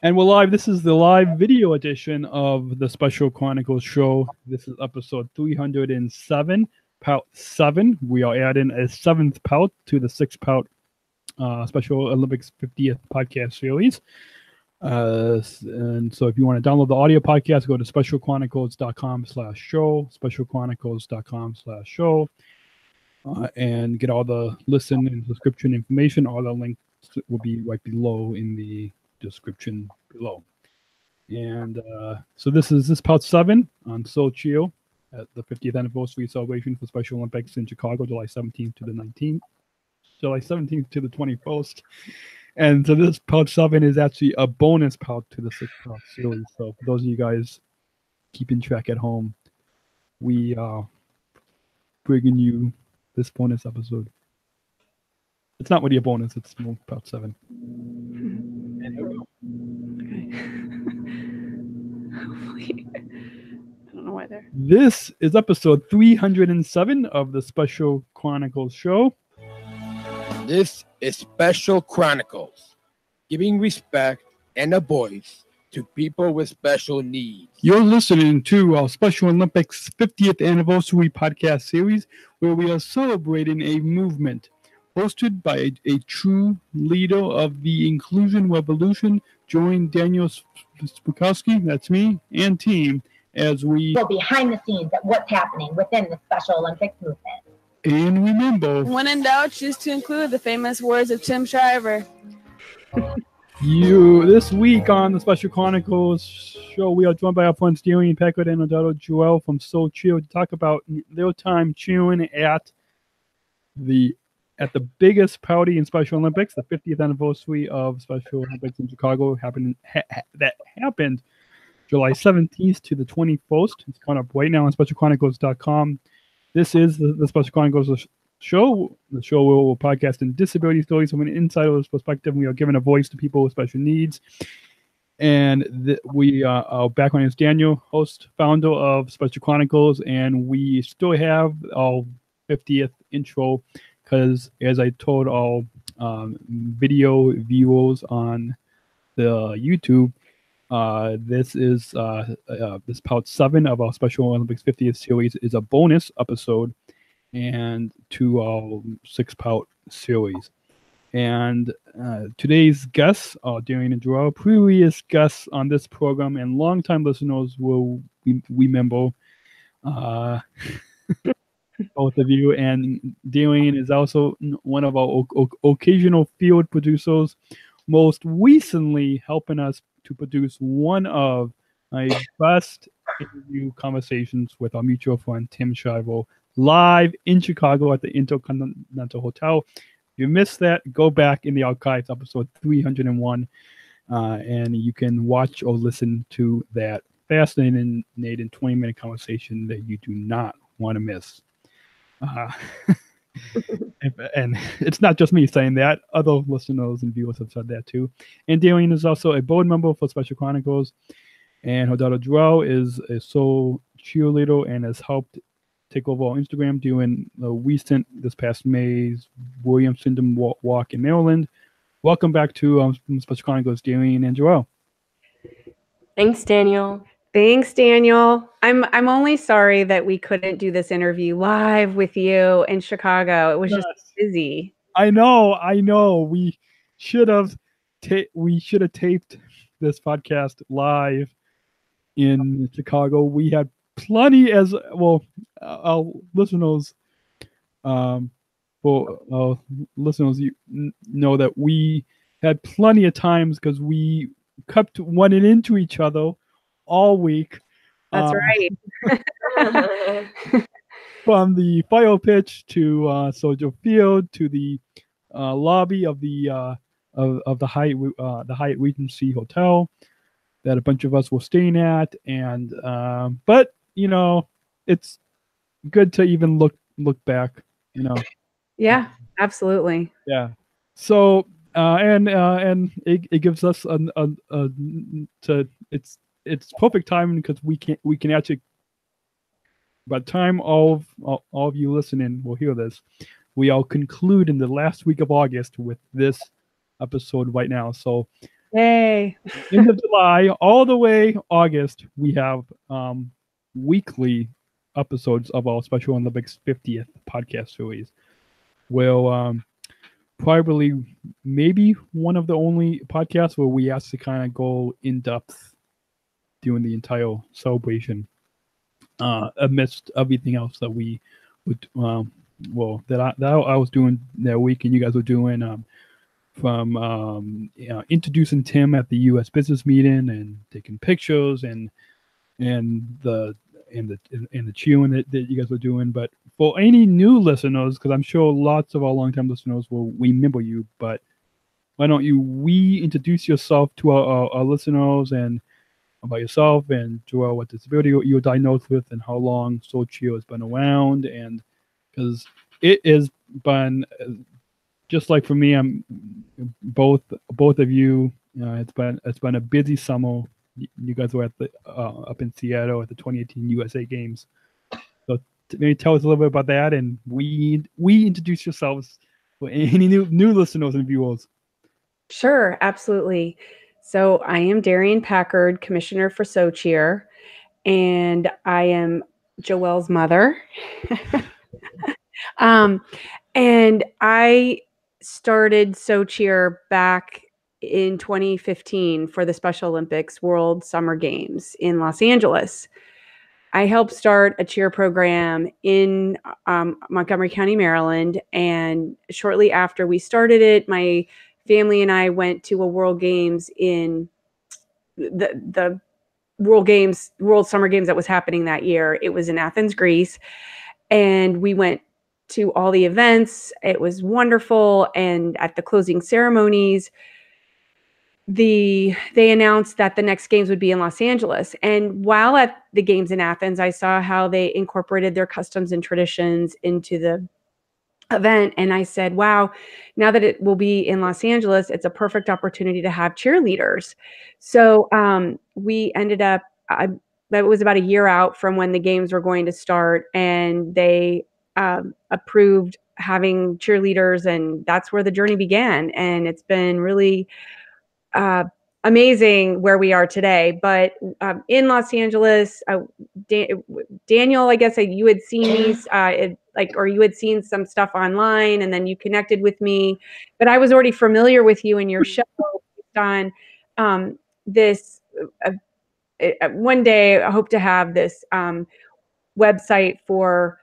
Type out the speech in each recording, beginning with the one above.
And we're live. This is the live video edition of the Special Chronicles show. This is episode 307, Pout 7. We are adding a 7th Pout to the 6th Pout Special Olympics 50th podcast series. And so if you want to download the audio podcast, go to specialchronicles.com/show, specialchronicles.com/show, and get all the listen and subscription information. All the links will be right below in the description below. And so this is Pout 7 on SOCheer at the 50th anniversary celebration for Special Olympics in Chicago, July 17th to the 19th, July 17th to the 21st. And so this Pout 7 is actually a bonus Pout to the 6th Pout series. So for those of you guys keeping track at home, we are bringing you this bonus episode. It's not really a bonus, it's more Pout 7. And here we go. Hopefully. I don't know why they're... This is episode 307 of the Special Chronicles show. This is Special Chronicles, giving respect and a voice to people with special needs. You're listening to our Special Olympics 50th anniversary podcast series, where we are celebrating a movement hosted by a true leader of the inclusion revolution. Join Daniel Smrokowski, that's me, and team as we go behind the scenes at what's happening within the Special Olympics movement. And remember, when in doubt, choose to include the famous words of Tim Shriver. This week on the Special Chronicles show, we are joined by our friends Darian, Packard, and Joelle from SOCheer to talk about their time cheering at the biggest party in Special Olympics, the 50th anniversary of Special Olympics in Chicago, that happened July 17th to the 21st. It's coming up right now on SpecialChronicles.com. This is the Special Chronicles show. The show will podcast in disability stories from an insider's perspective. We are giving a voice to people with special needs. And our background is Daniel, host, founder of Special Chronicles, and we still have our 50th intro because, as I told all video viewers on the YouTube, this is this Pout 7 of our Special Olympics 50th series is a bonus episode and to our 6 Pout series. And today's guests are Darian and Joelle, previous guests on this program, and longtime listeners will remember both of you. And Darian is also one of our occasional field producers, most recently helping us to produce one of my best interview conversations with our mutual friend Tim Shriver live in Chicago at the Intercontinental Hotel. If you missed that, go back in the archives, episode 301, and you can watch or listen to that fascinating 20-minute conversation that you do not want to miss. And it's not just me saying that. Other listeners and viewers have said that too. And Darian is also a board member for Special Chronicles, and her daughter Joelle is a SOCheer leader and has helped take over our Instagram during the recent, this past May's William Syndrome walk in Maryland. Welcome back to Special Chronicles, Darian and Joelle. Thanks, Daniel. Thanks, Daniel. I'm only sorry that we couldn't do this interview live with you in Chicago. It was just busy. I know. We should have taped this podcast live in Chicago. We had plenty our listeners. For our listeners, you know that we had plenty of times because we kept running into each other all week. That's right. From the fire pitch to Soldier Field to the lobby of the Hyatt Regency Hotel that a bunch of us were staying at, and but it's good to even look back. Yeah, absolutely. Yeah. So and it gives us it's perfect timing because we can actually, by the time all of you listening will hear this, we all conclude in the last week of August with this episode right now. So Yay. End of July, all the way August, we have weekly episodes of our Special Olympics 50th podcast series. We'll probably maybe one of the only podcasts where we ask to kind of go in depth during the entire celebration, amidst everything else that we would that I was doing that week and you guys were doing, from introducing Tim at the U.S. business meeting and taking pictures and the chewing that you guys were doing. But for any new listeners, because I'm sure lots of our longtime listeners will remember you, but why don't you reintroduce yourself to our listeners and about yourself and Joelle, what disability you were diagnosed with and how long SOCheer has been around, and because it has been just like for me, I'm both of you. It's been a busy summer. You guys were at the up in Seattle at the 2018 USA Games. So maybe tell us a little bit about that, and we introduce yourselves for any new listeners and viewers. Sure, absolutely. So I am Darian Packard, Commissioner for SOCheer, and I am Joelle's mother. And I started SOCheer back in 2015 for the Special Olympics World Summer Games in Los Angeles. I helped start a cheer program in Montgomery County, Maryland, and shortly after we started it, my family and I went to a World Games in the World Summer Games that was happening that year. It was in Athens, Greece, and we went to all the events. It was wonderful, and at the closing ceremonies, they announced that the next games would be in Los Angeles. And while at the games in Athens, I saw how they incorporated their customs and traditions into the event. And I said, wow, now that it will be in Los Angeles, it's a perfect opportunity to have cheerleaders. So we ended up, that was about a year out from when the games were going to start, and they approved having cheerleaders, and that's where the journey began. And it's been really amazing where we are today. But in Los Angeles, Daniel, I guess you had seen these, or you had seen some stuff online, and then you connected with me. But I was already familiar with you and your show based on this. One day, I hope to have this website for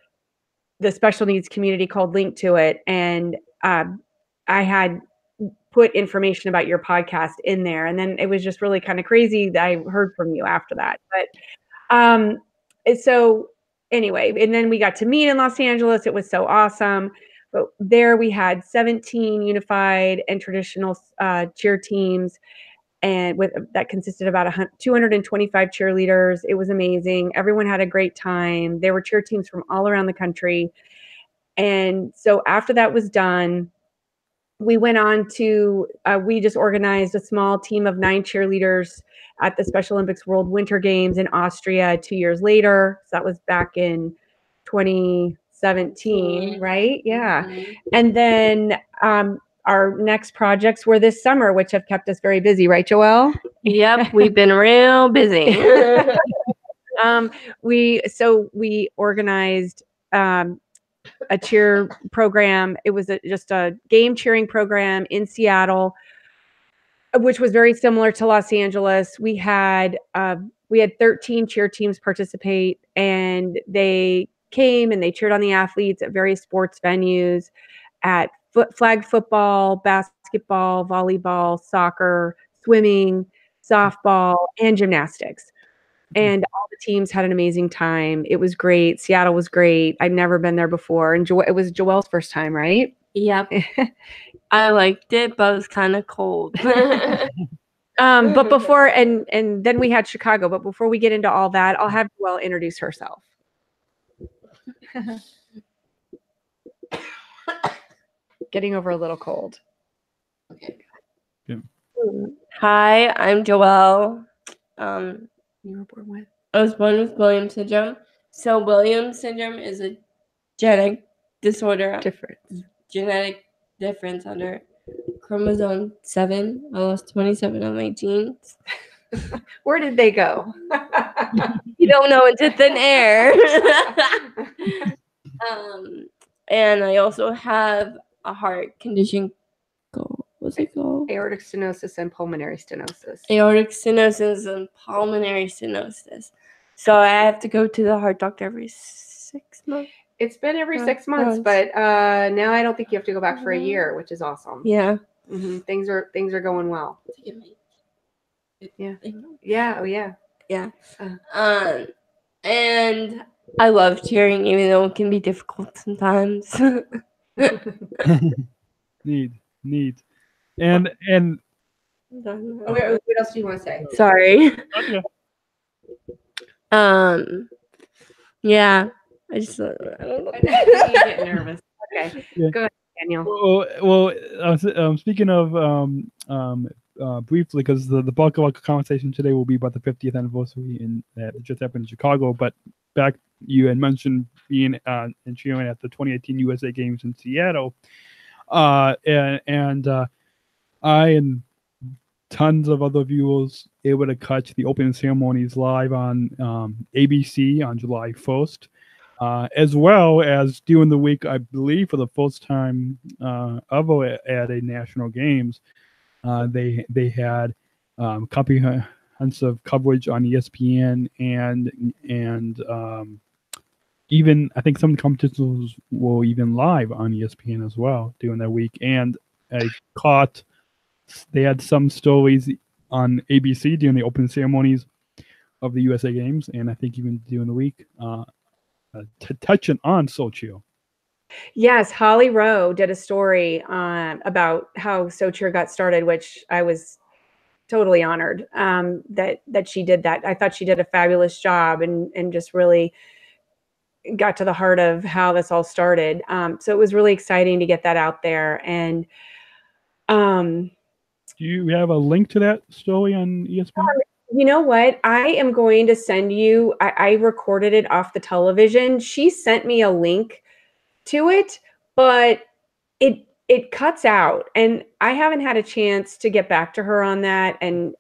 the special needs community called Link to It, and I had put information about your podcast in there, and then it was just really kind of crazy that I heard from you after that. But so anyway, and then we got to meet in Los Angeles. It was so awesome. But there we had 17 unified and traditional cheer teams, and that consisted of about 225 cheerleaders. It was amazing. Everyone had a great time. There were cheer teams from all around the country. And so after that was done, we went on to, we just organized a small team of 9 cheerleaders at the Special Olympics World Winter Games in Austria 2 years later. So that was back in 2017, right? Yeah. Mm-hmm. And then our next projects were this summer, which have kept us very busy, right, Joelle? Yep, we've been real busy. We organized a cheer program. It was just a game cheering program in Seattle, which was very similar to Los Angeles. We had 13 cheer teams participate, and they came and they cheered on the athletes at various sports venues, at flag football, basketball, volleyball, soccer, swimming, softball, and gymnastics. And all the teams had an amazing time. It was great. Seattle was great. I'd never been there before. And it was Joelle's first time, right? Yep. I liked it, but it was kind of cold. But before, and then we had Chicago. But before we get into all that, I'll have Joelle introduce herself. Getting over a little cold. Okay. Yeah. Hi, I'm Joelle. You were born with? I was born with Williams syndrome. So Williams syndrome is a genetic disorder. Difference. Genetic difference under chromosome 7. I lost 27 of my genes. Where did they go? You don't know, into thin air. And I also have a heart condition. What's it called? Aortic stenosis and pulmonary stenosis. Aortic stenosis and pulmonary stenosis. So I have to go to the heart doctor every 6 months. It's been every 6 months, but now I don't think you have to go back for a year, which is awesome. Yeah. Things are going well. Yeah. Yeah. Oh yeah. Yeah. And I love cheering, even though it can be difficult sometimes. Neat. And Okay, what else do you want to say? Sorry. okay. Yeah. I just I don't know. You get nervous. Okay. Yeah. Go ahead, Daniel. Well, speaking of briefly, because the bulk of our conversation today will be about the 50th anniversary that just happened in Chicago. But back, you had mentioned being and cheering at the 2018 USA Games in Seattle, and I and tons of other viewers able to catch the opening ceremonies live on ABC on July 1st. As well as during the week, I believe for the first time ever at a national games, they had comprehensive coverage on ESPN and even I think some competitions were even live on ESPN as well during that week. And I caught they had some stories on ABC during the opening ceremonies of the USA Games, and I think even during the week. Touching on SOCheer. Yes, Holly Rowe did a story about how SOCheer got started, which I was totally honored that she did that. I thought she did a fabulous job and just really got to the heart of how this all started. So it was really exciting to get that out there. And do you have a link to that story on ESPN? You know what? I am going to send you. I recorded it off the television. She sent me a link to it, but it cuts out, and I haven't had a chance to get back to her on that and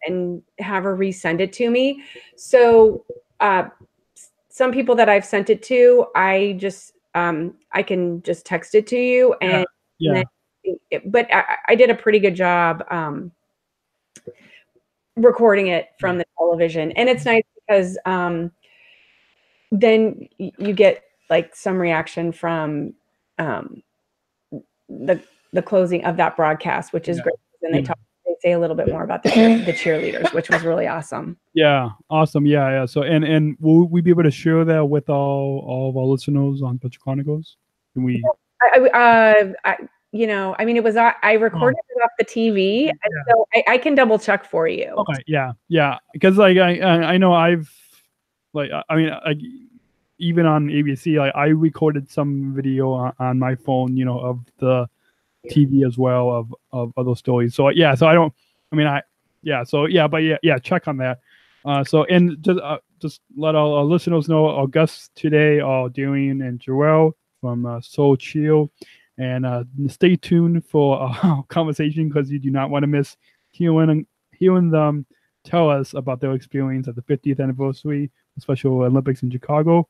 have her resend it to me. So some people that I've sent it to, I just I can just text it to you, and but I did a pretty good job. Recording it from the television, and it's nice because then you get like some reaction from the closing of that broadcast, which is great. And they say a little bit more about the cheerleaders, which was really awesome. Yeah, awesome. Yeah. So and will we be able to share that with all of our listeners on Butcher Chronicles? Can we? I mean, it was I recorded it off the TV, and so I can double check for you. Okay, yeah, because like I know I've even on ABC, I recorded some video on my phone, of the TV as well of other stories. So so I don't. I mean, check on that. And just let our listeners know our guests today are Darian and Joelle from SOCheer. And stay tuned for our conversation because you do not want to miss hearing them tell us about their experience at the 50th anniversary of the Special Olympics in Chicago,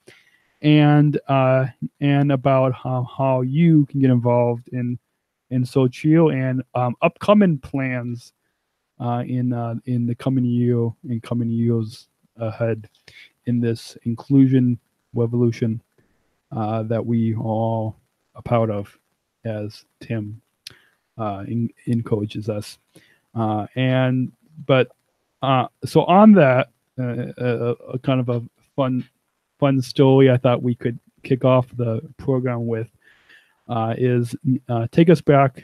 and about how you can get involved in SOCheer and upcoming plans in the coming year and coming years ahead in this inclusion revolution that we all are part of, as Tim encourages us. So on that, a kind of a fun story I thought we could kick off the program with is take us back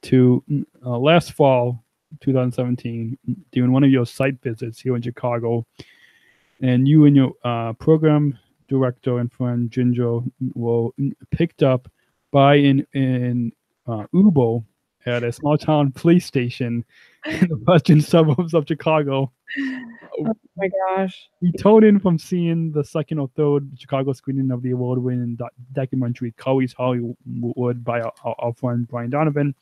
to last fall, 2017, doing one of your site visits here in Chicago, and you and your program director and friend Ginger were picked up by an Uber at a small town police station in the western suburbs of Chicago. Oh my gosh. We told in from seeing the second or third Chicago screening of the award-winning documentary Curry's Hollywood by our friend Brian Donovan.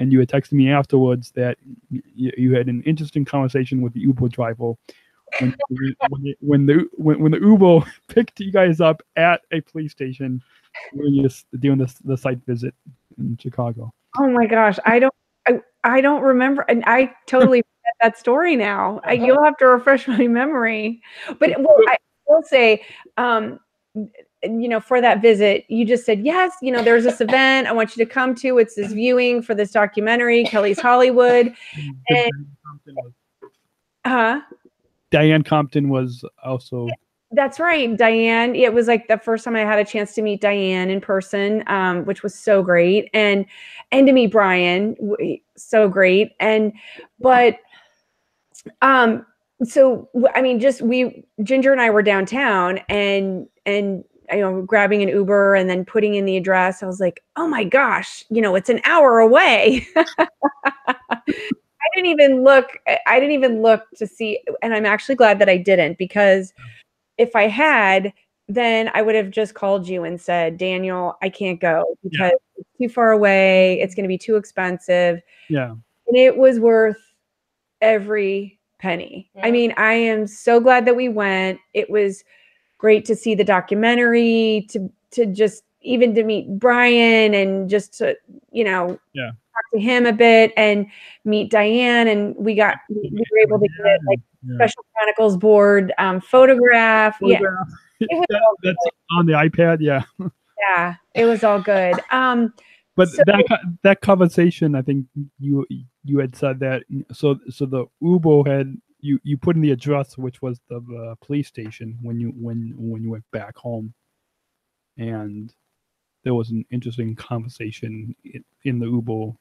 and you had texted me afterwards that you had an interesting conversation with the Uber driver when the Uber picked you guys up at a police station when you're doing the site visit in Chicago. Oh my gosh, I don't remember, and I totally forget that story now. You'll have to refresh my memory. But I will say, for that visit, you just said, yes, there's this event I want you to come to. It's this viewing for this documentary, Kelly's Hollywood. And, Diane Compton was also. That's right, Diane. It was like the first time I had a chance to meet Diane in person, which was so great, and to meet Brian, so great. So I mean, Ginger and I were downtown, and grabbing an Uber and then putting in the address. I was like, oh my gosh, it's an hour away. I didn't even look to see, and I'm actually glad that I didn't, because if I had, then I would have just called you and said, Daniel, I can't go because it's too far away. It's going to be too expensive. Yeah. And it was worth every penny. Yeah. I mean, I am so glad that we went. It was great to see the documentary, to just even to meet Brian, and just to, talk to him a bit and meet Diane. And we were able to get like Special Chronicles board photograph. Yeah. That's on the iPad. Yeah. Yeah. It was all good. But that conversation, I think you had said that. So the Uber had you put in the address, which was the police station when you went back home, and there was an interesting conversation in the Uber.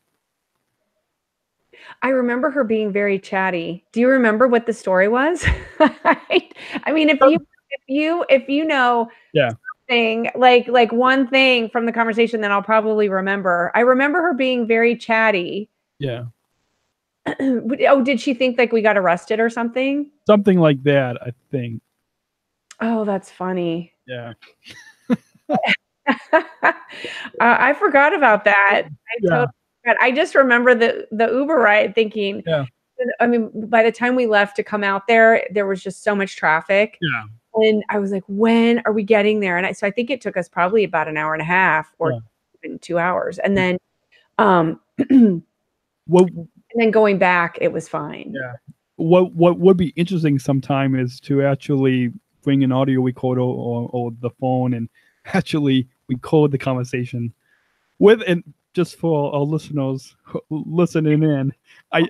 I remember her being very chatty. Do you remember what the story was? I mean, if you know something, like one thing from the conversation, then I'll probably remember. I remember her being very chatty. Yeah. Oh, did she think like we got arrested or something? Something like that, I think. Oh, that's funny. Yeah. I forgot about that. I just remember the Uber ride thinking, I mean, by the time we left to come out there was just so much traffic. Yeah. And I was like, when are we getting there? And so I think it took us probably about an hour and a half or even 2 hours. And then, and then going back, it was fine. Yeah. What would be interesting sometime is to actually bring an audio recorder or the phone and actually record the conversation and just for our listeners listening in, I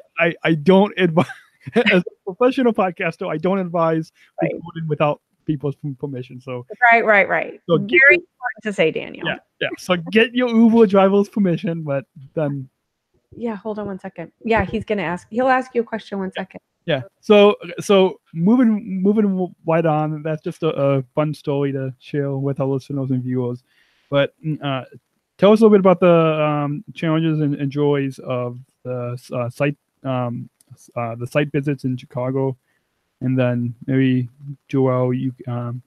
don't advise, as a professional podcaster, I don't advise recording without people's permission. So right. So very important to say, Daniel. Yeah. So get your Uber driver's permission, but then. Yeah, hold on one second. Yeah, he'll ask you a question 1 second. Yeah. So moving right on, that's just a fun story to share with our listeners and viewers. But tell us a little bit about the challenges and joys of the site visits in Chicago, and then maybe Joelle, you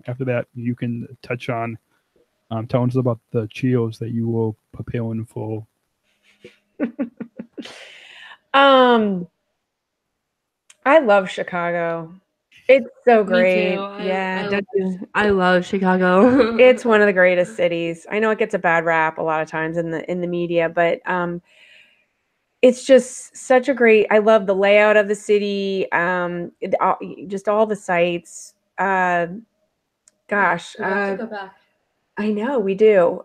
after that you can touch on telling us about the cheers that you were preparing for. I love Chicago. It's so great. Me too. Yeah, I love Chicago. It's one of the greatest cities. I know it gets a bad rap a lot of times in the media, but it's just such a great. I love the layout of the city. Just all the sites. Gosh, we have to go back. I know we do.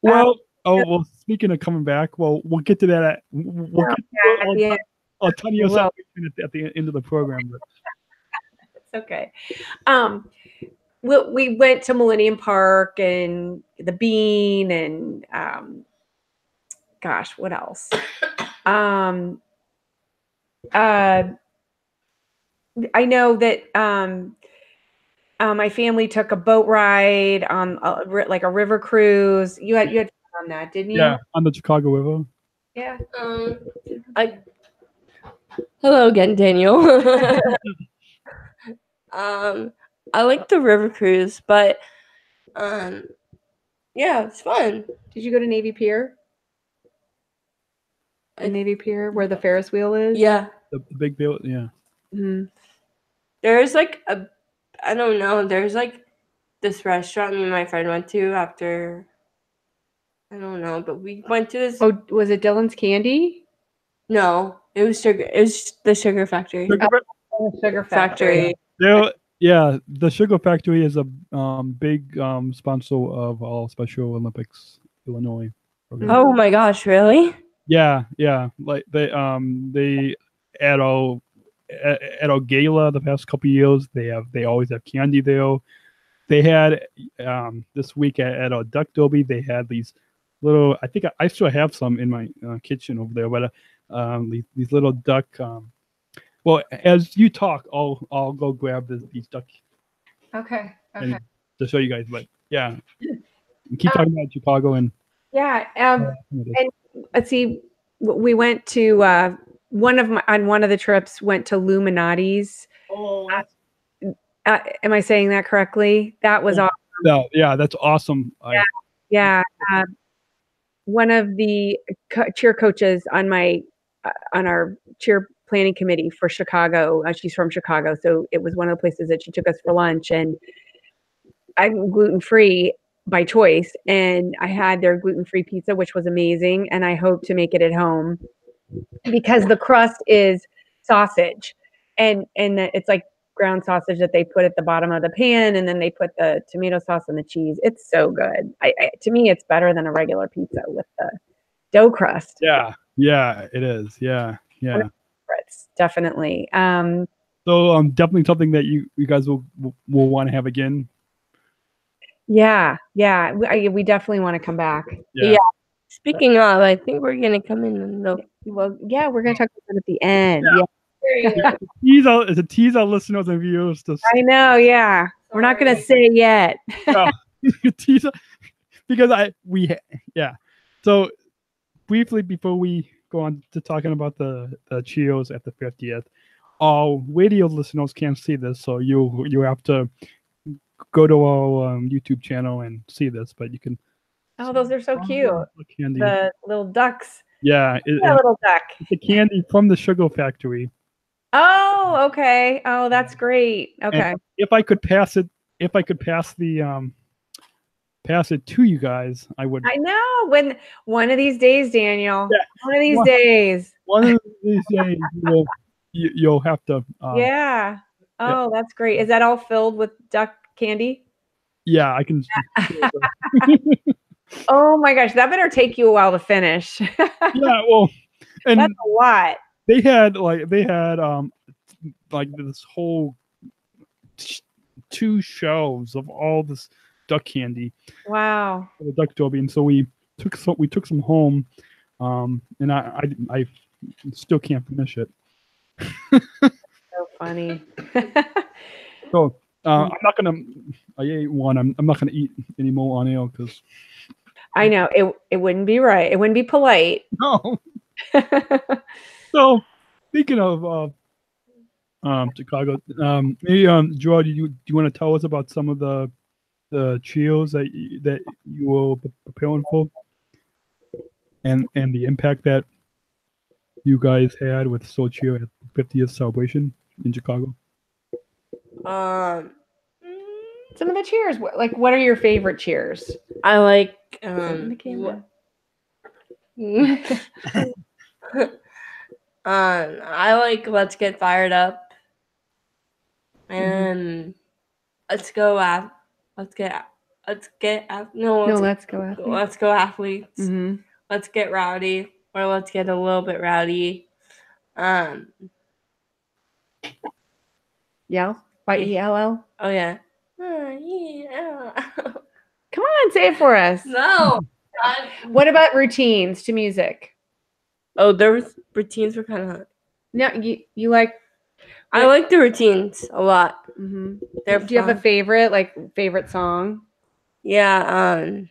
Well, speaking of coming back, we'll get to that. I'll tell you something at the end of the program. But. It's okay. We went to Millennium Park and the Bean and gosh, what else? I know that my family took a boat ride on like a river cruise. You had fun on that, didn't you? Yeah, on the Chicago River. Yeah. Hello again, Daniel. I like the river cruise, but yeah, it's fun. Did you go to Navy Pier? The Navy Pier, where the Ferris wheel is. Yeah. The big bill, yeah. Mhm. There's like I don't know. There's like this restaurant me and my friend went to after. I don't know, but we went to this. Oh, was it Dylan's Candy? No, it was sugar. It was the Sugar Factory. Sugar Factory. Yeah, the Sugar Factory is a big sponsor of all Special Olympics Illinois program. Oh my gosh! Really? Yeah. Like they at our gala the past couple of years, they always have candy there. They had this week at our duck derby, they had these little. I think I still have some in my kitchen over there, but these little duck. Well, as you talk, I'll go grab these duck Okay. and to show you guys. But yeah, keep talking about Chicago and Yeah. And let's see. We went to on one of the trips. Went to Illuminati's. oh, Am I saying that correctly? That was awesome. yeah, that's awesome. Yeah. One of the cheer coaches on our cheer planning committee for Chicago. She's from Chicago, so it was one of the places that she took us for lunch. And I'm gluten-free by choice, and I had their gluten-free pizza, which was amazing. And I hope to make it at home because the crust is sausage, and it's like ground sausage that they put at the bottom of the pan, and then they put the tomato sauce and the cheese. It's so good. To me, it's better than a regular pizza with the dough crust. Yeah, it is. Yeah. It's definitely. So definitely something that you guys will want to have again. Yeah. We definitely want to come back. Yeah. Speaking of, I think we're gonna come in. Well, yeah, we're gonna talk about it at the end. Yeah. It's a tease our listeners and viewers. I know. Yeah, we're not gonna say yet. Tease because So briefly before we go on to talking about the Cheers at the 50th, all radio listeners can't see this, so you have to go to our YouTube channel and see this, but you can. Oh, those are so cute. Candy. The little ducks. Yeah, little duck. It's a candy from the Sugar Factory. Oh, okay. Oh, that's great. Okay. And if I could pass it to you guys, I would. I know. When one of these days, Daniel. Yeah. One of these days. One of these days, you'll have to. Yeah. Oh, that's great. Is that all filled with duck candy? Yeah, I can. Oh my gosh, that better take you a while to finish. Yeah, well, and that's a lot. They had like this whole 2 shelves of all this duck candy. Wow. For the duck derby, and so we took some home, and I still can't finish it. So funny. So I'm not gonna. I ate one. I'm not gonna eat any more on air because. I know it wouldn't be right. It wouldn't be polite. No. So, speaking of Chicago, maybe Joelle, do you want to tell us about some of the Cheers that you were preparing for, and the impact that you guys had with SOCheer at the 50th celebration in Chicago? Some of the cheers. What are your favorite cheers? I like I like Let's Get Fired Up and Let's Go Athletes. Mm-hmm. Let's Get Rowdy, or Let's Get a Little Bit Rowdy. Yell? Y-E-L-L? Oh yeah. Come on, say it for us. No. What about routines to music? Oh, their routines were kind of hot. No, you like. I like the routines a lot. Mm-hmm. They're Do you have a favorite song? Yeah.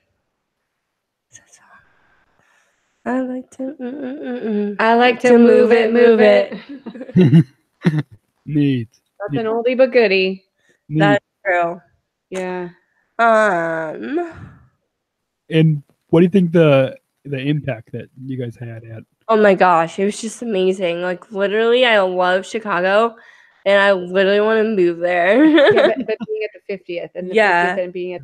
I like to. I like to move it. Neat. That's an oldie but goodie. That's true. Yeah. And what do you think the impact that you guys had at Oh my gosh, it was just amazing. Like literally, I love Chicago, and I literally want to move there. Yeah, but being at the 50th and the Yeah. 50th and being at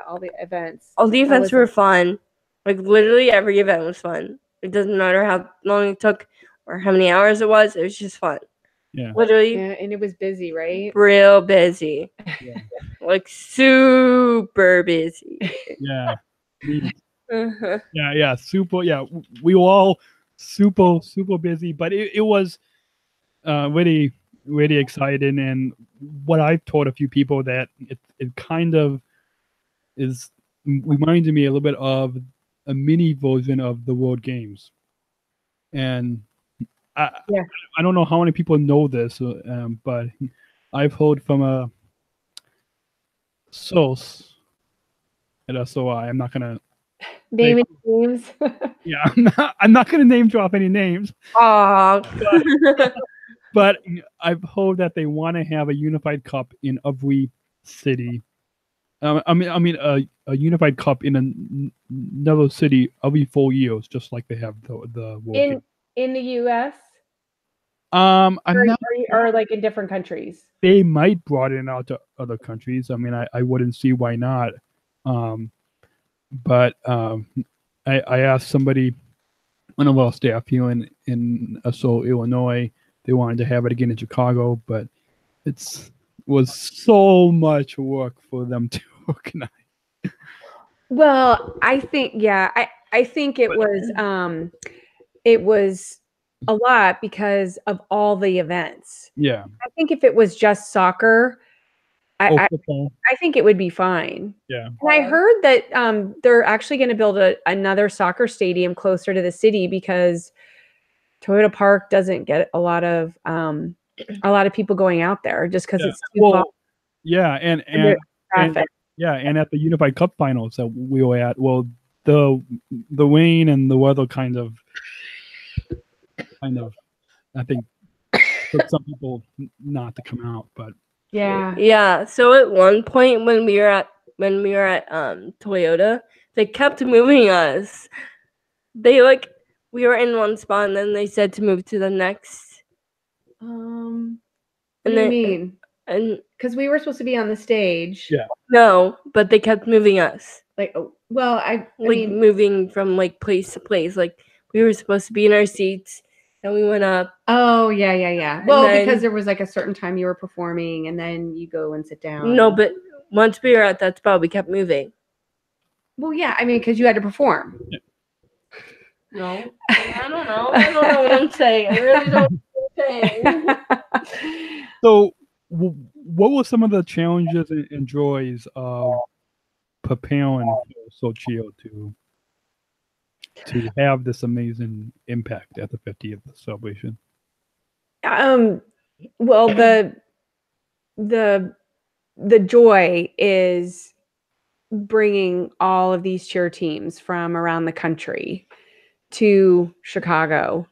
all the events. All the How events was were it? fun. Like literally every event was fun. It doesn't matter how long it took or how many hours it was just fun. Yeah. Literally Yeah, and it was busy, right? real busy. Yeah. Like super busy. Yeah. Neat. Uh-huh. Yeah. Super. Yeah. We were all super busy, but it was really exciting. And what I've told a few people that it kind of is reminded me a little bit of a mini version of the World Games. And Yeah. I don't know how many people know this, but I've heard from a source at SOI. I'm not gonna Naming names. yeah, I'm not gonna name drop any names, Aw. but I've heard that they want to have a unified cup in every city. I mean a unified cup in another city every 4 years, just like they have the World Games. in the US I'm or, not. or like in different countries. They might broaden it out to other countries. I mean, I wouldn't see why not. But I asked somebody, one of our staff here in Seoul, Illinois, they wanted to have it again in Chicago, but was so much work for them to organize. Well, I think I think it was a lot because of all the events. Yeah. I think if it was just soccer, I Football. think it would be fine. Yeah. And I heard that they're actually going to build another soccer stadium closer to the city because Toyota Park doesn't get a lot of people going out there just because it's too far. Yeah, and traffic. And at the Unified Cup finals that we were at, well, the rain and the weather kind of I think took some people not to come out, but Yeah. So at one point when we were at Toyota, they kept moving us. We were in one spot and then they said to move to the next. What do you mean? And because we were supposed to be on the stage. Yeah. No, but they kept moving us. Like, well, I mean, moving from like place to place. Like we were supposed to be in our seats and we went up. Oh, yeah. Well, because there was like a certain time you were performing and then you go and sit down. No, but once we were at that spot, we kept moving. Well, yeah, I mean, because you had to perform. Yeah. No, I don't know. I don't know what I'm saying. I really don't know what I'm saying. So, what were some of the challenges and joys of preparing for SOCheer to have this amazing impact at the 50th celebration? Well, the joy is bringing all of these cheer teams from around the country to Chicago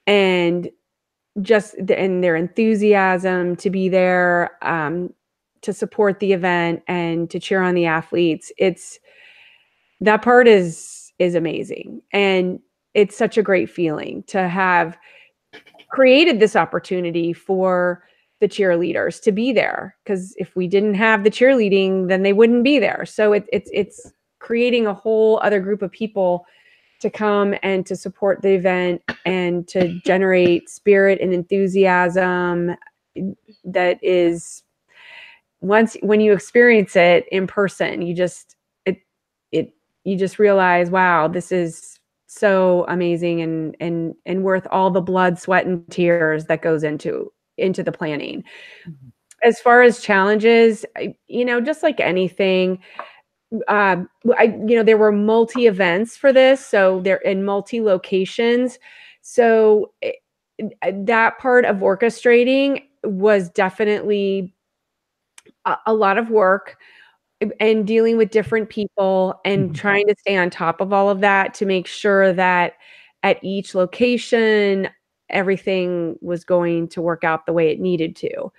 and their enthusiasm to be there, to support the event and to cheer on the athletes. That part is amazing. And it's such a great feeling to have created this opportunity for the cheerleaders to be there. Because if we didn't have the cheerleading, then they wouldn't be there. So it's creating a whole other group of people to come and to support the event and to generate spirit and enthusiasm that is, when you experience it in person, you just realize, wow, this is so amazing and worth all the blood, sweat, and tears that goes into the planning. Mm-hmm. As far as challenges, just like anything, there were multi events for this, so they're in multi locations. So that part of orchestrating was definitely a lot of work, and dealing with different people and trying to stay on top of all of that to make sure that at each location, everything was going to work out the way it needed to.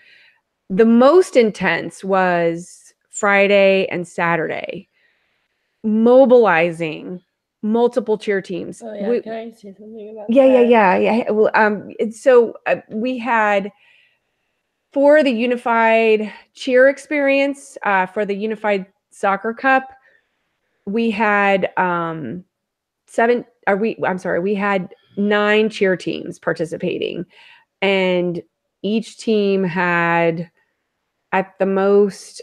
The most intense was Friday and Saturday, mobilizing multiple cheer teams. Oh, yeah. Can I say something about Yeah, that? yeah. Well, so we had for the unified cheer experience, for the unified soccer cup, we had we had 9 cheer teams participating, and each team had at the most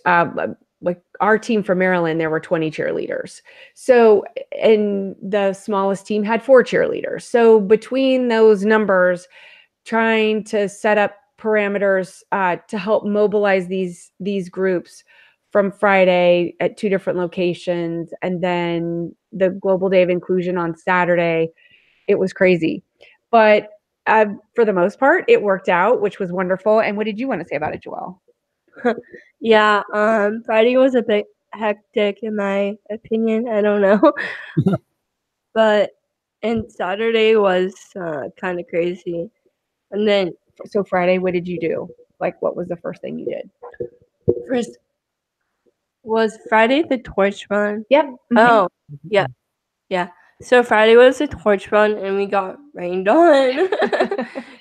like our team from Maryland, there were 20 cheerleaders. So, and the smallest team had 4 cheerleaders. So between those numbers, trying to set up parameters to help mobilize these groups from Friday at 2 different locations, and then the Global Day of Inclusion on Saturday, it was crazy. But for the most part, it worked out, which was wonderful. And what did you want to say about it, Joelle? Yeah, Friday was a bit hectic in my opinion. I don't know. But and Saturday was kind of crazy. And then So Friday, what did you do? Like, what was the first thing you did? first was Friday the torch run. Yep. Oh, yeah. Yeah. So Friday was the torch run and we got rained on.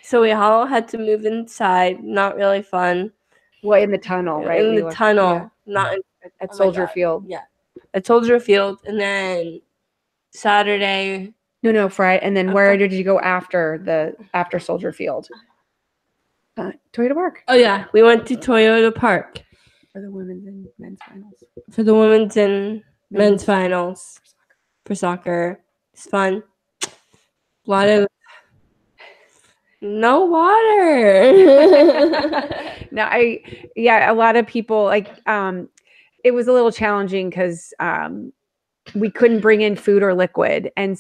So we all had to move inside. Not really fun. Well, in the tunnel, right? In the tunnel. Yeah. Not in, At oh my Soldier God. Field. Yeah. At Soldier Field. And then Saturday. No, Friday. And then where did you go after Soldier Field? Toyota Park. Oh yeah. We went to Toyota Park. For the women's and men's finals. For the women's and men's finals. For soccer. It's fun. A lot of no water. No, a lot of people like it was a little challenging because we couldn't bring in food or liquid, and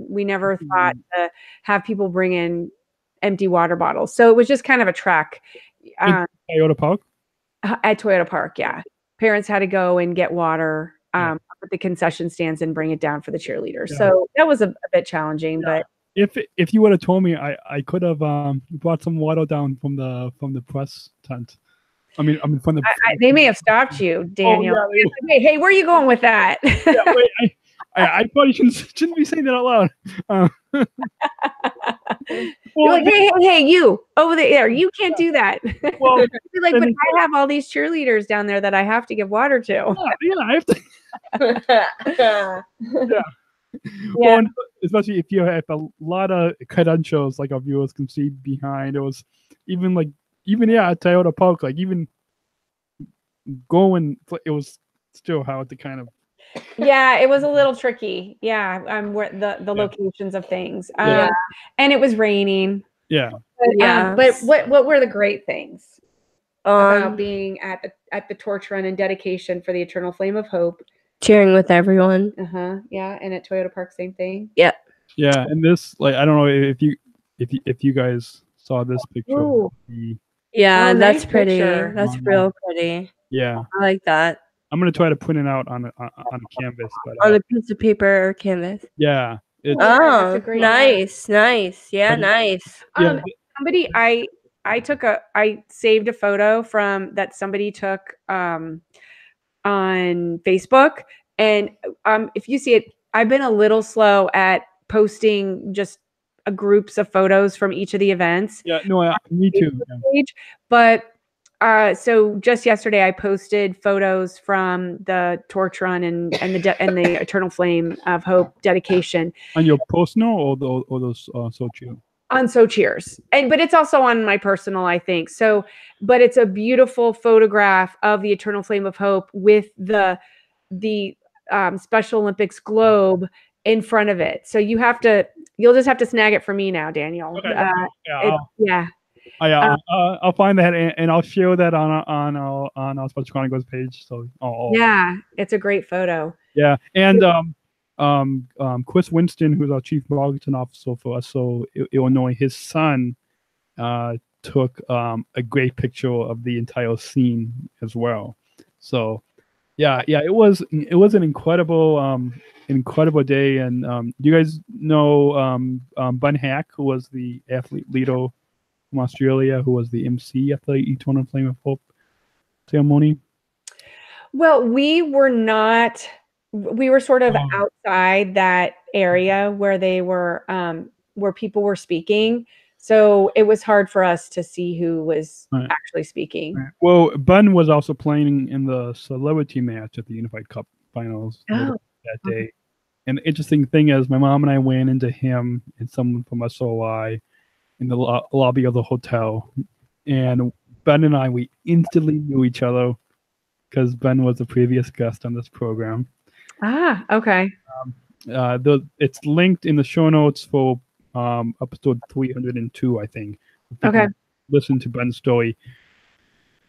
we never thought to have people bring in empty water bottles. So it was just kind of a trek. Toyota Park? At Toyota Park, yeah. Parents had to go and get water at the concession stands and bring it down for the cheerleaders. Yeah. So that was a bit challenging, but if you would have told me, I could have brought some water down from the press tent. I mean from the. They may have stopped you, Daniel. Oh, yeah, hey, where are you going with that? Yeah, wait, I probably shouldn't be saying that out loud. You're like, hey, you over there, you can't do that. Well, like, but I have all these cheerleaders down there that I have to give water to. Yeah, I have to. Yeah. Well, especially if you have a lot of credentials, like our viewers can see behind. It was even at Toyota Park, like even going, it was still hard to kind of. Yeah, it was a little tricky. Yeah, where the locations of things. And it was raining. Yeah. But what were the great things about being at the torch run and dedication for the Eternal Flame of Hope? Cheering with everyone. Yeah, and at Toyota Park, same thing. Yeah. Yeah, and this, like, I don't know if you guys saw this picture. Yeah, that's nice pretty. picture. That's real pretty. Yeah, I like that. I'm gonna try to print it out on a canvas, but on a piece of paper or canvas. Yeah. That's a great nice. Yeah, nice. Yeah. Somebody I saved a photo from that somebody took on Facebook, and if you see it, I've been a little slow at posting just groups of photos from each of the events. Yeah, no, me too. Page, but so just yesterday I posted photos from the torch run and the Eternal Flame of Hope dedication. On your personal or those SOCheer? On SOCheer's, but it's also on my personal, I think. So, but it's a beautiful photograph of the Eternal Flame of Hope with the Special Olympics globe in front of it. So you'll just have to snag it for me now, Daniel. Okay. I'll find that and I'll share that on our Special Chronicles page. So yeah, it's a great photo. Yeah, and Chris Winston, who's our chief marketing officer for SO Illinois, his son took a great picture of the entire scene as well. So yeah, it was an incredible day. And you guys know Bun Hack, who was the athlete leader from Australia, who was the MC at the Eternal Flame of Hope ceremony? Well, we were not we were sort of Oh. outside that area where they were where people were speaking, so it was hard for us to see who was Right. actually speaking. Right. Well, Ben was also playing in the celebrity match at the Unified Cup Finals later that day. And the interesting thing is, my mom and I ran into him and someone from SOI in the lobby of the hotel. And Ben and I, we instantly knew each other because Ben was a previous guest on this program. Ah, okay. It's linked in the show notes for episode 302, I think. Okay. Listen to Ben's story.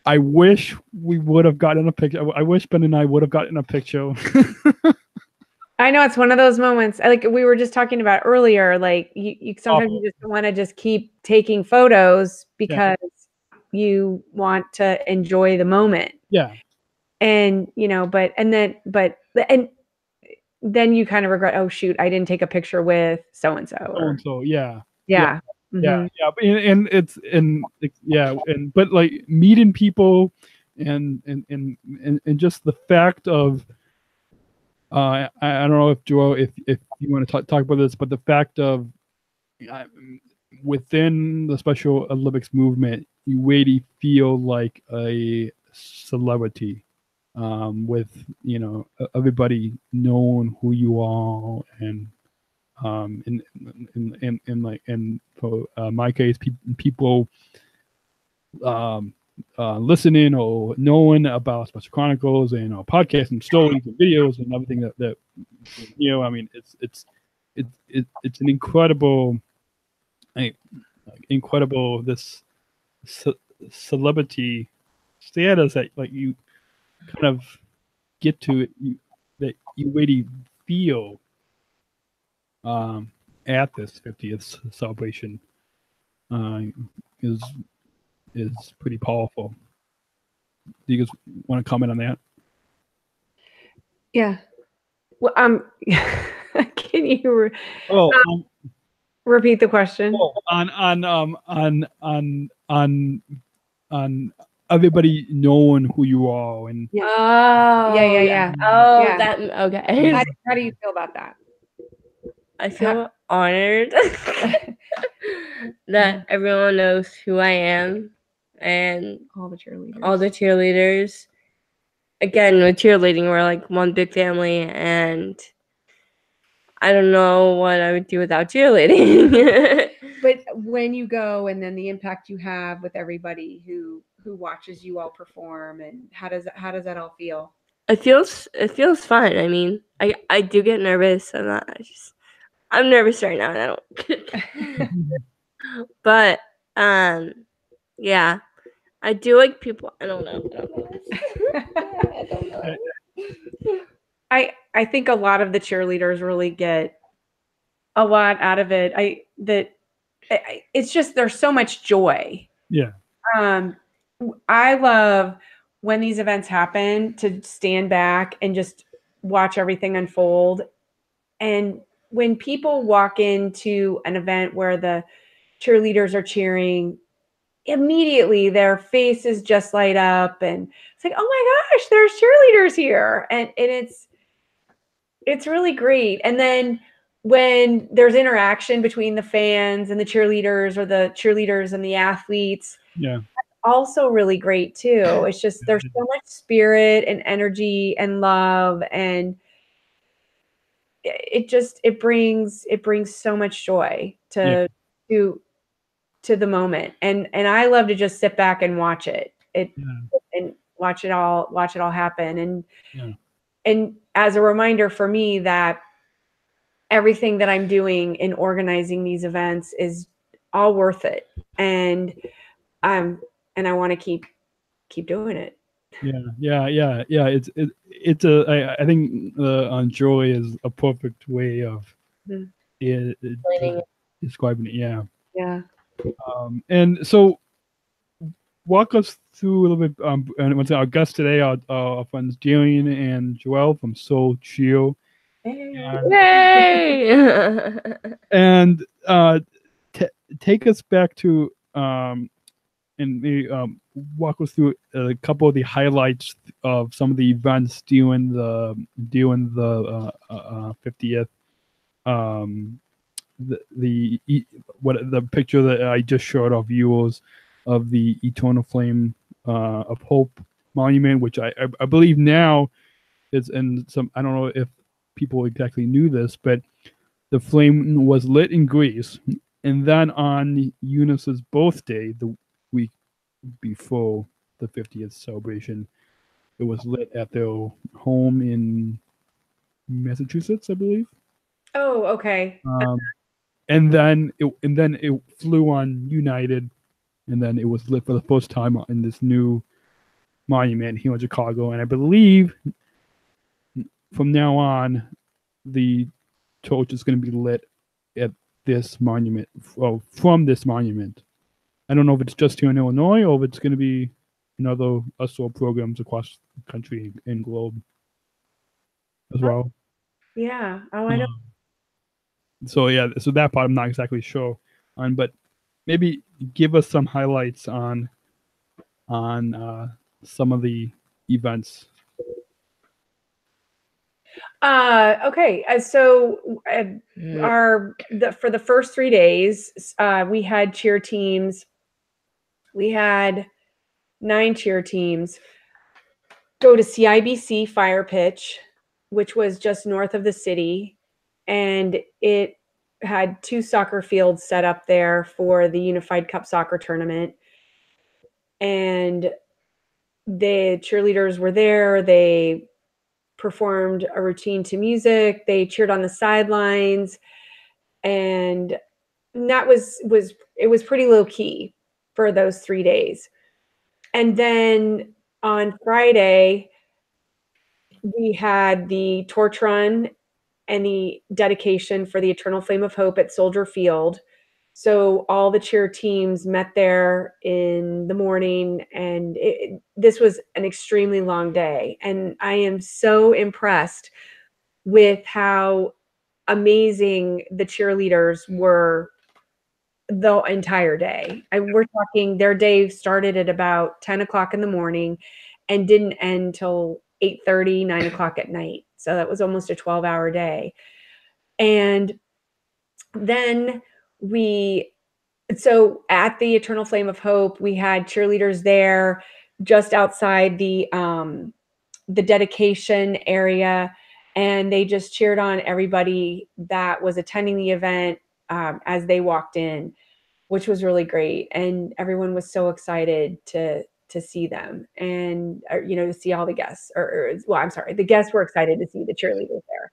I wish we would have gotten a picture. I wish Ben and I would have gotten a picture. I know it's one of those moments, like we were just talking about earlier, like you sometimes you just want to just keep taking photos because you want to enjoy the moment. Yeah. And, you know, but then you kind of regret, oh shoot, I didn't take a picture with so-and-so. So yeah. Yeah. Yeah, but like meeting people and just the fact of I don't know if Joelle, if you want to talk about this, but the fact of within the Special Olympics movement, you really feel like a celebrity, with everybody knowing who you are, and for my case, people listening or knowing about Special Chronicles and podcasts and stories and videos and everything that I mean, it's an incredible this celebrity status that like you kind of get to that you really feel at this 50th celebration is pretty powerful. Do you guys want to comment on that? Yeah. Well, can you repeat the question? On everybody knowing who you are and Oh, yeah. Oh, Yeah. that okay. How do you feel about that? I feel honored that everyone knows who I am and All the cheerleaders. all the cheerleaders. Again, with cheerleading, we're like one big family, and I don't know what I would do without cheerleading. But when you go and then the impact you have with everybody who watches you all perform, and how does that all feel? It feels fun. I mean, I do get nervous. I'm nervous right now, and I don't. But yeah, I do like people. I don't know. I think a lot of the cheerleaders really get a lot out of it. It's just there's so much joy. Yeah. I love when these events happen to stand back and just watch everything unfold. And when people walk into an event where the cheerleaders are cheering, immediately their faces just light up, and it's like, oh my gosh, there's cheerleaders here, and it's really great. And then when there's interaction between the fans and the cheerleaders, or the cheerleaders and the athletes, yeah, also really great too. It's just there's so much spirit and energy and love, and it brings so much joy to the moment. And I love to just sit back and watch it and watch it all happen. And as a reminder for me that everything that I'm doing in organizing these events is all worth it. And I want to keep doing it. Yeah. It's I think joy is a perfect way of describing it. Yeah. Yeah. And so walk us through a little bit. And once our guests today are our friends Darian and Joelle from SOCheer. Yay! And take us back to and maybe walk us through a couple of the highlights of some of the events during the 50th. The picture that I just showed of viewers of the Eternal Flame of Hope monument, which I believe now is in some. I don't know if people exactly knew this, but the flame was lit in Greece, and then on Eunice's birthday, the week before the 50th celebration, it was lit at their home in Massachusetts, I believe. Oh, okay. And then it flew on United, and then it was lit for the first time in this new monument here in Chicago. And I believe from now on, the torch is going to be lit at this monument, from this monument. I don't know if it's just here in Illinois or if it's going to be in other assault programs across the country and globe as well. Yeah. Oh, I know. So yeah, so that part I'm not exactly sure on, but maybe give us some highlights on some of the events. Okay. For the first 3 days, we had cheer teams. We had 9 cheer teams go to CIBC Fire Pitch, which was just north of the city, and it had 2 soccer fields set up there for the Unified Cup soccer tournament. And the cheerleaders were there. They performed a routine to music. They cheered on the sidelines, and that was pretty low key for those 3 days. And then on Friday, we had the torch run and the dedication for the Eternal Flame of Hope at Soldier Field. So all the cheer teams met there in the morning, and this was an extremely long day. And I am so impressed with how amazing the cheerleaders were the entire day. We're talking their day started at about 10 o'clock in the morning and didn't end till 8:30, 9 o'clock at night. So that was almost a 12-hour day. And then so at the Eternal Flame of Hope, we had cheerleaders there just outside the dedication area, and they just cheered on everybody that was attending the event as they walked in, which was really great. And everyone was so excited to see them, and to see all the guests. The guests were excited to see the cheerleaders there.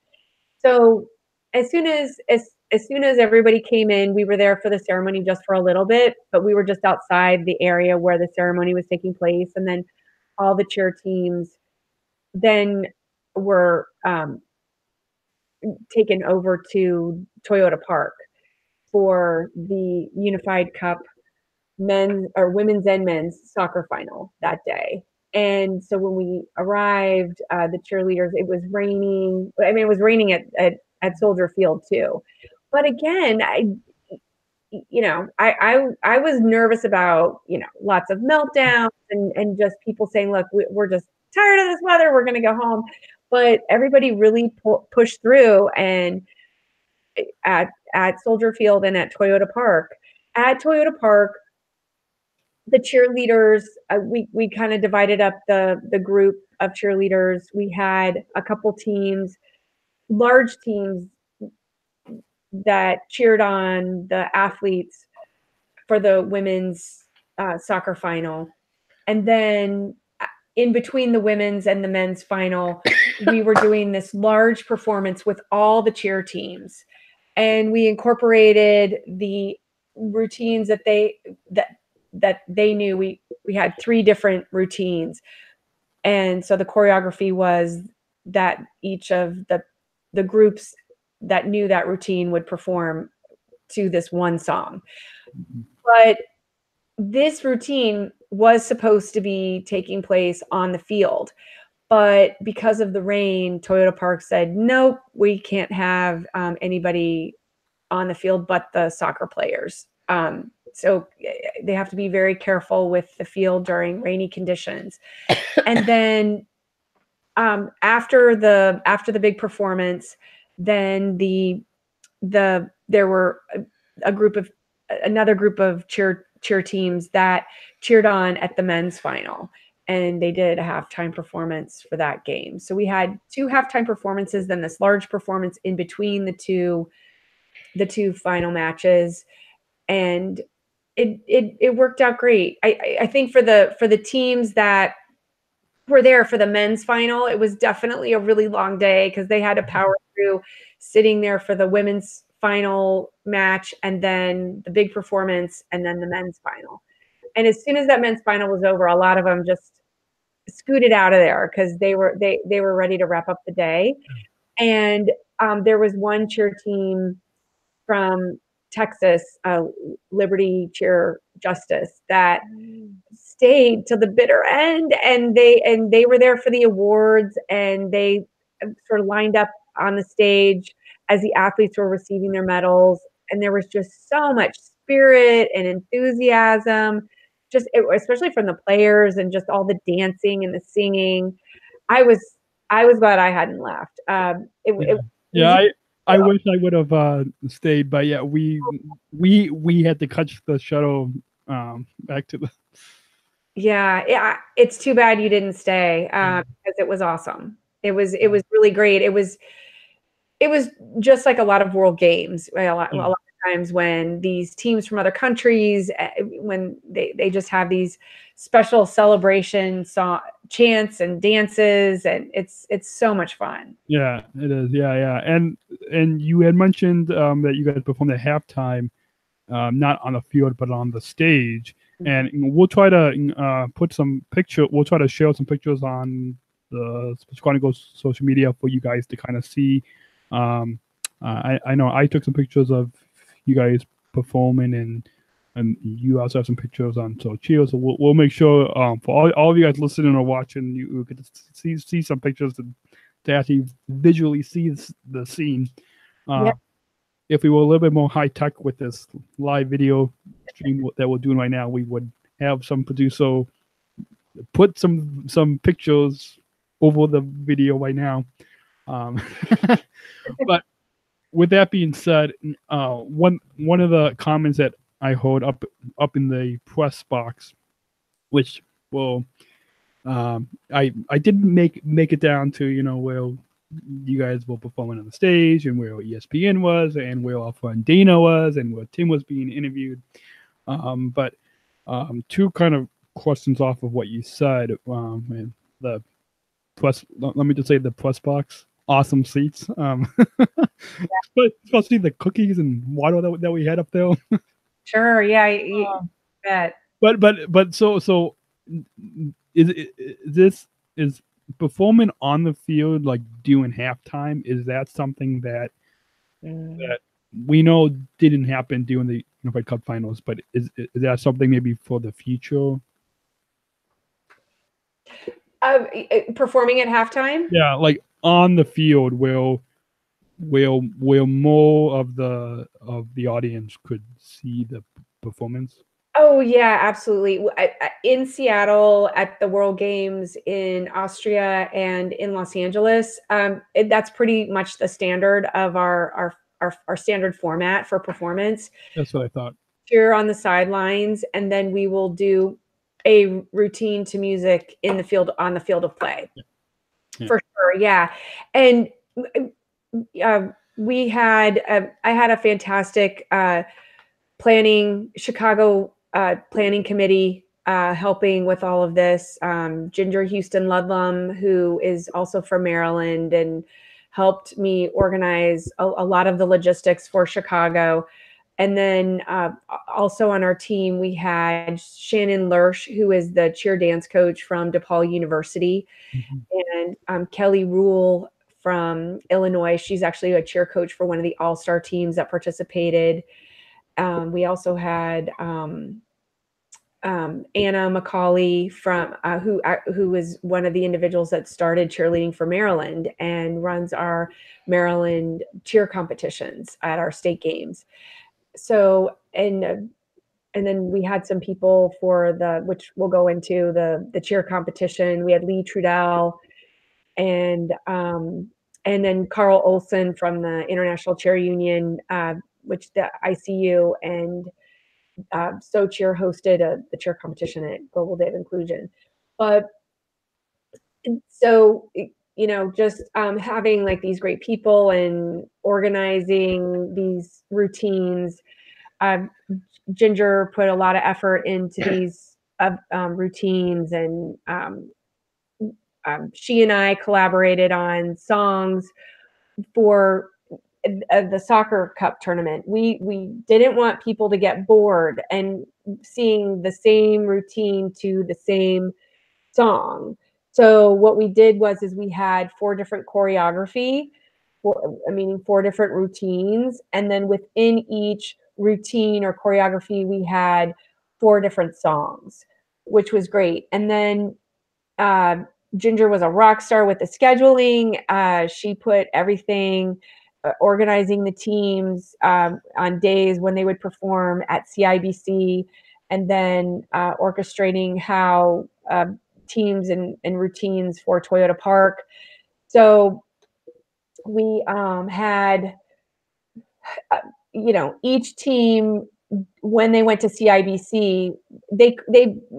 So as soon as everybody came in, we were there for the ceremony just for a little bit, but we were just outside the area where the ceremony was taking place. And then all the cheer teams then were taken over to Toyota Park for the Unified Cup women's and men's soccer final that day. And so when we arrived, the cheerleaders, it was raining. I mean, it was raining at Soldier Field too. But again, I was nervous about, lots of meltdowns and just people saying, look, we're just tired of this weather. We're going to go home. But everybody really pushed through, and at Soldier Field and at Toyota Park. At Toyota Park, the cheerleaders, we kind of divided up the group of cheerleaders. We had a couple teams, large teams that cheered on the athletes for the women's soccer final. And then in between the women's and the men's final, we were doing this large performance with all the cheer teams. And we incorporated the routines that they knew. We had 3 different routines. And so the choreography was that each of the groups that knew that routine would perform to this one song. But this routine was supposed to be taking place on the field. But because of the rain, Toyota Park said, nope, we can't have anybody on the field but the soccer players. so they have to be very careful with the field during rainy conditions. And then after the big performance, then there were another group of cheer teams that cheered on at the men's final, and they did a halftime performance for that game. So we had 2 halftime performances, then this large performance in between the two final matches, and it worked out great. I think for the teams that were there for the men's final, it was definitely a really long day because they had to power through sitting there for the women's final match and then the big performance and then the men's final. And as soon as that men's final was over, a lot of them just scooted out of there because they were ready to wrap up the day. And there was one cheer team from Texas, Liberty Cheer Justice, that stayed to the bitter end, and they were there for the awards, and they sort of lined up on the stage as the athletes were receiving their medals, and there was just so much spirit and enthusiasm, especially from the players, and just all the dancing and the singing. I was glad I hadn't left. I wish I would have stayed, but yeah, we had to catch the shuttle back to the. Yeah, it's too bad you didn't stay because it was awesome. It was really great. It was just like a lot of World Games. A lot of times when these teams from other countries, when they just have these special celebration chants and dances, and it's so much fun. Yeah, it is. Yeah. And you had mentioned that you guys performed at halftime, not on the field but on the stage. And we'll try to put some picture. We'll try to share some pictures on the Chronicles social media for you guys to kind of see. I know I took some pictures of you guys performing, and you also have some pictures on SOCheer. So we'll make sure for all of you guys listening or watching, you get to see some pictures to actually visually see the scene. If we were a little bit more high tech with this live video stream that we're doing right now, we would have some producer put some pictures over the video right now. But with that being said, one of the comments that I heard up in the press box, which I didn't make it down to where you guys were performing on the stage, and where ESPN was, and where our friend Dana was, and where Tim was being interviewed. But 2 kind of questions off of what you said. And the press, let me just say, the press box, awesome seats. But especially the cookies and water that we had up there. Sure, yeah, you bet. But so is performing on the field, like doing halftime, is that something that we know didn't happen during the Unified Cup finals, but is that something maybe for the future? Performing at halftime? Yeah, like on the field, will more of the audience could see the performance? Oh yeah, absolutely. In Seattle, at the World Games, in Austria, and in Los Angeles, that's pretty much the standard of our standard format for performance. That's what I thought. Cheer on the sidelines, and then we will do a routine to music on the field of play. Yeah. For sure, yeah. And I had a fantastic Chicago planning committee helping with all of this. Ginger Houston Ludlum, who is also from Maryland, and helped me organize a lot of the logistics for Chicago. And then also on our team, we had Shannon Lurch, who is the cheer dance coach from DePaul University, and Kelly Rule from Illinois. She's actually a cheer coach for one of the all-star teams that participated. We also had Anna McCauley from who was one of the individuals that started cheerleading for Maryland and runs our Maryland cheer competitions at our state games. So, and and then we had some people for which we'll go into the cheer competition. We had Lee Trudell and then Carl Olson from the International Cheer Union, which the ICU and SOCheer hosted the cheer competition at Global Day of Inclusion. But so, just having like these great people and organizing these routines. Ginger put a lot of effort into these routines, and she and I collaborated on songs for the soccer cup tournament. We didn't want people to get bored and seeing the same routine to the same song. So what we did was we had 4 different choreography, 4 different routines, and then within each routine or choreography we had 4 different songs, which was great. And then Ginger was a rock star with the scheduling. She put everything, organizing the teams on days when they would perform at CIBC, and then orchestrating how teams and routines for Toyota Park. So we had, each team, when they went to CIBC, they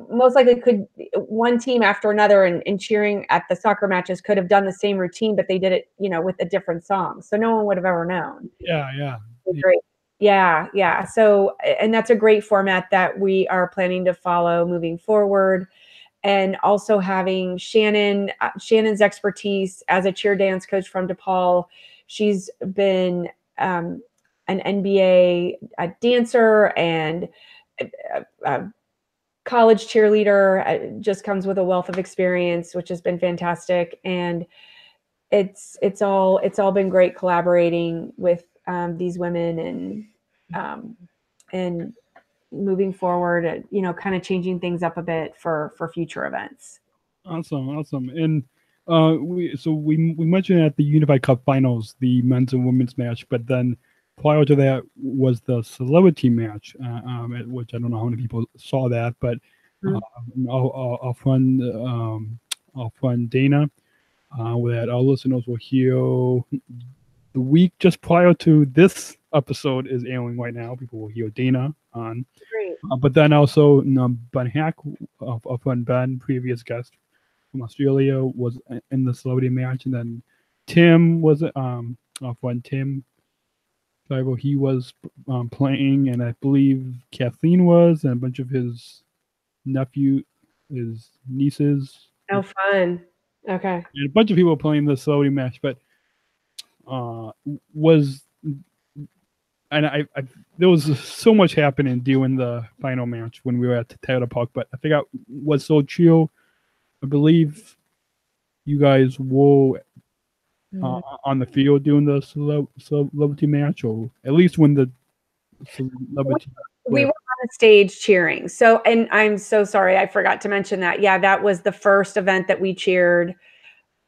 most likely could, one team after another and cheering at the soccer matches could have done the same routine, but they did it, with a different song. So no one would have ever known. Yeah. Great. Yeah. So, and that's a great format that we are planning to follow moving forward. And also having Shannon's expertise as a cheer dance coach from DePaul. She's been an NBA dancer and college cheerleader, just comes with a wealth of experience, which has been fantastic. And it's all been great collaborating with these women and moving forward, kind of changing things up a bit for future events. Awesome. And we mentioned at the Unified Cup Finals the men's and women's match, but then prior to that was the celebrity match, at which I don't know how many people saw that, but our friend Dana, that our listeners will hear the week just prior to this episode is airing right now. People will hear Dana on. Great. But then also Ben Hack, our friend Ben, previous guest from Australia, was in the celebrity match, and then Tim was our friend Tim. He was playing, and I believe Kathleen was, and a bunch of his nieces. Oh, fun. Okay. And a bunch of people playing the celebrity match, but there was so much happening during the final match when we were at Toyota Park, but I think was so chill. I believe you guys were on the field doing the celebrity match, or at least when the celebrity. We were on the stage cheering. So, and I'm so sorry, I forgot to mention that. Yeah, that was the first event that we cheered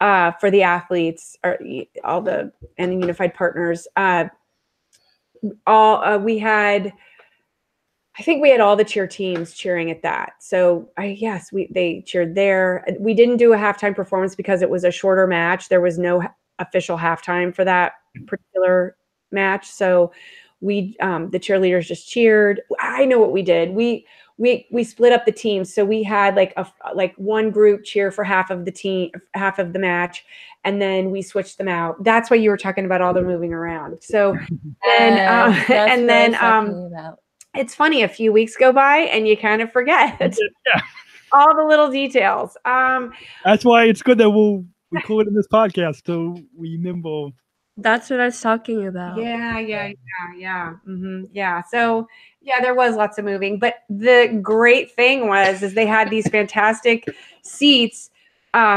for the athletes, or all the Unified partners. We had, I think we had all the cheer teams cheering at that. So they cheered there. We didn't do a halftime performance because it was a shorter match. There was no official halftime for that particular match. So we, the cheerleaders just cheered. I know what we did. We split up the teams. So we had like one group cheer for half of the match, and then we switched them out. That's why you were talking about all the moving around. So it's funny, a few weeks go by and you kind of forget all the little details. That's why it's good that we'll record in this podcast so we remember. That's what I was talking about. Yeah. Mm-hmm. Yeah. So there was lots of moving, but the great thing is they had these fantastic seats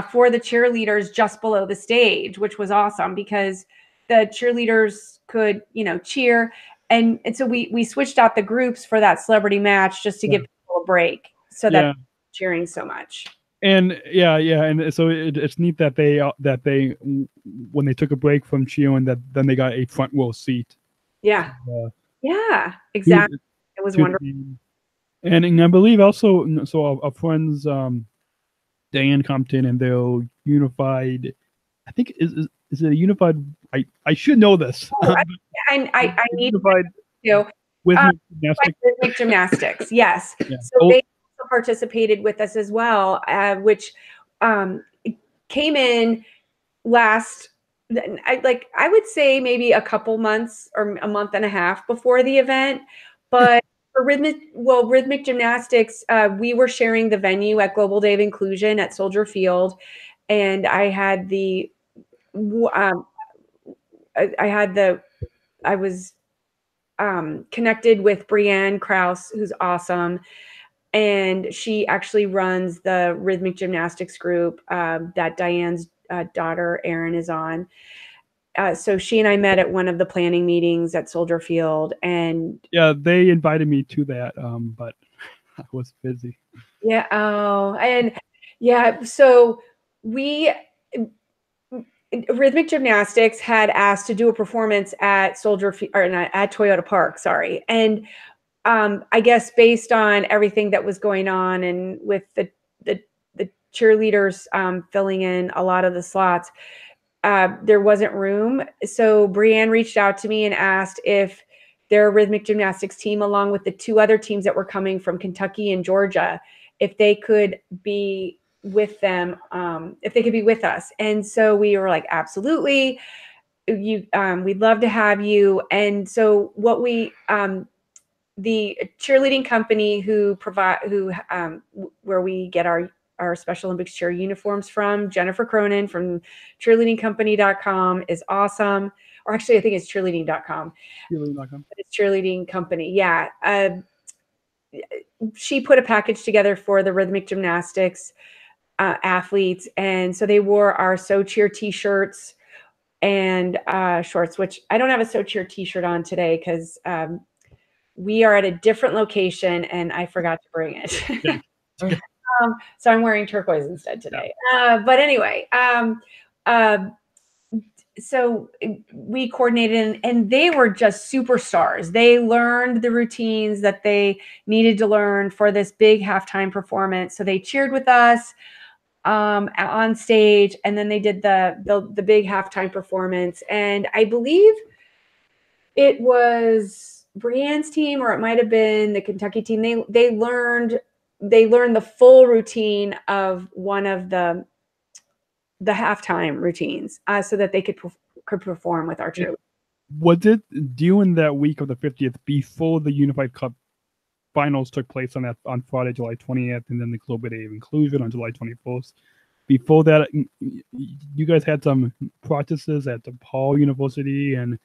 for the cheerleaders just below the stage, which was awesome because the cheerleaders could, cheer. And so we switched out the groups for that celebrity match just to give people a break so that cheering so much. And and so it's neat that they when they took a break from cheering, that then they got a front row seat. Yeah, exactly. It was wonderful. And I believe also, so our friends, Dan Compton and their unified, I think is it a unified? I should know this. I need unified to. rhythmic gymnastics. Rhythmic gymnastics, yes. Yeah. So they also participated with us as well, which came in last, I would say maybe a couple months or a month and a half before the event. But for rhythmic gymnastics, we were sharing the venue at Global Day of Inclusion at Soldier Field, and I was connected with Brienne Krause, who's awesome. And she actually runs the rhythmic gymnastics group that Diane's daughter, Erin, is on. So she and I met at one of the planning meetings at Soldier Field. And yeah, they invited me to that, but I was busy. Yeah. Oh, and yeah. So Rhythmic Gymnastics had asked to do a performance at at Toyota Park. Sorry, and I guess based on everything that was going on and with the cheerleaders filling in a lot of the slots, there wasn't room. So Brienne reached out to me and asked if their rhythmic gymnastics team, along with the two other teams that were coming from Kentucky and Georgia, if they could be with them, if they could be with us. And so we were like, absolutely, we'd love to have you. And so what the cheerleading company where we get our Special Olympics cheer uniforms from, Jennifer Cronin from cheerleadingcompany.com, is awesome. Or actually, I think it's cheerleading.com. Cheerleading.com. It's cheerleading company. Yeah. She put a package together for the rhythmic gymnastics athletes. And so they wore our SOCheer t-shirts and shorts, which I don't have a SOCheer t-shirt on today because we are at a different location and I forgot to bring it. So I'm wearing turquoise instead today. But anyway, so we coordinated and they were just superstars. They learned the routines that they needed to learn for this big halftime performance. So they cheered with us on stage, and then they did the big halftime performance. And I believe it was Brienne's team, or it might have been the Kentucky team. They learned the full routine of one of the halftime routines, so that they could perform with our cheerleaders. Was it during that week of the 50th, before the Unified Cup finals took place on Friday, July 20th, and then the Global Day of Inclusion on July 21st? Before that, you guys had some practices at DePaul University, and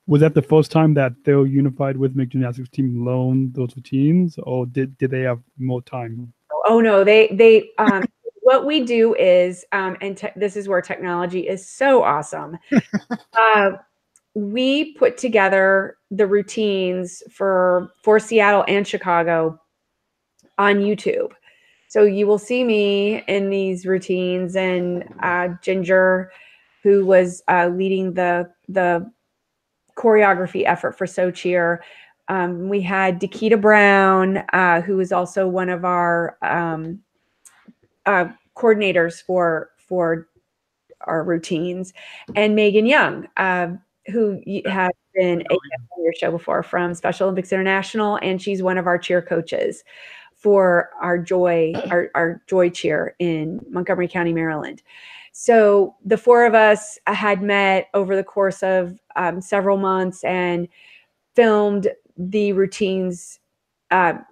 was that the first time that their unified rhythmic gymnastics team learned those routines, or did they have more time? Oh no, they what we do is, this is where technology is so awesome. We put together the routines for Seattle and Chicago on YouTube. So you will see me in these routines, and Ginger, who was leading the choreography effort for SOCheer. We had Dakita Brown, who was also one of our coordinators for our routines, and Megan Young, who has been on your show before from Special Olympics International, and she's one of our cheer coaches for our Joy cheer in Montgomery County, Maryland. So the four of us had met over the course of several months and filmed the routines.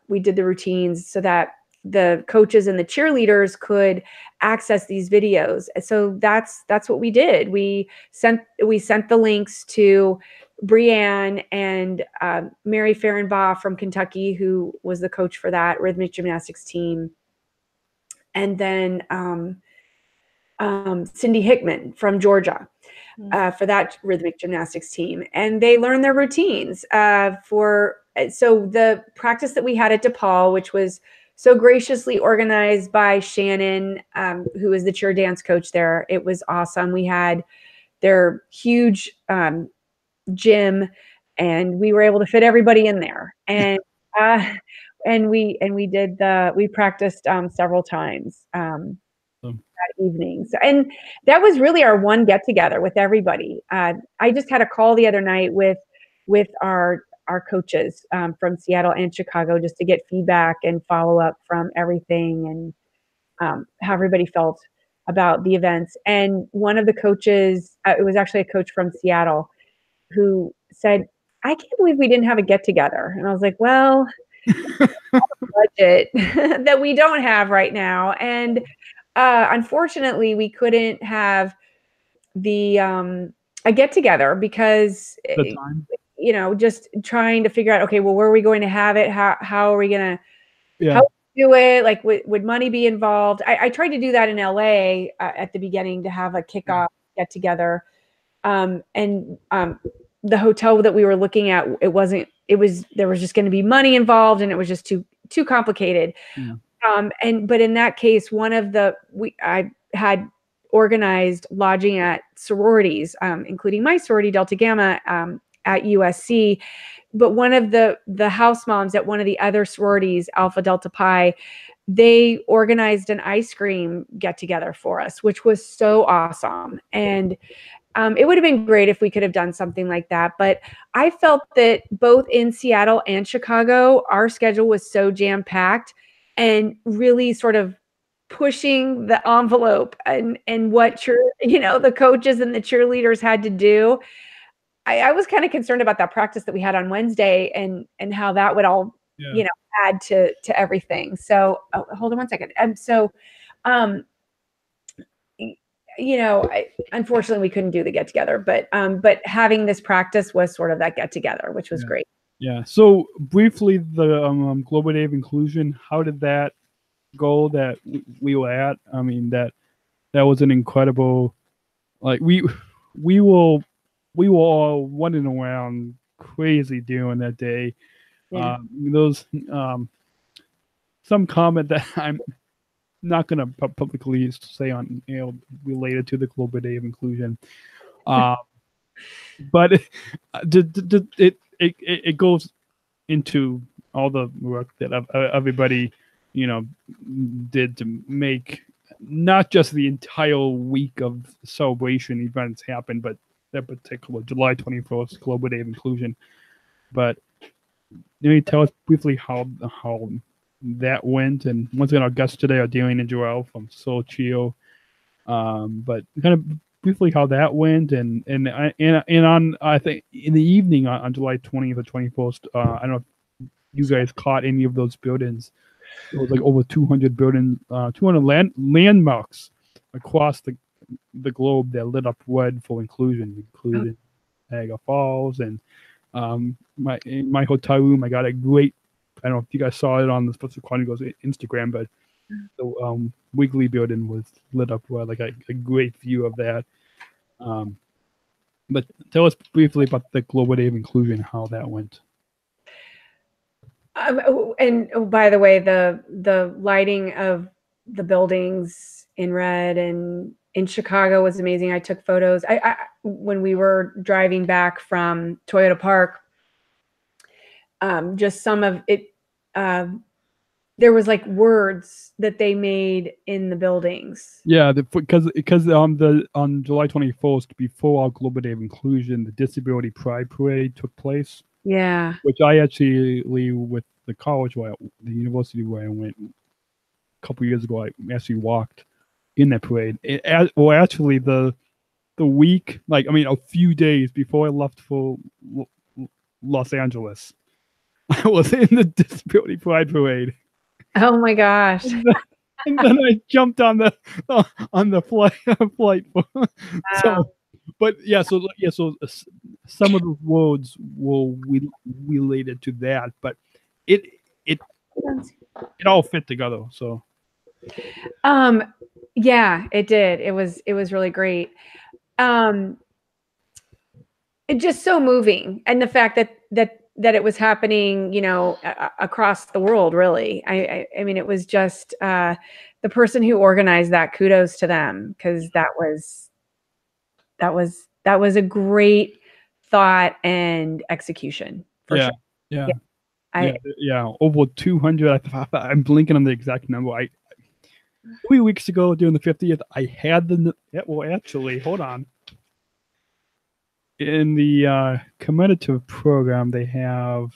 We did the routines so that the coaches and the cheerleaders could access these videos. So that's what we did. We sent the links to Brienne and Mary Farrenbaugh from Kentucky, who was the coach for that rhythmic gymnastics team, and then Cindy Hickman from Georgia for that rhythmic gymnastics team. And they learned their routines so the practice that we had at DePaul, which was so graciously organized by Shannon, who is the cheer dance coach there. It was awesome. We had their huge gym, and we were able to fit everybody in there. And and we practiced several times that evening. So, and that was really our one get together with everybody. I just had a call the other night with our coaches from Seattle and Chicago, just to get feedback and follow up from everything, and how everybody felt about the events. And one of the coaches, it was actually a coach from Seattle, who said, "I can't believe we didn't have a get together." And I was like, "Well, budget that we don't have right now, and unfortunately, we couldn't have the a get together because The time. you know, just trying to figure out, okay, well, where are we going to have it? How are we gonna Yeah. how do it? Like, would money be involved? I tried to do that in LA at the beginning, to have a kickoff get together, and the hotel that we were looking at, there was just going to be money involved, and it was just too complicated. Yeah. But in that case, I had organized lodging at sororities, including my sorority, Delta Gamma, at USC. But one of the house moms at one of the other sororities, Alpha Delta Pi, they organized an ice cream get together for us, which was so awesome. And it would have been great if we could have done something like that. But I felt that both in Seattle and Chicago, our schedule was so jam-packed, and really sort of pushing the envelope, and what the coaches and the cheerleaders had to do. I was kind of concerned about that practice that we had on Wednesday, and how that would all, add to everything. So hold on one second. Unfortunately, we couldn't do the get together, but having this practice was sort of that get together, which was great. Yeah. So briefly, the Global Day of Inclusion, how did that go that we were at? I mean, that was an incredible, like we were all running around crazy during that day. Yeah. Those some comment that I'm not going to publicly say on related to the Global Day of Inclusion, but it goes into all the work that everybody did to make not just the entire week of celebration events happen, but that particular July 21st Global Day of Inclusion. But can you tell us briefly how that went? And once again, our guests today are Darian and Joelle from SOCheer. But kind of briefly how that went, and on, I think, in the evening on July 20th or 21st, I don't know if you guys caught any of those buildings. It was like over 200 buildings, 200 landmarks across the globe that lit up red for inclusion, including Niagara Falls. And my hotel room, I got a great, I don't know if you guys saw it on the Chronicles Instagram, but the Wiggly building was lit up red, like a great view of that. But tell us briefly about the Global Day of Inclusion, how that went. And by the way, the lighting of the buildings in red and in Chicago was amazing. I took photos. I when we were driving back from Toyota Park, just some of it. There was like words that they made in the buildings. Yeah, because on July 21st, before our Global Day of Inclusion, the Disability Pride Parade took place. Yeah, which I actually, with the college, the university where I went a couple years ago, I actually walked in that parade. Actually, the week, a few days before I left for Los Angeles, I was in the Disability Pride Parade. Oh my gosh! And then I jumped on the flight. So, but so some of the roads were related to that, but it all fit together. So, yeah, it did. It was really great. It just so moving, and the fact that it was happening, across the world, really. I mean, it was just the person who organized that, kudos to them, because that was a great thought and execution. For sure. Yeah. Yeah, over 200. I'm blinking on the exact number. 3 weeks ago during the 50th, I had well, actually, hold on. In the commemorative program, they have.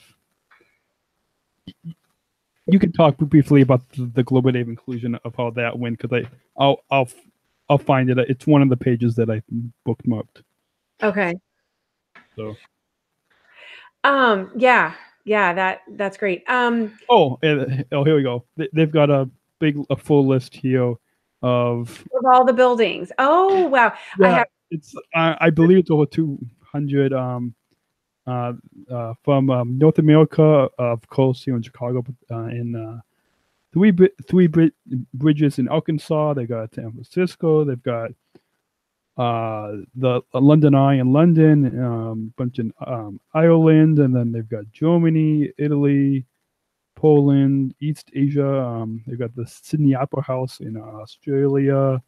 You can talk briefly about the global data inclusion of how that went, because I'll find it. It's one of the pages that I bookmarked. Okay. So. Yeah, that's great. Oh, here we go. They've got a full list here of all the buildings. Oh wow. Yeah, I believe it's over 200 from North America, of course, here in Chicago, in three bridges in Arkansas. They got San Francisco. They've got the London Eye in London, bunch in Ireland, and then they've got Germany, Italy, Poland, East Asia. They've got the Sydney Opera House in Australia,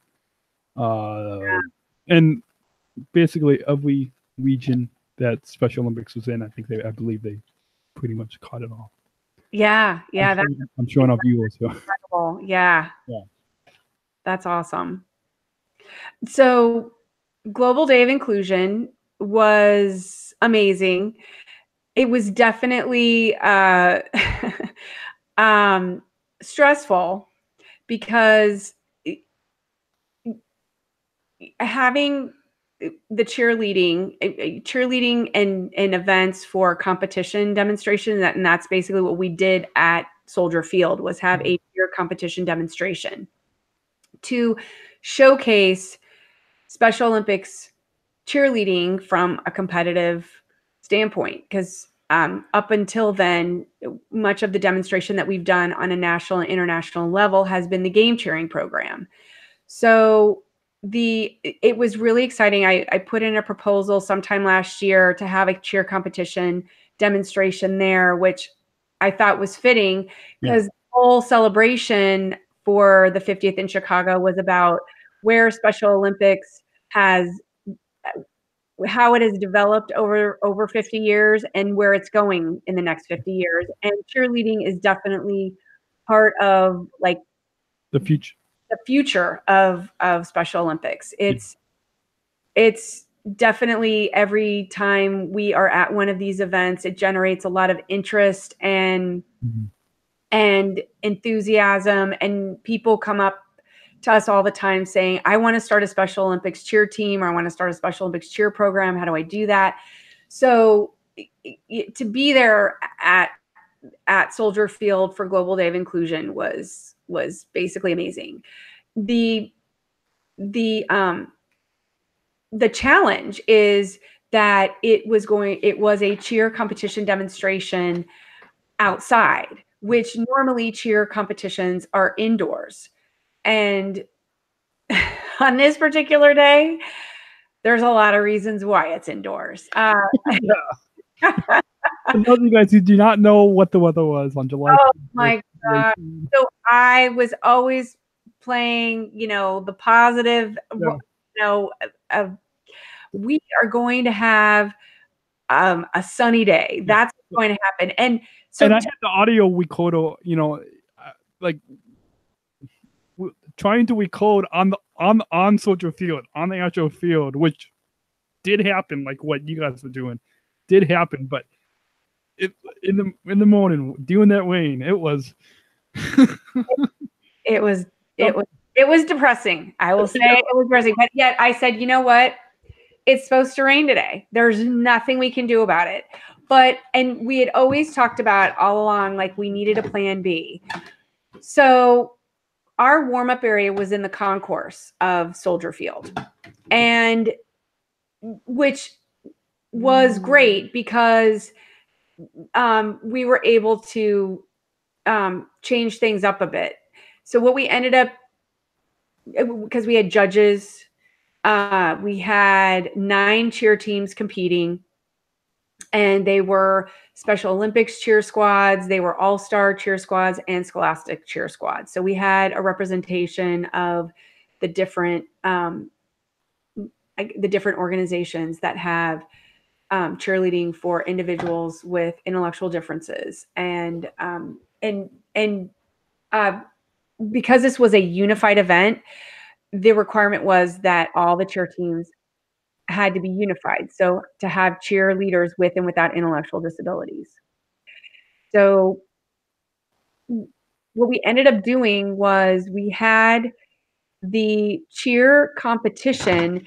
and basically every region that Special Olympics was in. I believe they pretty much caught it all. Yeah, I'm showing our viewers. So. Incredible. Yeah, that's awesome. So, Global Day of Inclusion was amazing. It was definitely stressful because having the cheerleading and events for competition demonstration, and that's basically what we did at Soldier Field, was have a cheer competition demonstration to showcase Special Olympics cheerleading from a competitive standpoint, because up until then, much of the demonstration that we've done on a national and international level has been the game cheering program. So it was really exciting. I put in a proposal sometime last year to have a cheer competition demonstration there, which I thought was fitting, because the whole celebration for the 50th in Chicago was about where Special Olympics how it has developed over 50 years and where it's going in the next 50 years. And cheerleading is definitely part of like the future of Special Olympics. It's definitely, every time we are at one of these events, it generates a lot of interest and enthusiasm, and people come up to us all the time saying, I want to start a Special Olympics cheer team, or I want to start a Special Olympics cheer program. How do I do that? So to be there at Soldier Field for Global Day of Inclusion was basically amazing. The challenge is that it was a cheer competition demonstration outside, which normally cheer competitions are indoors. And on this particular day, there's a lot of reasons why it's indoors. For those of you guys who do not know what the weather was on July. Oh my God. So I was always playing, the positive, we are going to have a sunny day. That's what's going to happen. And so I had the audio recorder, like trying to record on Soldier Field, on the actual field, which did happen, like what you guys were doing did happen, but in the morning doing that rain, it was it was depressing. I will say it was depressing, but yet I said, you know what? It's supposed to rain today. There's nothing we can do about it. And we had always talked about all along, like, we needed a plan B. So our warm-up area was in the concourse of Soldier Field, and which was great because we were able to change things up a bit. So what we ended up, because we had judges, we had 9 cheer teams competing, and they were Special Olympics cheer squads, they were all-star cheer squads, and scholastic cheer squads. So we had a representation of the different organizations that have cheerleading for individuals with intellectual differences, and because this was a unified event, the requirement was that all the cheer teams had to be unified. So to have cheerleaders with and without intellectual disabilities. So what we ended up doing was we had the cheer competition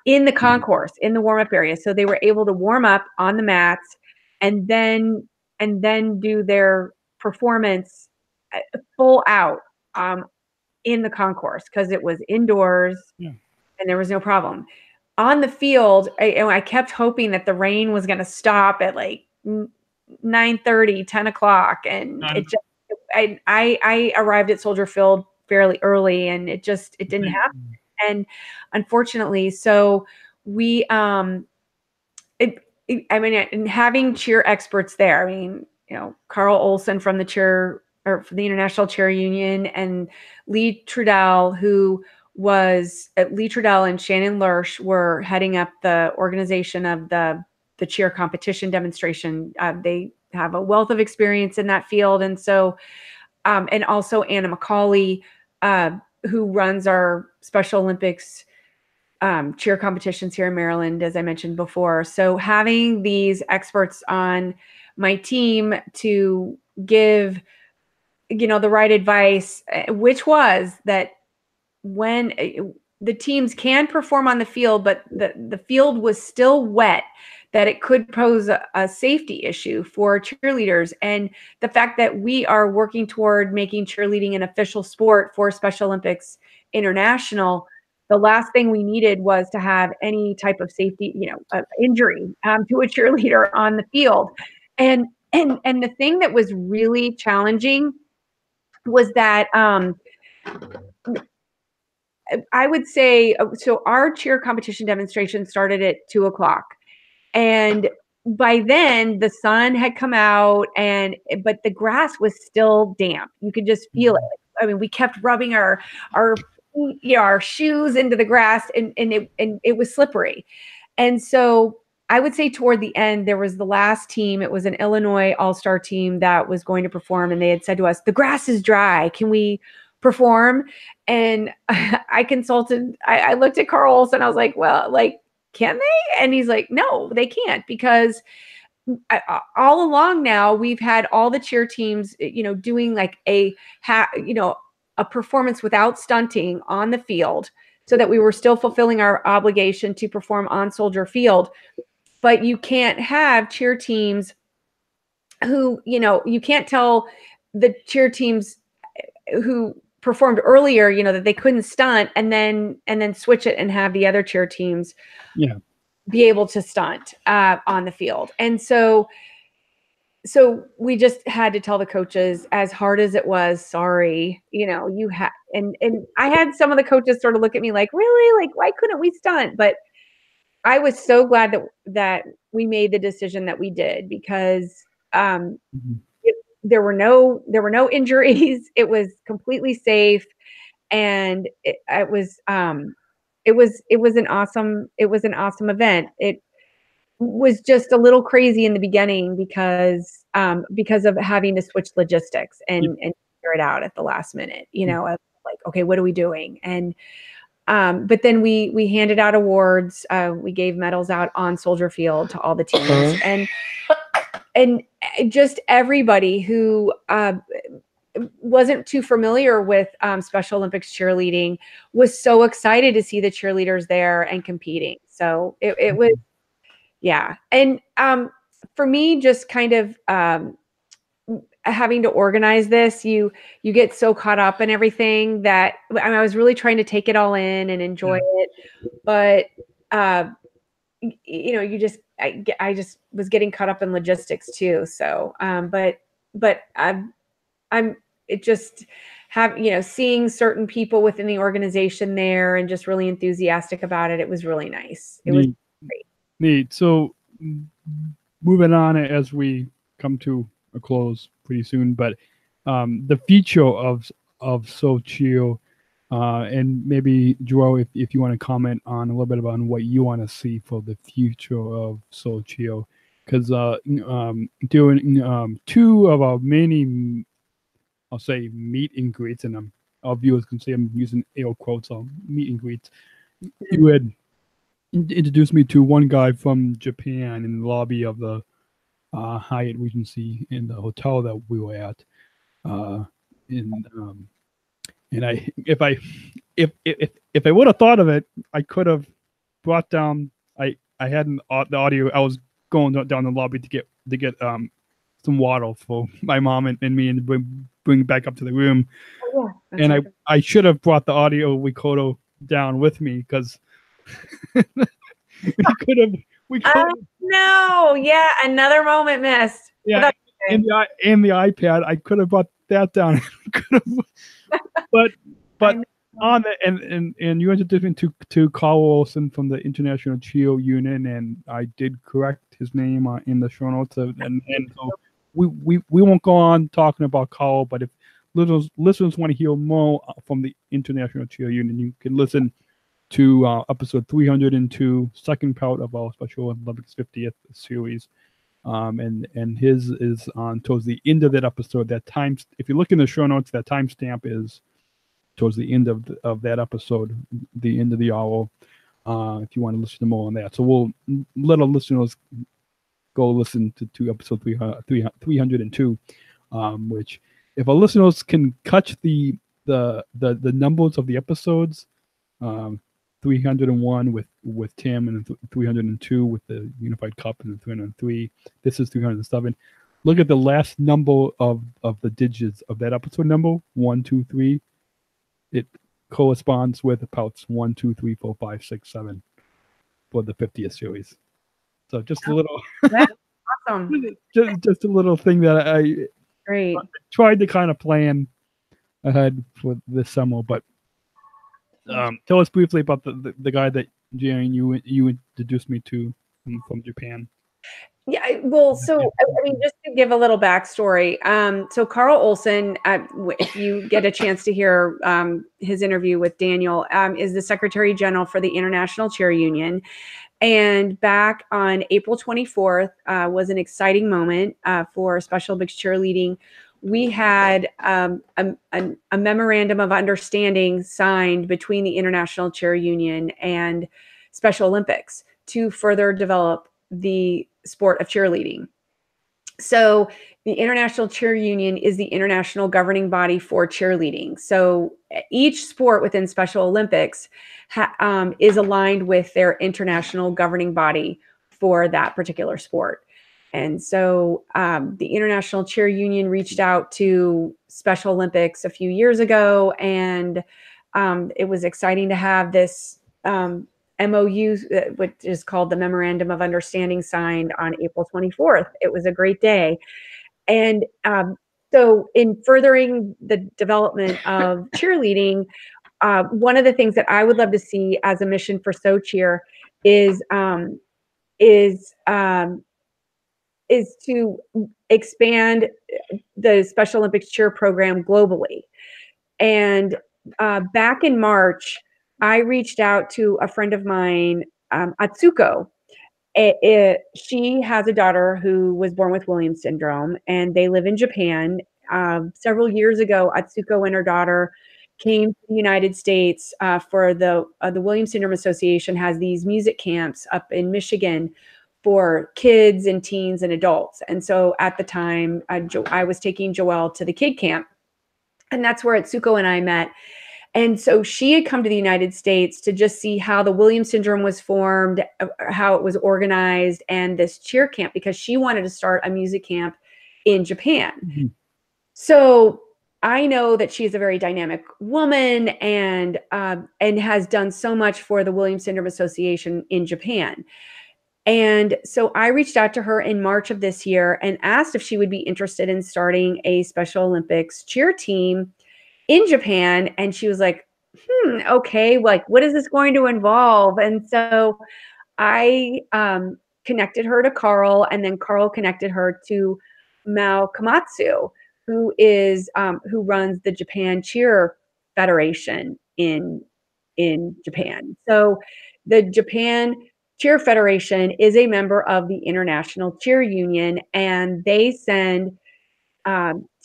in the concourse, in the warm-up area. So they were able to warm up on the mats and then do their performance full out in the concourse, because it was indoors and there was no problem. On the field, I kept hoping that the rain was going to stop at like 9:30, 10 o'clock. And I arrived at Soldier Field fairly early, and it didn't happen. And unfortunately, so we, and having cheer experts there, I mean, Carl Olson from the cheer, or from the International Cheer Union, and Lee Trudell, Lee Trudell and Shannon Lurch were heading up the organization of the cheer competition demonstration. They have a wealth of experience in that field. And so, and also Anna McCauley, who runs our Special Olympics cheer competitions here in Maryland, as I mentioned before. So having these experts on my team to give, the right advice, which was that when the teams can perform on the field, but the field was still wet, that it could pose a safety issue for cheerleaders. And the fact that we are working toward making cheerleading an official sport for Special Olympics International, the last thing we needed was to have any type of safety, injury to a cheerleader on the field. And the thing that was really challenging was that I would say, so our cheer competition demonstration started at 2 o'clock. And by then the sun had come out, but the grass was still damp. You could just feel it. I mean, we kept rubbing our shoes into the grass, and it was slippery. And so I would say toward the end, there was the last team. It was an Illinois all-star team that was going to perform. And they had said to us, the grass is dry. Can we perform? And I consulted, I looked at Carl Olson. I was like, well, can they? And he's like, no, they can't, because all along now we've had all the cheer teams, doing a performance without stunting on the field, so that we were still fulfilling our obligation to perform on Soldier Field. But you can't have cheer teams who, you can't tell the cheer teams who performed earlier, that they couldn't stunt, and then switch it and have the other cheer teams be able to stunt on the field. And so we just had to tell the coaches, as hard as it was, sorry, you had, and I had some of the coaches sort of look at me like, really? Like, why couldn't we stunt? But I was so glad that we made the decision that we did, because there were no injuries. It was completely safe, and it was an awesome event. It was just a little crazy in the beginning because of having to switch logistics and figure it out at the last minute. Okay, what are we doing? And but then we handed out awards. We gave medals out on Soldier Field to all the teams, and just everybody who wasn't too familiar with Special Olympics cheerleading was so excited to see the cheerleaders there and competing. So it was, yeah. And for me, just kind of having to organize this, you get so caught up in everything that I was really trying to take it all in and enjoy it, but I just was getting caught up in logistics too. So but I'm it just have seeing certain people within the organization there and just really enthusiastic about it. It was really nice. It was great. Neat. So moving on as we come to a close pretty soon, but the feature of SOCheer And maybe Joelle, if you want to comment on a little bit about what you want to see for the future of SOCheer, because doing 2 of our many, I'll say, meet and greets, and our viewers can see I'm using air quotes on meet and greets. You had introduced me to one guy from Japan in the lobby of the Hyatt Regency in the hotel that we were at. And if I would have thought of it, I could have brought down. I had the audio. I was going down the lobby to get some water for my mom and me, and bring back up to the room. Oh, yeah, and I should have brought the audio recorder down with me, because we could have. No, yeah, another moment missed. Yeah, in the iPad, I could have brought that down. but on the and you introduced me to Carl Olson from the International Cheer Union, and I did correct his name in the show notes, and so we won't go on talking about Carl, but if listeners want to hear more from the International Cheer Union, you can listen to episode 302, second part of our Special Olympics 50th series. And his is on towards the end of that episode. That time, if you look in the show notes, that timestamp is towards the end of that episode, the end of the hour. If you want to listen to more on that, so we'll let our listeners go listen to episode 302, which, if our listeners can catch the numbers of the episodes, 301 with Tim, and 302 with the Unified Cup, and 303. This is 307. Look at the last number of the digits of that episode number, 1, 2, 3. It corresponds with pouts 1, 2, 3, 4, 5, 6, 7 for the 50th series. So just a little, That's awesome. just a little thing that I tried to kind of plan ahead for this summer, but. Tell us briefly about the guy that Darian you introduced me to from Japan. Yeah, well, so I mean, just to give a little backstory. So Carl Olson, if you get a chance to hear his interview with Daniel, is the Secretary General for the International Cheer Union. And back on April 24th was an exciting moment for Special Olympics cheerleading. We had a memorandum of understanding signed between the International Cheer Union and Special Olympics to further develop the sport of cheerleading. So the International Cheer Union is the international governing body for cheerleading. So each sport within Special Olympics is aligned with their international governing body for that particular sport. And so the International Cheer Union reached out to Special Olympics a few years ago, and it was exciting to have this MOU, which is called the Memorandum of Understanding, signed on April 24th. It was a great day. And so in furthering the development of cheerleading, one of the things that I would love to see as a mission for SOCheer is to expand the Special Olympics cheer program globally. And back in March, I reached out to a friend of mine, Atsuko. She has a daughter who was born with Williams syndrome, and they live in Japan. Several years ago, Atsuko and her daughter came to the United States for the Williams Syndrome Association has these music camps up in Michigan for kids and teens and adults. And so at the time, I was taking Joelle to the kid camp, and that's where Atsuko and I met. And so she had come to the United States to just see how the Williams syndrome was formed, how it was organized, and this cheer camp, because she wanted to start a music camp in Japan. Mm-hmm. So I know that she's a very dynamic woman and has done so much for the Williams Syndrome Association in Japan. And so I reached out to her in March of this year and asked if she would be interested in starting a Special Olympics cheer team in Japan. And she was like, okay, like, what is this going to involve? And so I connected her to Carl, and then Carl connected her to Mao Komatsu, who runs the Japan Cheer Federation in Japan. So the Japan Cheer Federation is a member of the International Cheer Union, and they send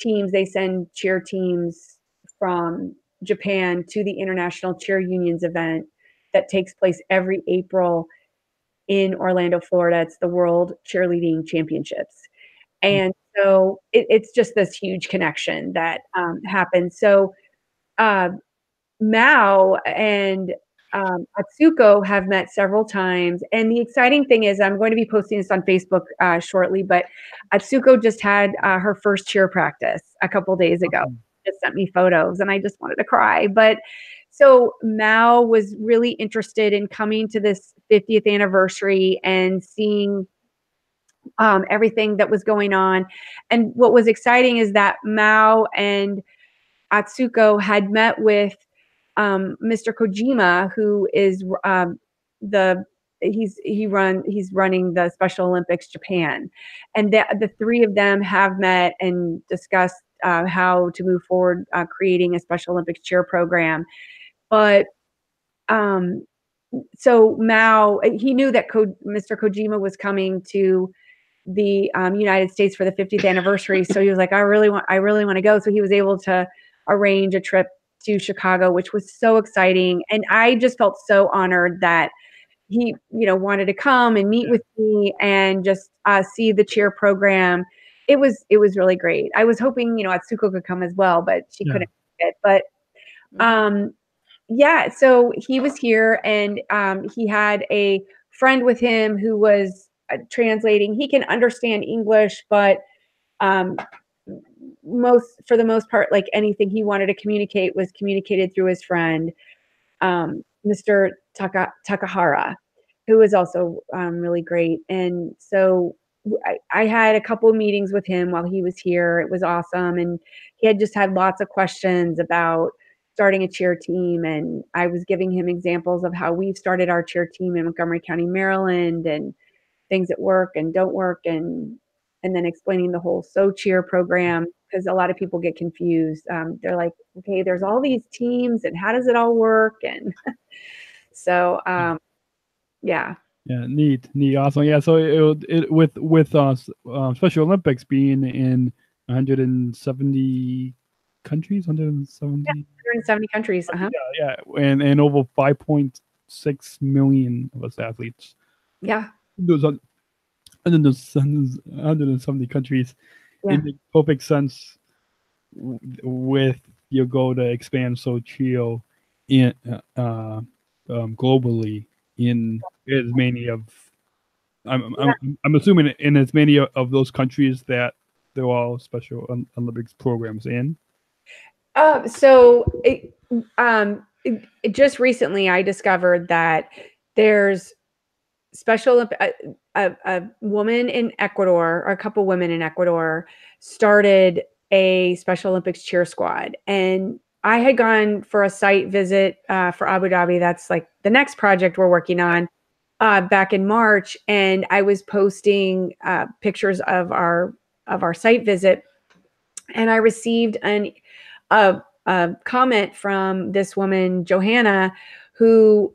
teams. They send cheer teams from Japan to the International Cheer Union's event that takes place every April in Orlando, Florida. It's the World Cheerleading Championships. And so it's just this huge connection that happens. So Mao and Atsuko have met several times. And the exciting thing is, I'm going to be posting this on Facebook shortly, but Atsuko just had her first cheer practice a couple days ago. Just sent me photos and I just wanted to cry. But so Mao was really interested in coming to this 50th anniversary and seeing everything that was going on. And what was exciting is that Mao and Atsuko had met with Mr. Kojima, who is he's running the Special Olympics Japan, and the three of them have met and discussed how to move forward creating a Special Olympics cheer program. But so Mao, he knew that Mr. Kojima was coming to the United States for the 50th anniversary, so he was like, I really want to go. So he was able to arrange a trip to Chicago, which was so exciting. And I just felt so honored that he, wanted to come and meet with me and just see the cheer program. It was really great. I was hoping, Atsuko could come as well, but she couldn't make it. But so he was here, and he had a friend with him who was translating. He can understand English, but for the most part, like anything he wanted to communicate was communicated through his friend, Mr. Takahara, who was also really great. And so I had a couple of meetings with him while he was here. It was awesome. And he had just had lots of questions about starting a cheer team. And I was giving him examples of how we've started our cheer team in Montgomery County, Maryland, and things that work and don't work, and then explaining the whole SOCheer program, because a lot of people get confused. They're like, okay, there's all these teams, and how does it all work? And so, yeah, neat, awesome. Yeah, so it with Special Olympics being in 170 countries, 170 countries. Yeah, and over 5.6 million of us athletes. Yeah. Those 170 countries. Yeah. It makes perfect sense with your goal to expand SOCheer in globally in as many of I'm assuming in as many of those countries that there are Special Olympics programs in. Just recently I discovered that there's a woman in Ecuador, or a couple women in Ecuador, started a Special Olympics cheer squad. And I had gone for a site visit for Abu Dhabi. That's like the next project we're working on back in March. And I was posting pictures of our site visit. And I received a comment from this woman, Johanna, who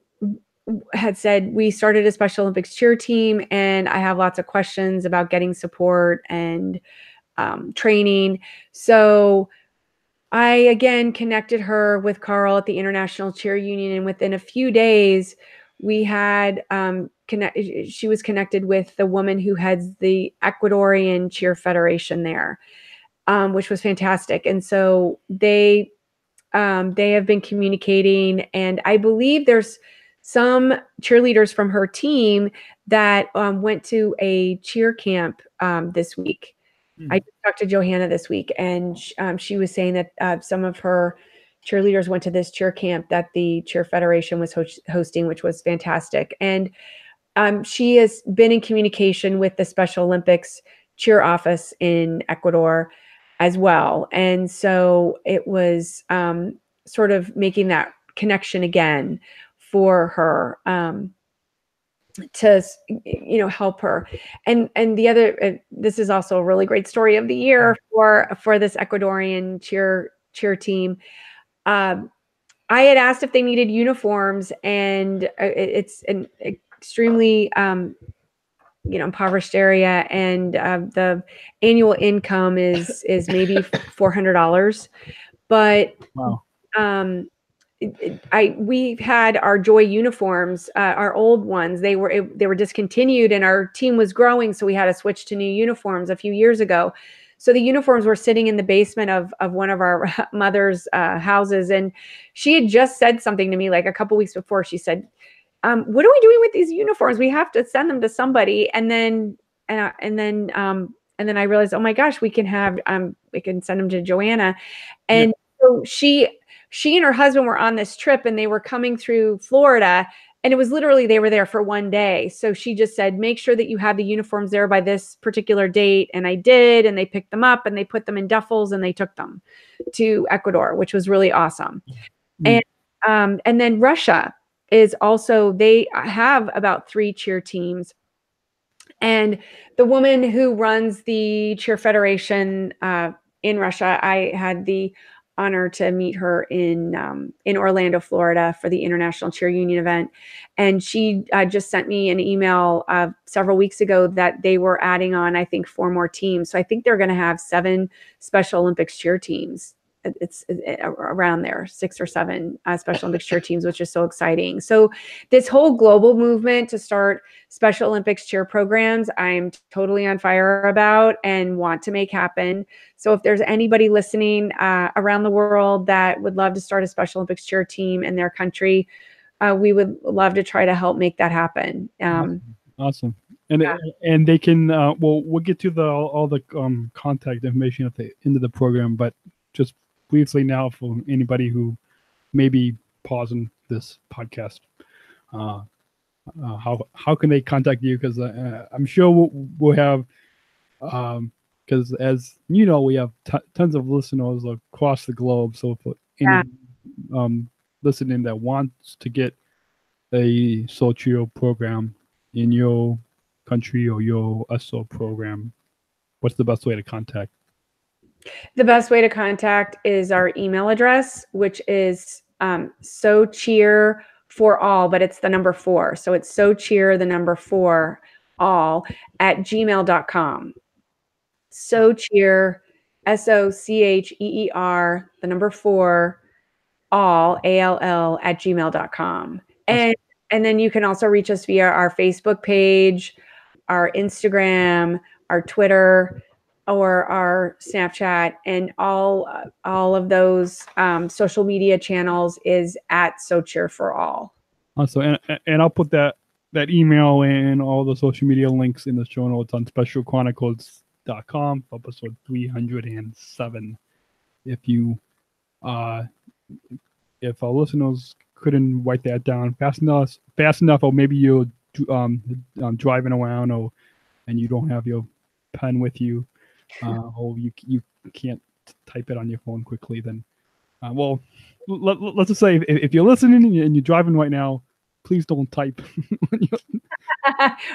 had said, we started a Special Olympics cheer team, and I have lots of questions about getting support and training. So I again connected her with Carl at the International Cheer Union, and within a few days, we had she was connected with the woman who heads the Ecuadorian Cheer Federation there, which was fantastic. And so they have been communicating, and I believe there's some cheerleaders from her team that went to a cheer camp this week. I talked to Johanna this week, and she was saying that some of her cheerleaders went to this cheer camp that the Cheer Federation was hosting, which was fantastic. And she has been in communication with the Special Olympics cheer office in Ecuador as well. And so it was sort of making that connection again for her to help her. And the other this is also a really great story of the year for this Ecuadorian cheer team. I had asked if they needed uniforms, and it's an extremely impoverished area, and the annual income is maybe $400, but Wow. we've had our Joy uniforms, our old ones. They were discontinued, and our team was growing, so we had to switch to new uniforms a few years ago. So the uniforms were sitting in the basement of one of our mother's houses, and she had just said something to me like a couple weeks before. She said, "What are we doing with these uniforms? We have to send them to somebody." And then I realized, oh my gosh, we can send them to Joanna, and so she and her husband were on this trip, and they were coming through Florida, and it was literally, they were there for one day. So she just said, make sure that you have the uniforms there by this particular date. And I did, and they picked them up and they put them in duffels and they took them to Ecuador, which was really awesome. And then Russia is also, they have about 3 cheer teams. And the woman who runs the cheer federation in Russia, I had the honor to meet her in Orlando, Florida, for the International Cheer Union event. And she just sent me an email several weeks ago that they were adding on, I think, 4 more teams. So I think they're going to have 7 Special Olympics cheer teams. It's around there, 6 or 7 Special Olympics cheer teams, which is so exciting. So this whole global movement to start Special Olympics cheer programs, I'm totally on fire about and want to make happen. So if there's anybody listening around the world that would love to start a Special Olympics cheer team in their country, we would love to try to help make that happen. Awesome. And they can, we'll get to all the contact information at the end of the program, but just briefly now for anybody who may be pausing this podcast, how can they contact you? Because I'm sure we'll have, because as you know, we have tons of listeners across the globe. So for any listening that wants to get a SOCheer program in your country or your SO program, what's the best way to contact? The best way to contact is our email address, which is SOCheer for all, but it's the number 4. So it's SOCheer, the number 4, all @gmail.com. SOCheer, SOCheer, the number 4, all, ALL @gmail.com. And then you can also reach us via our Facebook page, our Instagram, our Twitter, or our Snapchat, and all of those social media channels is @SOCheer4All. Also, and I'll put that email and all the social media links in the show notes on specialchronicles.com, episode 307. If our listeners couldn't write that down fast enough, or maybe you're driving around, and you don't have your pen with you, or you can't type it on your phone quickly, then let's just say if you're listening and you're driving right now, please don't type.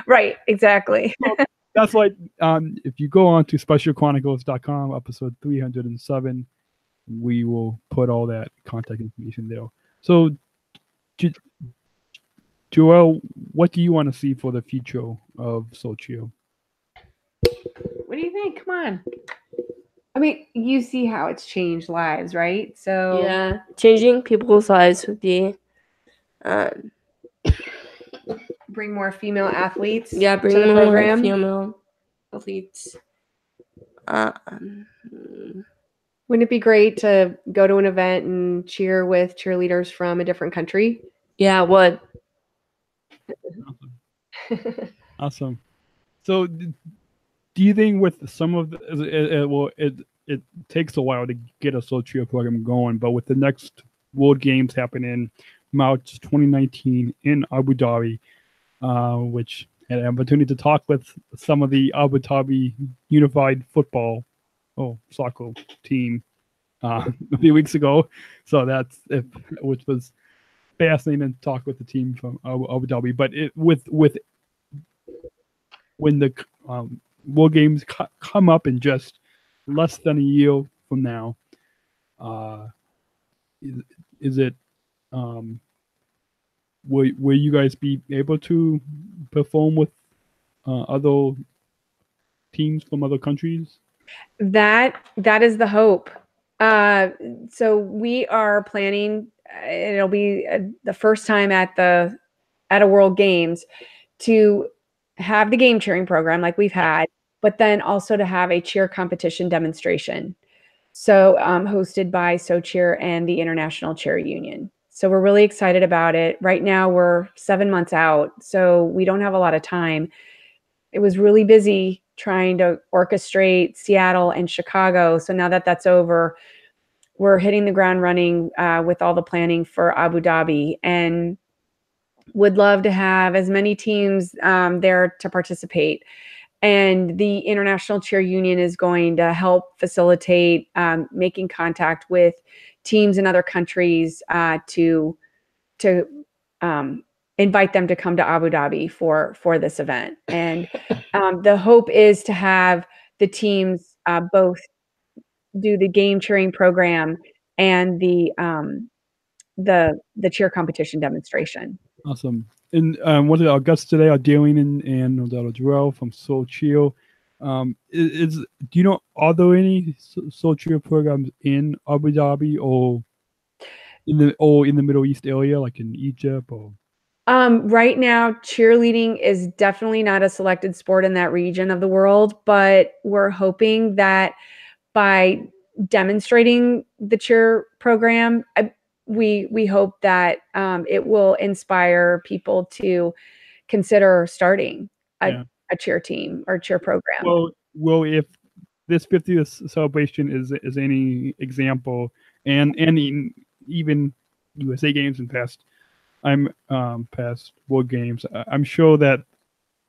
Right, exactly. That's why if you go on to specialchronicles.com, episode 307, we will put all that contact information there. So, Joelle, what do you want to see for the future of SOCheer? What do you think? Come on. I mean, you see how it's changed lives, right? So yeah, changing people's lives would be bring more female athletes. Yeah, bring to the more program. female athletes. Wouldn't it be great to go to an event and cheer with cheerleaders from a different country? Yeah, it would. Awesome. So, do you think with some of it takes a while to get a SOCheer program going, but with the next World Games happening March 2019 in Abu Dhabi, which had an opportunity to talk with some of the Abu Dhabi Unified Soccer team a few weeks ago. So which was fascinating to talk with the team from Abu Dhabi. But when the World Games come up in just less than a year from now, is it will you guys be able to perform with other teams from other countries? That is the hope. So we are planning. It'll be the first time at a World Games to have the game cheering program like we've had, but then also to have a cheer competition demonstration. So hosted by SOCheer and the International Cheer Union. So we're really excited about it. Right now we're 7 months out, so we don't have a lot of time. It was really busy trying to orchestrate Seattle and Chicago. So now that that's over, we're hitting the ground running with all the planning for Abu Dhabi, and would love to have as many teams there to participate. And the International Cheer Union is going to help facilitate making contact with teams in other countries to invite them to come to Abu Dhabi for this event. And the hope is to have the teams both do the game cheering program and the cheer competition demonstration. Awesome. And one of our guests today are Darian and Joelle from SOCheer. Do you know, are there any SOCheer programs in Abu Dhabi or in the Middle East area, like in Egypt or? Right now, cheerleading is definitely not a selected sport in that region of the world, but we're hoping that by demonstrating the cheer program, we hope that it will inspire people to consider starting a cheer team or cheer program. Well, if this 50th celebration is any example, and even USA Games and past World Games, I'm sure that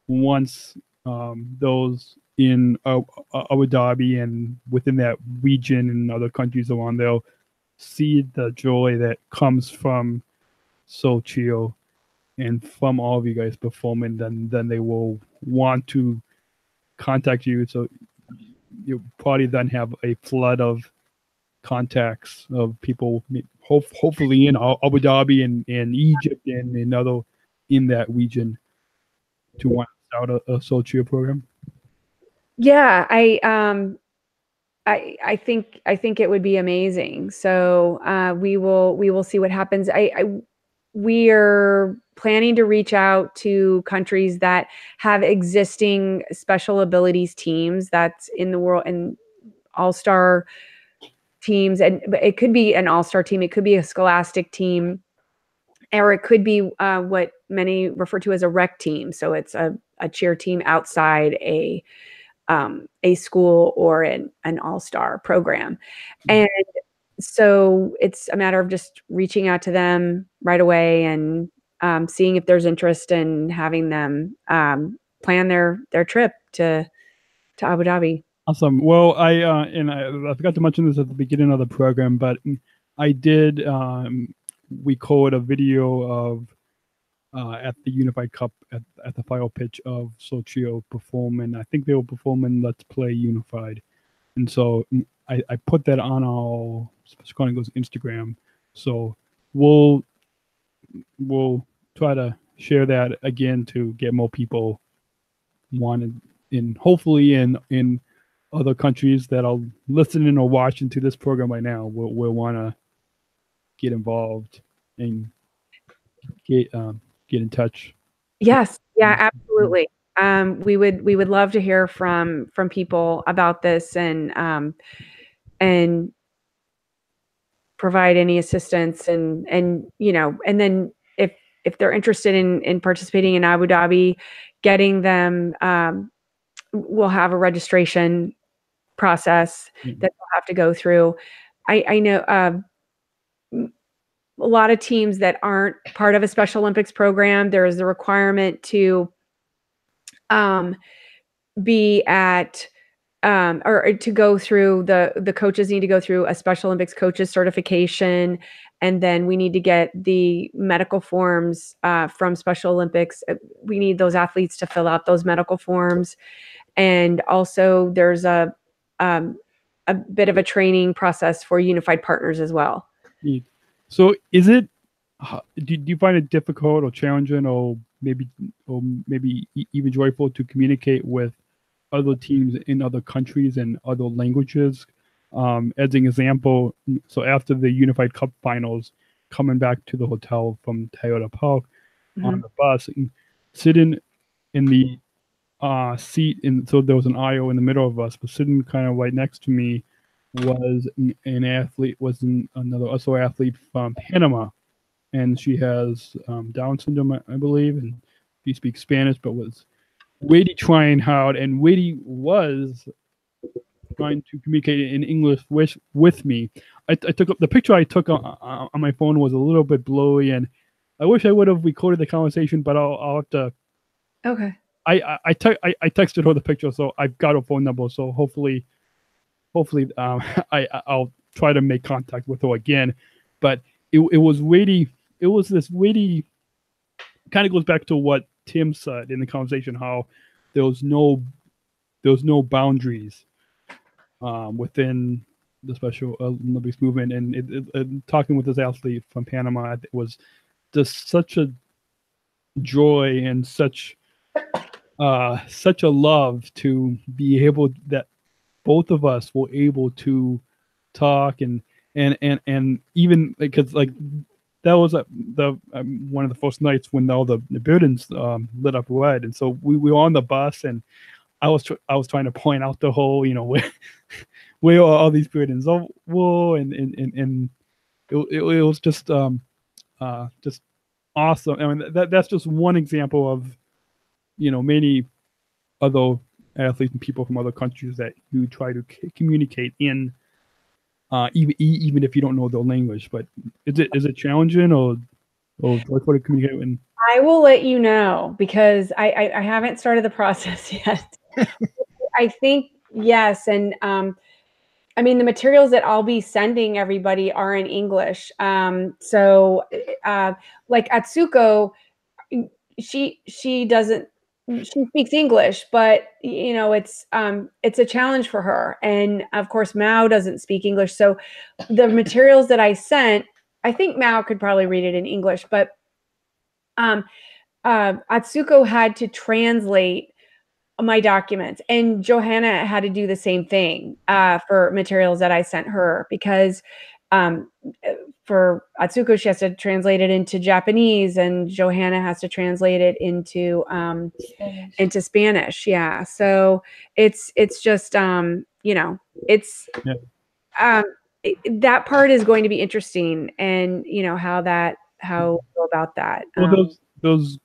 once those in Abu Dhabi and within that region and other countries around, they'll see the joy that comes from SOCheer and from all of you guys performing, then they will want to contact you. So you'll probably then have a flood of contacts of people, hopefully in Abu Dhabi and Egypt and in that region, to want to start a SOCheer program. Yeah, I think it would be amazing. So we will see what happens. We are planning to reach out to countries that have existing special abilities teams that's in the world, and all-star teams. And it could be an all-star team. It could be a scholastic team, or it could be what many refer to as a rec team. So it's a cheer team outside a school or an all-star program. And so it's a matter of just reaching out to them right away and seeing if there's interest in having them plan their trip to Abu Dhabi. Awesome. Well, I forgot to mention this at the beginning of the program, but I did record a video of at the Unified Cup at the final pitch of SOCheer performing. I think they were performing Let's Play Unified, and so I put that on our Chronicles Instagram. So we'll try to share that again to get more people wanted in, hopefully in other countries that are listening or watching to this program right now will want to get involved and get in touch. Yes, yeah, absolutely. We would love to hear from people about this and provide any assistance and you know, and then if they're interested in participating in Abu Dhabi, getting them, we'll have a registration process that they'll have to go through. I know a lot of teams that aren't part of a Special Olympics program, there is the requirement to be at or to go through the coaches need to go through a Special Olympics coaches certification, and then we need to get the medical forms from Special Olympics. We need those athletes to fill out those medical forms, and also there's a bit of a training process for unified partners as well. So is it do you find it difficult or challenging, or maybe even joyful to communicate with other teams in other countries and other languages? As an example, so after the Unified Cup finals, coming back to the hotel from Toyota Park on the bus, and sitting in the seat, and so there was an aisle in the middle of us, but sitting kind of right next to me was another also athlete from Panama, and she has Down syndrome, I believe, and she speaks Spanish, but was really trying hard, and really was trying to communicate in English with me. I took up the picture I took on my phone was a little bit blurry, and I wish I would have recorded the conversation, but I'll have to. Okay. I texted her the picture, so I've got her phone number. So hopefully, I'll try to make contact with her again. But it was this really kind of goes back to what Tim said in the conversation, how there was no boundaries within the Special Olympics movement, and talking with this athlete from Panama, it was just such a joy and such a love to be able that both of us were able to talk and even because like that was one of the first nights when all the buildings lit up red, and so we were on the bus, and I was trying to point out the whole, where all these buildings were, and it was just awesome. I mean, that's just one example of many other athletes and people from other countries that you try to communicate in, even if you don't know their language. But is it challenging or joyful to communicate in? I will let you know, because I haven't started the process yet. I think yes, and I mean, the materials that I'll be sending everybody are in English. So like Atsuko, she doesn't. She speaks English, but it's a challenge for her. And of course, Mao doesn't speak English. So the materials that I sent, I think Mao could probably read it in English, but Atsuko had to translate my documents, and Johanna had to do the same thing for materials that I sent her, because for Atsuko, she has to translate it into Japanese, and Johanna has to translate it into Spanish. Yeah. So it's just, it's, that part is going to be interesting, and how we go about that. Well, those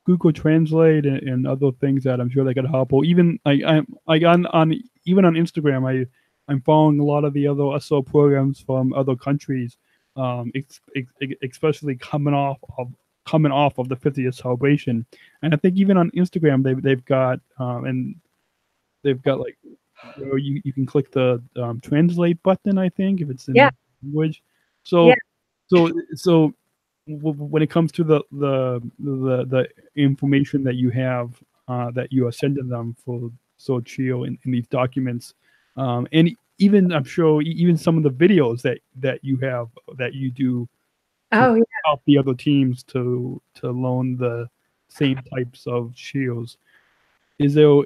Google Translate and other things that I'm sure they could help. Or even on Instagram, I'm following a lot of the other SO programs from other countries, especially coming off of the 50th celebration. And I think even on Instagram they've got like you can click the translate button, I think, if it's in language. So when it comes to the information that you have that you are sending them for SOCheer in these documents, and even I'm sure even some of the videos that you have that you do help the other teams to learn the same types of shields. Are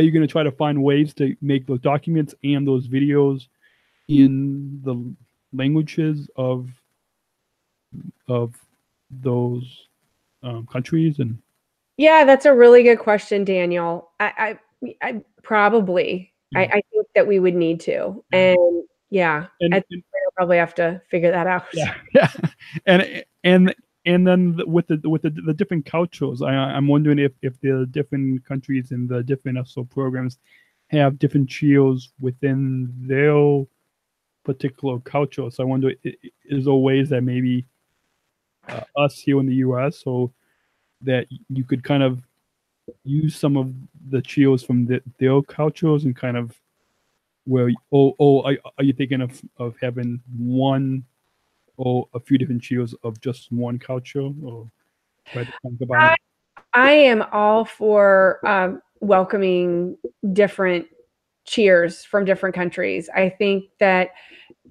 you going to try to find ways to make those documents and those videos in the languages of those countries? And yeah, that's a really good question, Daniel. I probably I think that we would need to, and we'll probably have to figure that out. Yeah. And then with the different cultures, I'm wondering if the different countries and the different SO programs have different shields within their particular culture. So I wonder, is there ways that maybe us here in the U.S. so that you could kind of use some of the shields from their cultures and kind of where are you thinking of having one or a few different shields of just one culture, or try to think about it? I am all for welcoming different cheers from different countries. I think that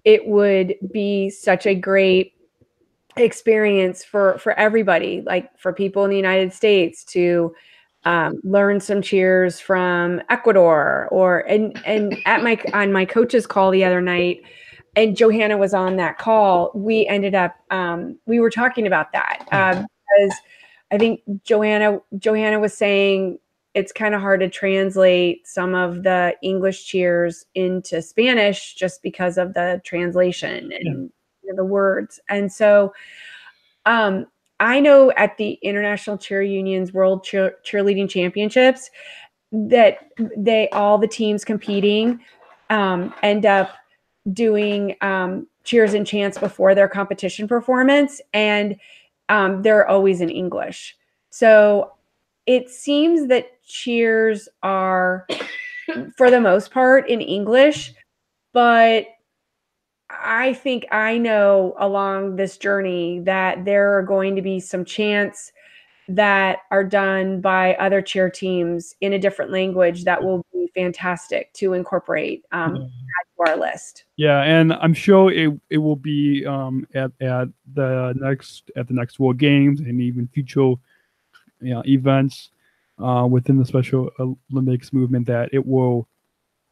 it would be such a great experience for everybody, like for people in the United States to learn some cheers from Ecuador, or and at on my coach's call the other night, and Johanna was on that call. We ended up we were talking about that because I think Johanna was saying it's kind of hard to translate some of the English cheers into Spanish just because of the translation and the words. And so I know at the International Cheer Union's World Cheerleading Championships that all the teams competing end up doing cheers and chants before their competition performance, and they're always in English. So it seems that cheers are, for the most part, in English, but I think I know along this journey that there are going to be some chants that are done by other cheer teams in a different language that will be fantastic to incorporate to our list. Yeah, and I'm sure it will be at the next World Games and even future events within the Special Olympics movement, that it will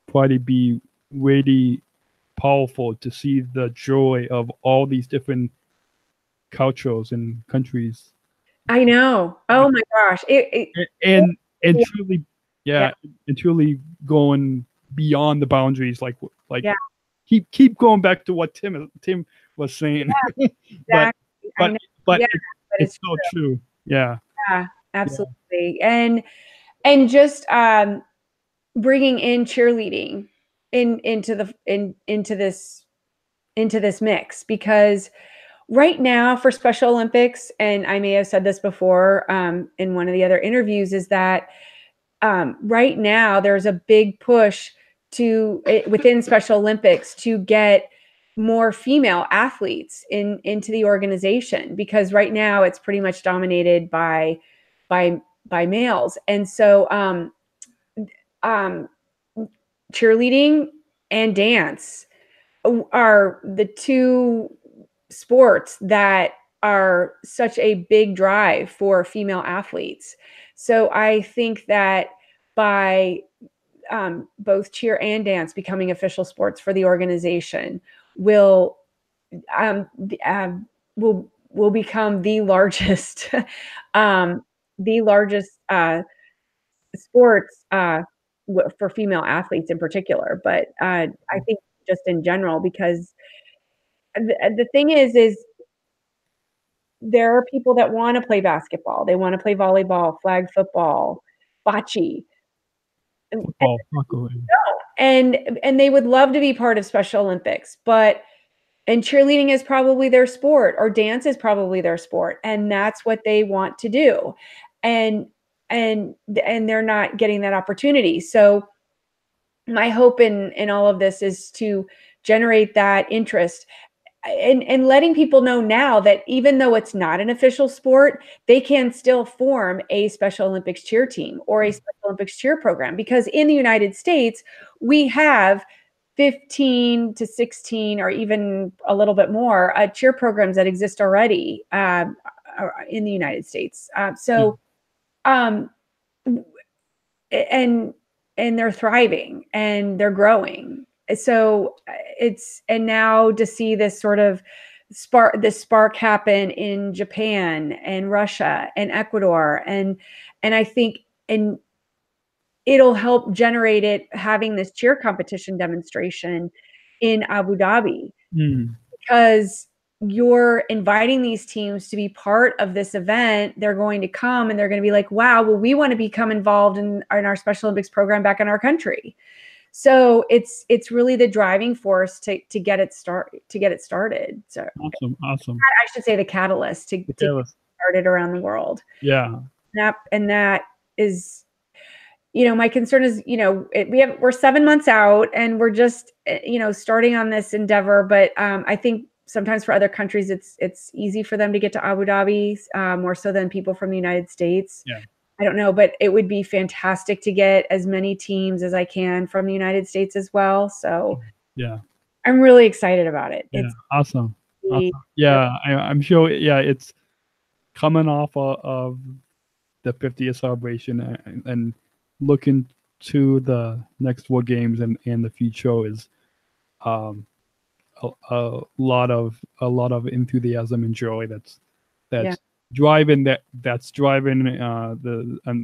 probably be really powerful to see the joy of all these different cultures and countries. I know. Oh my gosh! And truly, and truly going beyond the boundaries, like keep going back to what Tim was saying. Yeah, exactly. but it's so true. Yeah, absolutely. And just bringing in cheerleading into this mix, because right now for Special Olympics, and I may have said this before in one of the other interviews, is that right now there's a big push within Special Olympics to get more female athletes into the organization, because right now it's pretty much dominated by males. And so cheerleading and dance are the two sports that are such a big drive for female athletes. So I think that by both cheer and dance becoming official sports for the organization will become the largest sports for female athletes in particular. But I think just in general, because the thing is there are people that want to play basketball, they want to play volleyball, flag football, bocce, and they would love to be part of Special Olympics, and cheerleading is probably their sport, or dance is probably their sport, and that's what they want to do, and they're not getting that opportunity. So my hope in all of this is to generate that interest, and letting people know now that even though it's not an official sport, they can still form a Special Olympics cheer team or a Special Olympics cheer program, because in the United States, we have 15 to 16 or even a little bit more cheer programs that exist already in the United States. And they're thriving and they're growing. So and now to see this sort of spark happen in Japan and Russia and Ecuador, and I think it'll help generate having this cheer competition demonstration in Abu Dhabi, because you're inviting these teams to be part of this event. They're going to come and they're going to be like, wow, well, we want to become involved in our Special Olympics program back in our country. So it's really the driving force to get it started. So awesome. I should say the catalyst to get started around the world. Yeah. And that is, my concern is, we're 7 months out and we're just, starting on this endeavor. But I think sometimes for other countries, it's easy for them to get to Abu Dhabi, more so than people from the United States. Yeah. I don't know, but it would be fantastic to get as many teams as I can from the United States as well. So yeah, I'm really excited about it. Yeah, It's awesome. Yeah, I'm sure. Yeah, it's coming off of the 50th celebration and looking to the next World Games and the future is a lot of enthusiasm and joy that's Yeah. driving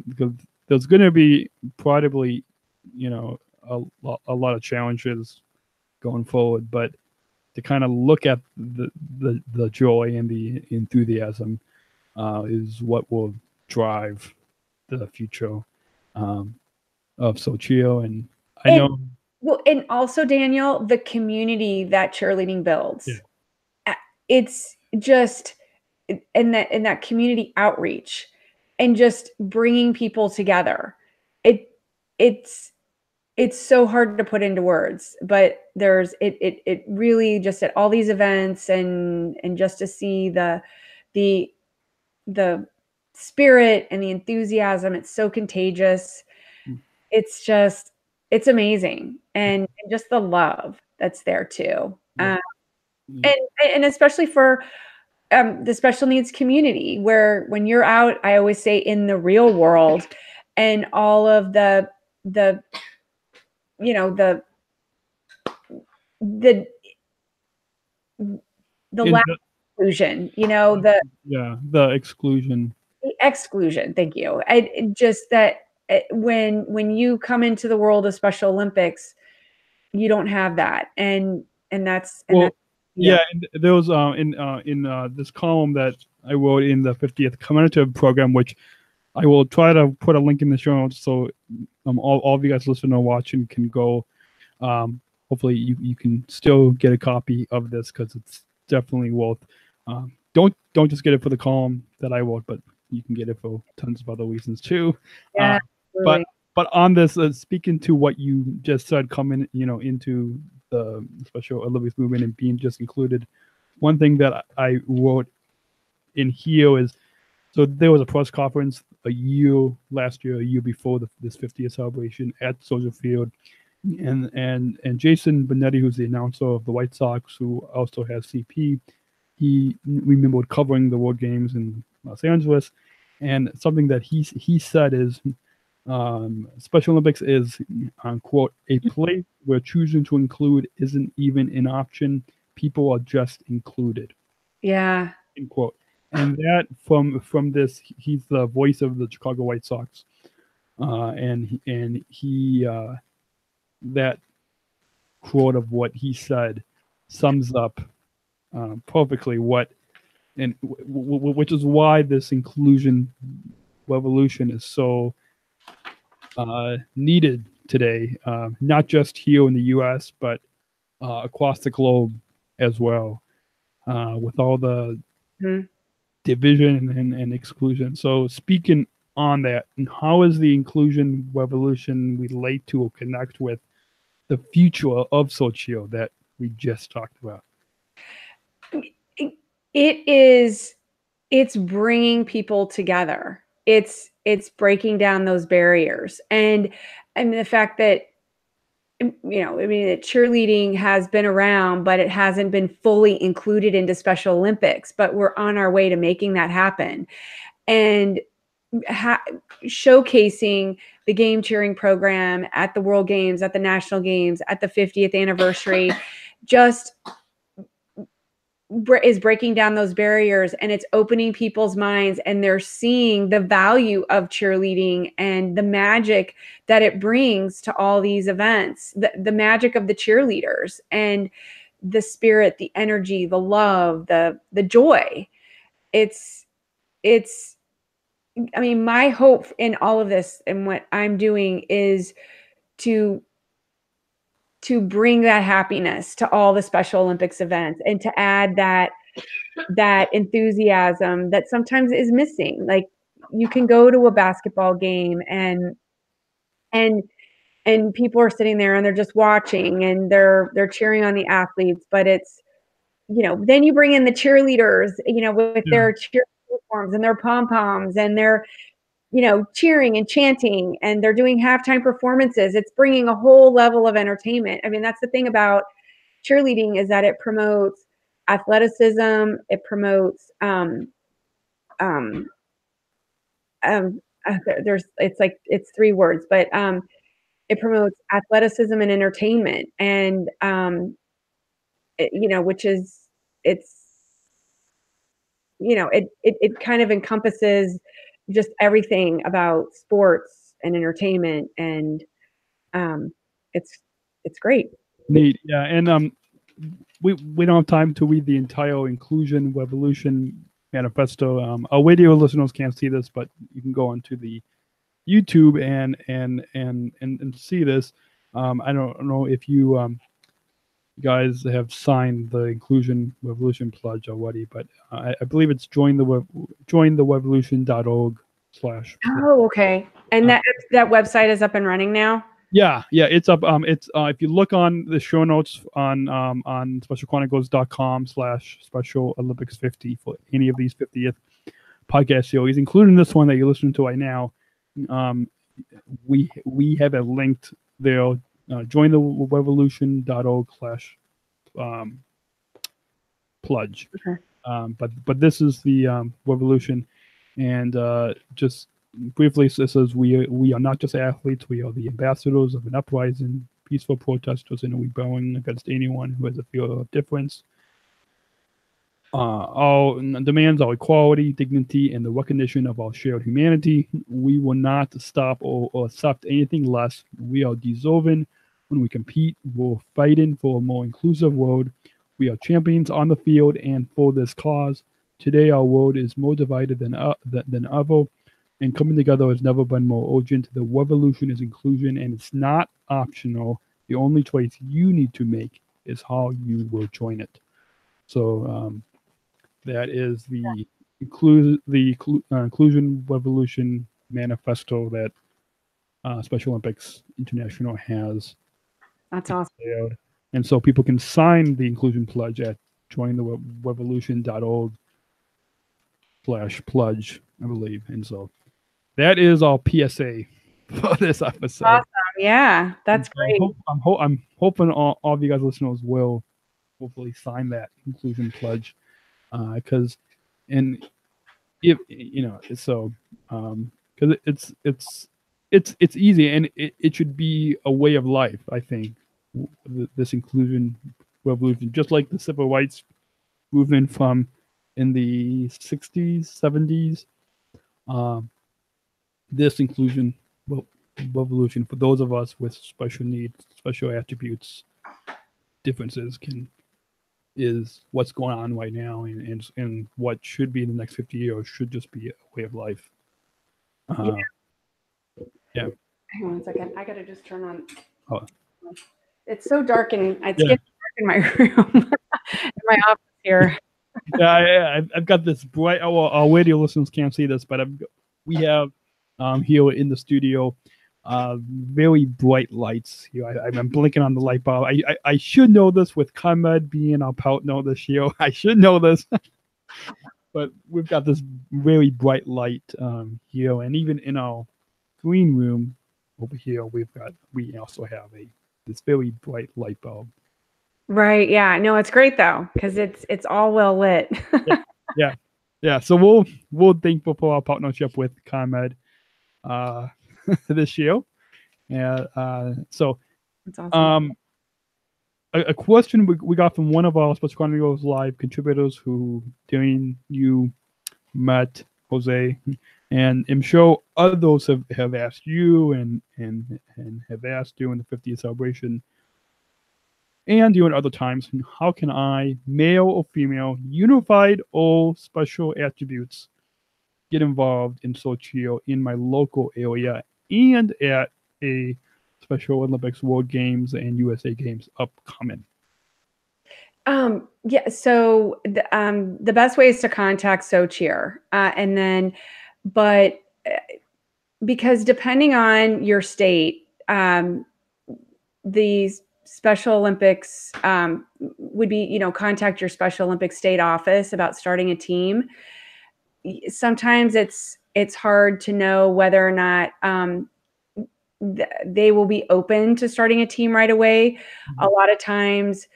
because there's going to be probably a lot of challenges going forward, but to kind of look at the joy and the enthusiasm is what will drive the future of SOCheer. And I know. Well, and also, Daniel, the community that cheerleading builds. Yeah. It's just in that community outreach and just bringing people together. It's so hard to put into words, but it really just at all these events and just to see the spirit and the enthusiasm, it's so contagious. It's amazing. And just the love that's there too. Yeah. And especially for the special needs community, where when you're out, I always say in the real world and all of the lack of inclusion, the exclusion. Thank you. Just that when you come into the world of Special Olympics, you don't have that, and that's and there was in this column that I wrote in the 50th commemorative program, which I will try to put a link in the show notes so all of you guys listening or watching can go. Hopefully you can still get a copy of this because it's definitely worth. Don't just get it for the column that I wrote, but you can get it for tons of other reasons too. Yeah, but on this, speaking to what you just said, coming into the Special Olympics movement and being just included, one thing that I wrote in here is, so there was a press conference a year before this 50th celebration at Soldier Field, and Jason Benetti, who's the announcer of the White Sox, who also has CP, he remembered covering the World Games in Los Angeles, and something that he said is, Special Olympics is, quote, a place where choosing to include isn't even an option. People are just included. Yeah. End quote. And that from this, he's the voice of the Chicago White Sox, and he that quote of what he said sums up perfectly what, and which is why this inclusion revolution is so needed today, not just here in the U.S. but across the globe as well, with all the division and exclusion. So speaking on that, and how is the inclusion revolution relate to or connect with the future of SOCheer that we just talked about? It's bringing people together. It's breaking down those barriers, and the fact that that cheerleading has been around, but it hasn't been fully included into Special Olympics, but we're on our way to making that happen. And showcasing the game cheering program at the World Games, at the National Games, at the 50th anniversary, just is breaking down those barriers, and it's opening people's minds, and they're seeing the value of cheerleading and the magic that it brings to all these events, the magic of the cheerleaders and the spirit, the energy, the love, the joy. My hope in all of this and what I'm doing is to bring that happiness to all the Special Olympics events, and to add that enthusiasm that sometimes is missing. Like, you can go to a basketball game and people are sitting there and they're just watching and they're cheering on the athletes, but it's, then you bring in the cheerleaders, with their cheer uniforms and their pom-poms, and they're cheering and chanting, and they're doing halftime performances. It's bringing a whole level of entertainment. I mean, that's the thing about cheerleading, is that it promotes athleticism. It promotes it's 3 words, but it promotes athleticism and entertainment, and which is it kind of encompasses just everything about sports and entertainment, and it's great. Neat. Yeah, and we don't have time to read the entire Inclusion Revolution manifesto. Our radio listeners can't see this, but you can go onto the YouTube and see this. I don't know if you guys have signed the Inclusion Revolution pledge already, but I believe it's jointherevolution.org/. Oh, okay. And that website is up and running now? Yeah, it's up. It's if you look on the show notes on specialchronicles.com/Special Olympics 50 for any of these 50th podcast series, including this one that you're listening to right now. We have it linked there. jointherevolution.org/pledge. Okay. But this is the revolution, and just briefly, it says we are not just athletes; we are the ambassadors of an uprising, peaceful protesters, and we rebelling against anyone who has a feel of difference. Our demands are equality, dignity, and the recognition of our shared humanity. We will not stop or accept anything less. We are deserving when we compete. We're fighting for a more inclusive world. We are champions on the field and for this cause. Today, our world is more divided than ever, and coming together has never been more urgent. The revolution is inclusion, and it's not optional. The only choice you need to make is how you will join it. So that is the Inclusion Revolution manifesto that Special Olympics International has. That's awesome. Declared. And so people can sign the Inclusion Pledge at jointherevolution.org/pledge, I believe. And so that is our PSA for this episode. Awesome. Yeah, that's great. I'm hoping all of you guys listeners will hopefully sign that Inclusion Pledge, because because it's easy, and it should be a way of life. I think this Inclusion Revolution, just like the civil rights movement from in the 60s, 70s, this Inclusion Revolution for those of us with special needs, special attributes, differences is what's going on right now, and what should be in the next 50 years should just be a way of life. Yeah. Hang on a second. I gotta just turn on. Oh. It's so dark, and it's getting dark in my room, in my office here. Yeah, I've got this bright. Oh, well, our radio listeners can't see this, but we have here in the studio very bright lights here. I'm blinking on the light bulb. I should know this with ComEd being our partner this year. I should know this. But we've got this very bright light here, and even in our green room over here, we also have this very bright light bulb. Right. Yeah. No, it's great though, because it's all well lit. Yeah. So we're thankful for our partnership with ComEd this year. So That's awesome. A question we got from one of our Special Chronicles Live contributors who, Darian, you met Jose, and I'm sure others have asked you and have asked during the 50th celebration and during other times, how can I, male or female, unified or special attributes, get involved in SOCheer in my local area and at a Special Olympics, World Games, and USA Games upcoming? Yeah. So the best way is to contact SOCheer, and then, but because depending on your state, the Special Olympics would be, contact your Special Olympics state office about starting a team. Sometimes it's hard to know whether or not they will be open to starting a team right away. Mm-hmm. A lot of times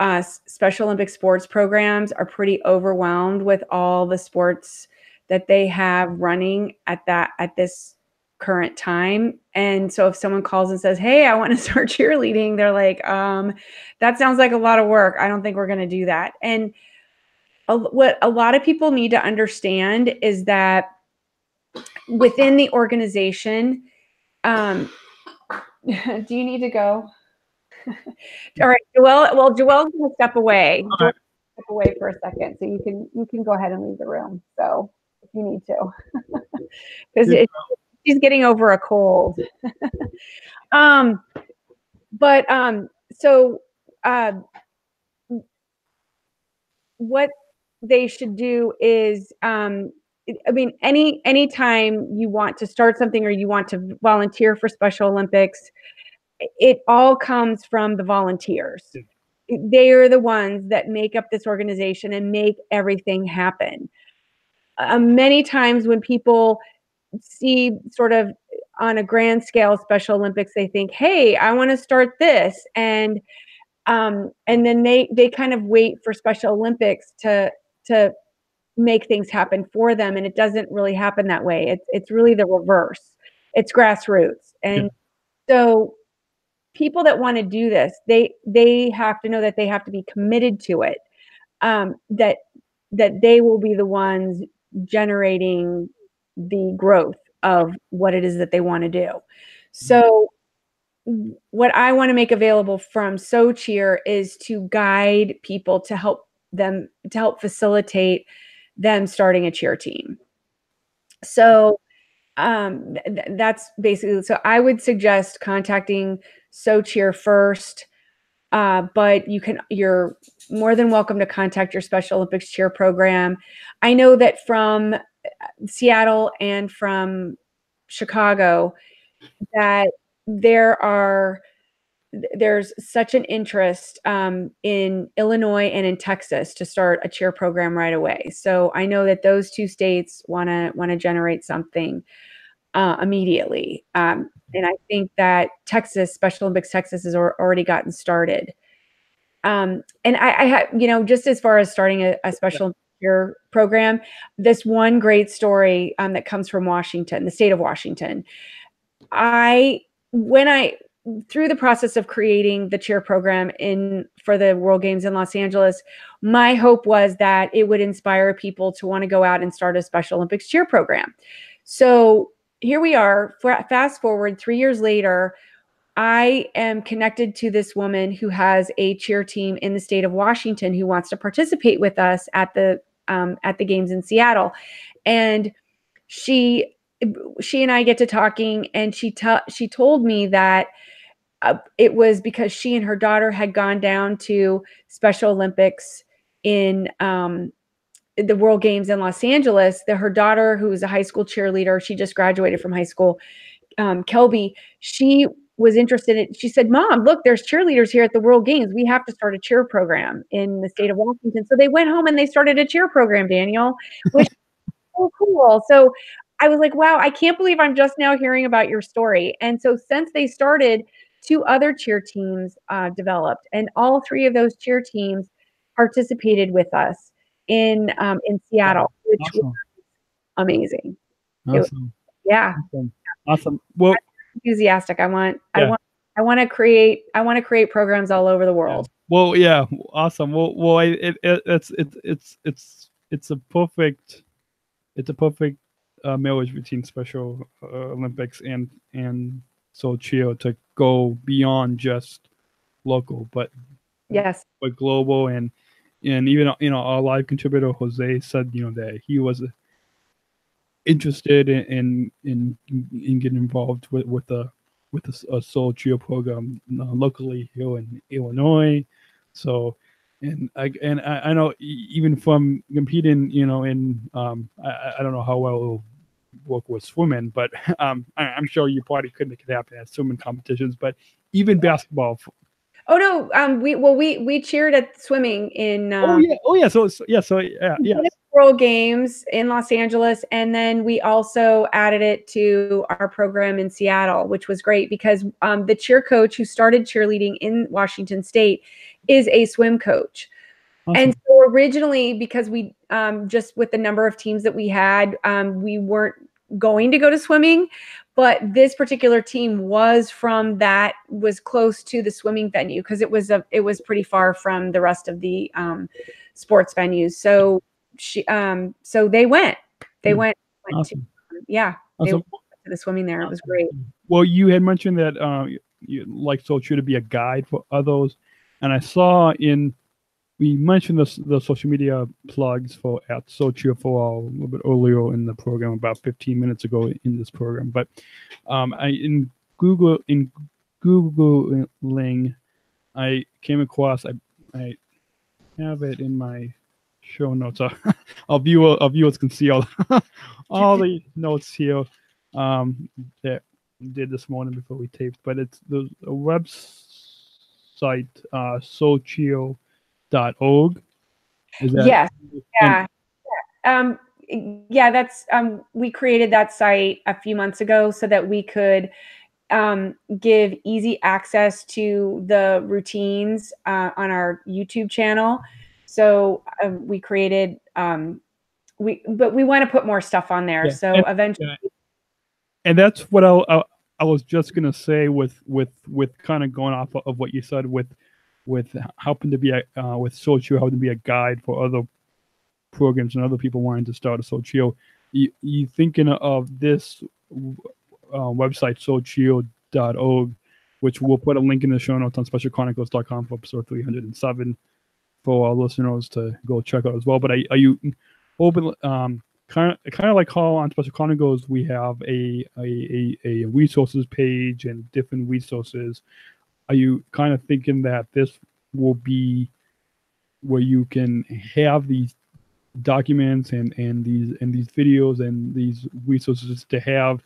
Special Olympic sports programs are pretty overwhelmed with all the sports that they have running at this current time. And so if someone calls and says, hey, I want to start cheerleading, they're like, that sounds like a lot of work. I don't think we're going to do that. And what a lot of people need to understand is that within the organization, do you need to go? All right, Joelle. Well, Joelle's going to step away. Step away for a second, so you can go ahead and leave the room. So if you need to, because she's getting over a cold. So what they should do is, I mean, anytime you want to start something or you want to volunteer for Special Olympics, it all comes from the volunteers. They are the ones that make up this organization and make everything happen. Many times when people see sort of on a grand scale Special Olympics, they think, hey, I want to start this. And then they kind of wait for Special Olympics to make things happen for them. And it doesn't really happen that way. It's really the reverse. It's grassroots. And so people that want to do this, they have to know that they have to be committed to it, that they will be the ones generating the growth of what it is that they want to do. So what I want to make available from SOCheer is to guide people to help facilitate them starting a cheer team. So that's basically, so I would suggest contacting SOCheer first, but you're more than welcome to contact your Special Olympics cheer program. I know that from Seattle and from Chicago that there's such an interest in Illinois and in Texas to start a cheer program right away. So I know that those two states want to generate something immediately. And I think that Texas, Special Olympics Texas, has already gotten started. And I have, just as far as starting a Special Olympics cheer program, this one great story that comes from Washington, the state of Washington. Through the process of creating the cheer program for the World Games in Los Angeles, my hope was that it would inspire people to want to go out and start a Special Olympics cheer program. So here we are, fast forward 3 years later, I am connected to this woman who has a cheer team in the state of Washington who wants to participate with us at the games in Seattle. And she and I get to talking, and she told me that it was because she and her daughter had gone down to Special Olympics in the World Games in Los Angeles. Her daughter, who was a high school cheerleader, she just graduated from high school, Kelby, she was interested in, she said, Mom, look, there's cheerleaders here at the World Games. We have to start a cheer program in the state of Washington. So they went home and they started a cheer program, Daniel, which is so cool. So I was like, wow, I can't believe I'm just now hearing about your story. And so since they started, 2 other cheer teams developed, and all 3 of those cheer teams participated with us in Seattle, which was amazing. Awesome. Awesome. Well, enthusiastic. I want to create programs all over the world. Well, yeah, awesome. Well, it's a perfect marriage between Special Olympics and SOCheer to go beyond just local, but global, and even our live contributor Jose said that he was interested in getting involved with a SOCheer program locally here in Illinois. So, and I know even from competing, in I don't know how well it'll work with swimming, but I'm sure you probably couldn't make it happen at swimming competitions, but even basketball. Oh no, we cheered at swimming in. World Games in Los Angeles, and then we also added it to our program in Seattle, which was great because the cheer coach who started cheerleading in Washington State is a swim coach. Awesome. And so originally, because we just with the number of teams that we had, we weren't going to go to swimming, but this particular team was close to the swimming venue because it was pretty far from the rest of the sports venues. So they went Awesome. they went to the swimming there. It was great. Well, you had mentioned that you like SOCheer to be a guide for others, and I saw we mentioned the social media plugs for at SOCheer4 a little bit earlier in the program, about 15 minutes ago in this program. But in Googling, I came across. I have it in my show notes. Our viewers can see all the notes here that we did this morning before we taped. But it's a website, SOCheer.org. Is that? Yes. Yeah. Yeah, that's we created that site a few months ago so that we could give easy access to the routines on our YouTube channel. So we created we want to put more stuff on there. Yeah. So eventually, and that's what I was just gonna say with kind of going off of what you said with helping to be with SOCheer, helping to be a guide for other programs and other people wanting to start a SOCheer. You thinking of this website, SOCheer.org, which we'll put a link in the show notes on SpecialChronicles.com for episode 307 for our listeners to go check out as well. But are you open? Kind of like how on Special Chronicles we have a resources page and different resources. Are you kind of thinking that this will be where you can have these documents and these videos and these resources to have?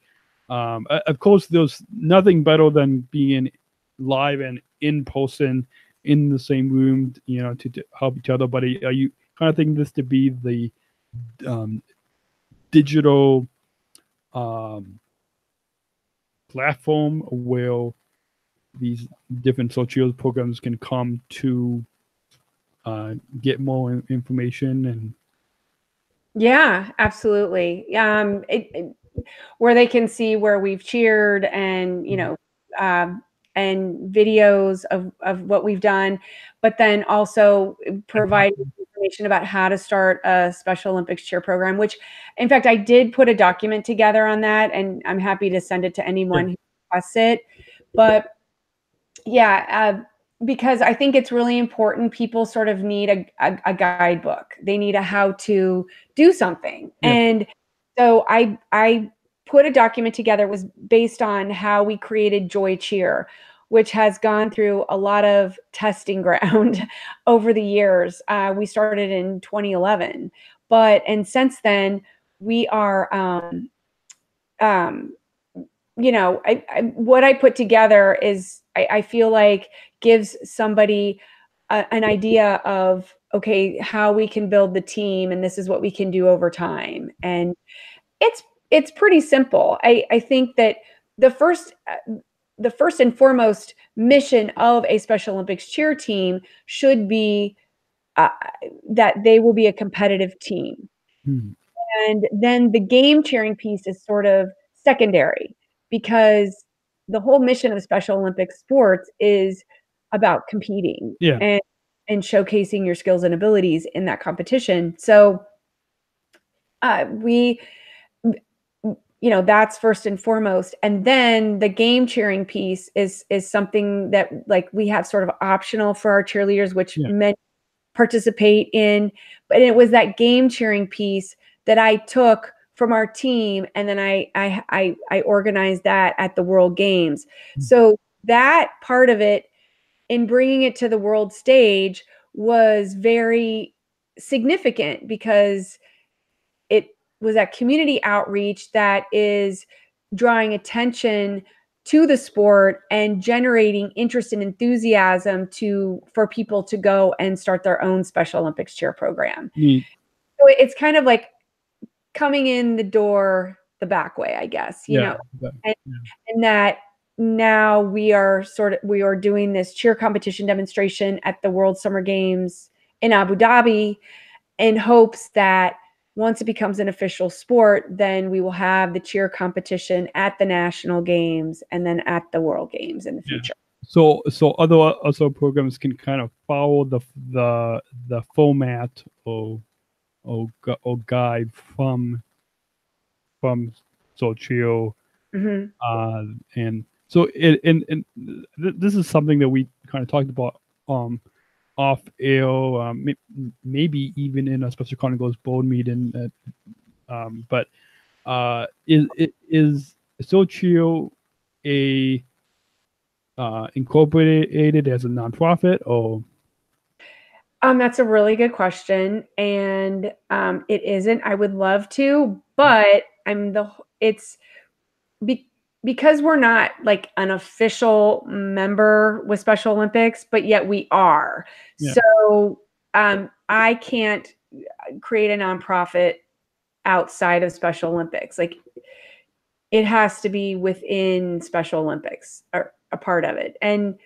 Of course, there's nothing better than being live and in person in the same room, to help each other. But are you kind of thinking this to be the digital platform where these different SOCheer programs can come to get more information? And yeah, absolutely. Where they can see where we've cheered and and videos of what we've done, but then also provide information about how to start a Special Olympics cheer program, which in fact I did put a document together on that, and I'm happy to send it to anyone who requests it. But yeah, because I think it's really important. People sort of need a guidebook. They need a how to do something. Yeah. And so I put a document together. It was based on how we created Joy Cheer, which has gone through a lot of testing ground over the years. We started in 2011, and since then we are, what I put together is, I feel like gives somebody an idea of, okay, how we can build the team, and this is what we can do over time. And it's pretty simple. I think that the first and foremost mission of a Special Olympics cheer team should be that they will be a competitive team. And then the game cheering piece is sort of secondary, because the whole mission of Special Olympics sports is about competing and showcasing your skills and abilities in that competition. So that's first and foremost. And then the game cheering piece is something that we have sort of optional for our cheerleaders, which men participate in. But it was that game cheering piece that I took from our team, and then I organized that at the World Games. So that part of it, in bringing it to the world stage, was very significant, because it was that community outreach that is drawing attention to the sport and generating interest and enthusiasm for people to go and start their own Special Olympics cheer program. So it's kind of like coming in the door the back way, I guess, and that now we are doing this cheer competition demonstration at the World Summer Games in Abu Dhabi, in hopes that once it becomes an official sport, then we will have the cheer competition at the national games and then at the World Games in the future. So other programs can kind of follow the format or guide from SOCheer. And so this is something that we kind of talked about off air, maybe even in a Special Chronicles board meeting. But is SOCheer a incorporated as a nonprofit, or? That's a really good question, and it isn't. I would love to, but because we're not like an official member with Special Olympics, but yet we are. Yeah. So I can't create a nonprofit outside of Special Olympics. Like, it has to be within Special Olympics, or a part of it. And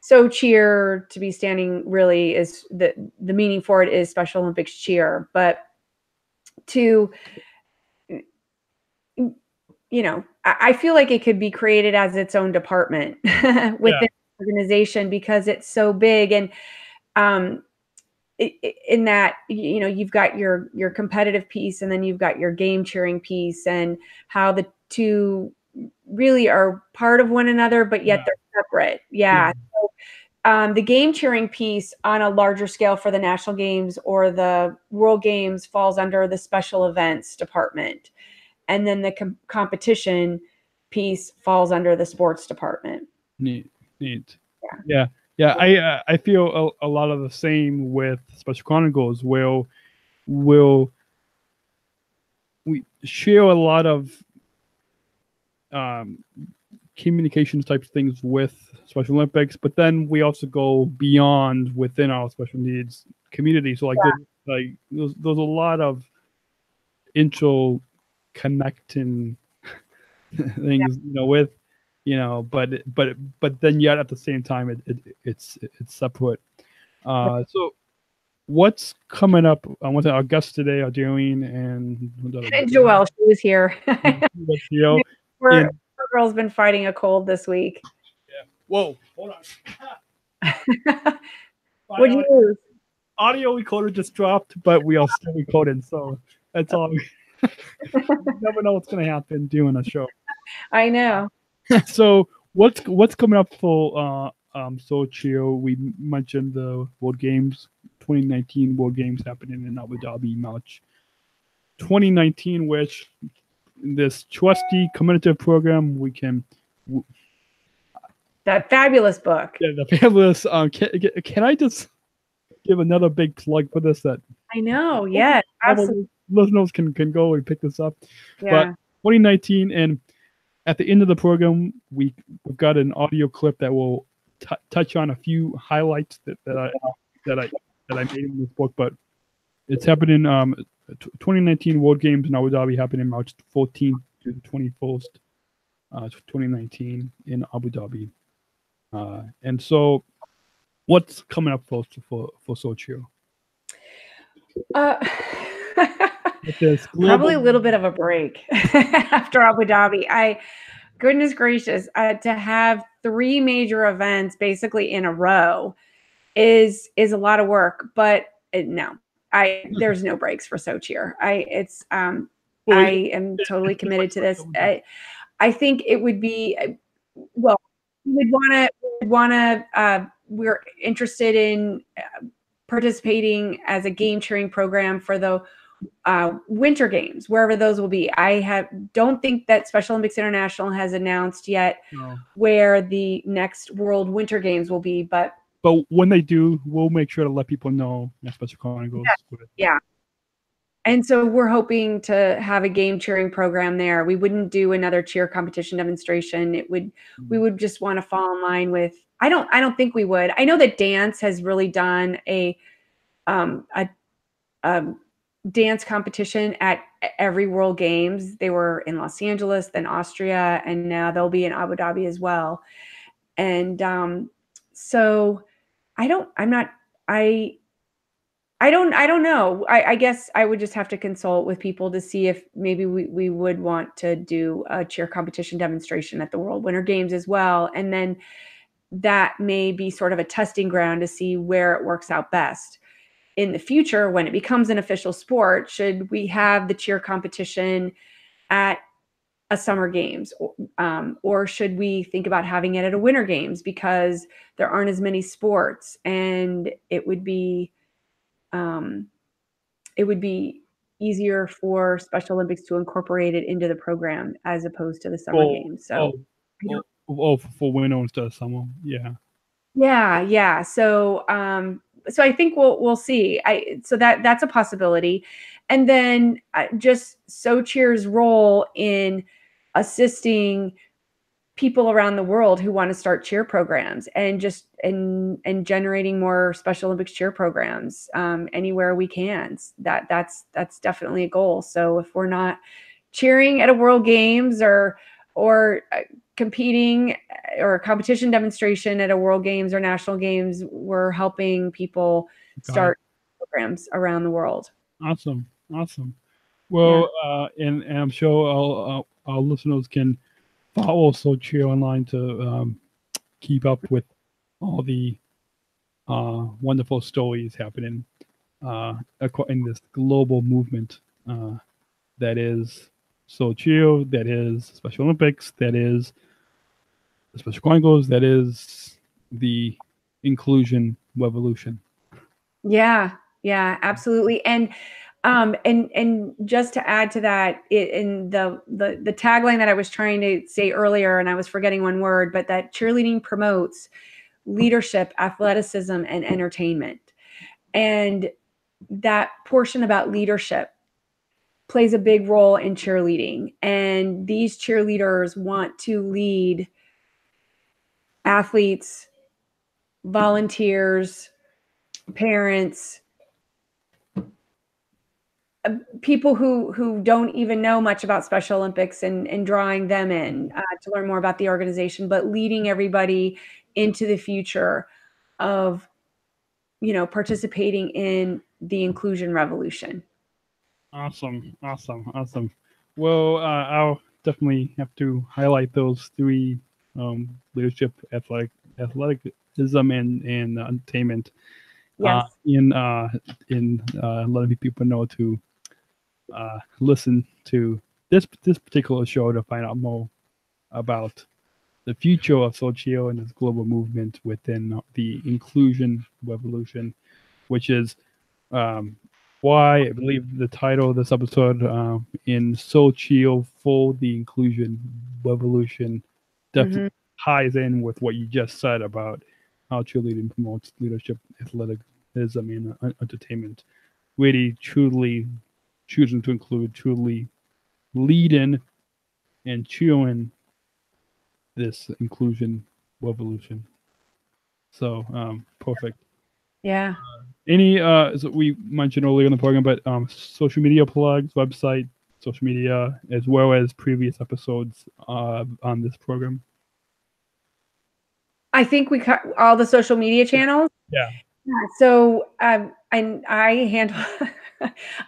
SOCheer, to be standing, really is the meaning for it is Special Olympics cheer. But to, I feel like it could be created as its own department within the organization, because it's so big. And in that, you've got your competitive piece, and then you've got your game cheering piece, and how the two really are part of one another, but yet they're separate. So, the game cheering piece on a larger scale for the national games or the World Games falls under the special events department. And then the competition piece falls under the sports department. Neat. Yeah. I feel a lot of the same with Special Chronicles. We'll we share a lot of communications type things with Special Olympics, but then we also go beyond within our special needs community. So there's a lot of connecting things, with, but then yet at the same time it's separate. So what's coming up? I want our guests today are Darian and Joelle. She was here. Our girl's been fighting a cold this week. Yeah. Whoa, hold on. What'd you lose? Audio recorder just dropped, but we are still recording, so that's all. You never know what's going to happen doing a show. I know. So what's coming up for SOCheer? We mentioned the World Games, 2019 World Games happening in Abu Dhabi, March 2019, which this trusty commemorative program we can. That fabulous book. Yeah, the fabulous. Can I just give another big plug for this? That I know. Yeah, absolutely. Listeners can go and pick this up. Yeah. But 2019, and at the end of the program, we've got an audio clip that will touch on a few highlights that I made in this book. But it's happening. 2019 World Games in Abu Dhabi happening March 14th to the 21st, 2019 in Abu Dhabi. And so, what's coming up for SOCheer? Probably a little bit of a break after Abu Dhabi. Goodness gracious, to have 3 major events basically in a row is a lot of work. But no, there's no breaks for SOCheer. I am totally committed to this. I think it would be, well, we're interested in participating as a game cheering program for the Winter Games, wherever those will be. Don't think that Special Olympics International has announced yet where the next World Winter Games will be, but when they do, we'll make sure to let people know at Special Chronicles. Yeah. And so we're hoping to have a game cheering program there. We wouldn't do another cheer competition demonstration. We would just want to fall in line with. I don't think we would. I know that dance has really done a dance competition at every World Games. They were in Los Angeles, then Austria, and now they'll be in Abu Dhabi as well. And so I don't know. I guess I would just have to consult with people to see if maybe we would want to do a cheer competition demonstration at the World Winter Games as well. And then that may be sort of a testing ground to see where it works out best. In the future, when it becomes an official sport, should we have the cheer competition at a Summer Games, or should we think about having it at a Winter Games because there aren't as many sports, and it would be easier for Special Olympics to incorporate it into the program as opposed to the Summer Games. So, for winter instead of summer, yeah. Yeah. So I think we'll see. So that's a possibility, and then just SOCheer's role in assisting people around the world who want to start cheer programs, and just and generating more Special Olympics cheer programs anywhere we can. That's definitely a goal. So if we're not cheering at a World Games or competing or a competition demonstration at a World Games or National Games, we're helping people start programs around the world. Awesome. Well, and I'm sure our listeners can follow SOCheer online to keep up with all the wonderful stories happening in this global movement that is SOCheer, that is Special Olympics, that is the Special Chronicles, that is the Inclusion Revolution. Yeah, absolutely. And just to add to that, in the tagline that I was trying to say earlier, and I was forgetting one word, but that cheerleading promotes leadership, athleticism, and entertainment. And that portion about leadership plays a big role in cheerleading. And these cheerleaders want to lead athletes, volunteers, parents, people who don't even know much about Special Olympics, and drawing them in to learn more about the organization, but leading everybody into the future of, participating in the inclusion revolution. Awesome. Well, I'll definitely have to highlight those three: leadership, athleticism, and entertainment. Yes. In letting people know to listen to this particular show to find out more about the future of SOCheer and this global movement within the inclusion revolution, which is why I believe the title of this episode, in SOCheer for the Inclusion Revolution, definitely ties in with what you just said about how cheerleading promotes leadership, athleticism, and entertainment. Really, truly choosing to include, truly leading and cheering this inclusion revolution. So, perfect. Yeah. Any, as we mentioned earlier in the program, but social media plugs, website, social media, as well as previous episodes on this program? I think we cut all the social media channels. Yeah. So I handle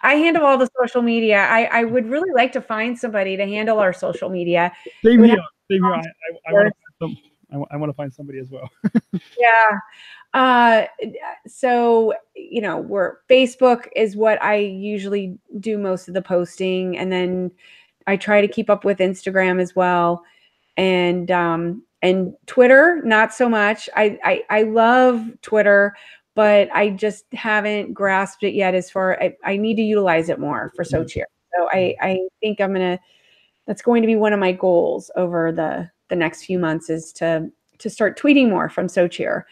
I handle all the social media. I would really like to find somebody to handle our social media. Same here. I want to find somebody as well. Yeah. So Facebook is what I usually do most of the posting, and then I try to keep up with Instagram as well, and Twitter not so much. I love Twitter, but I just haven't grasped it yet. As far I need to utilize it more for SOCheer. So I think that's going to be one of my goals over the next few months, is to start tweeting more from SOCheer.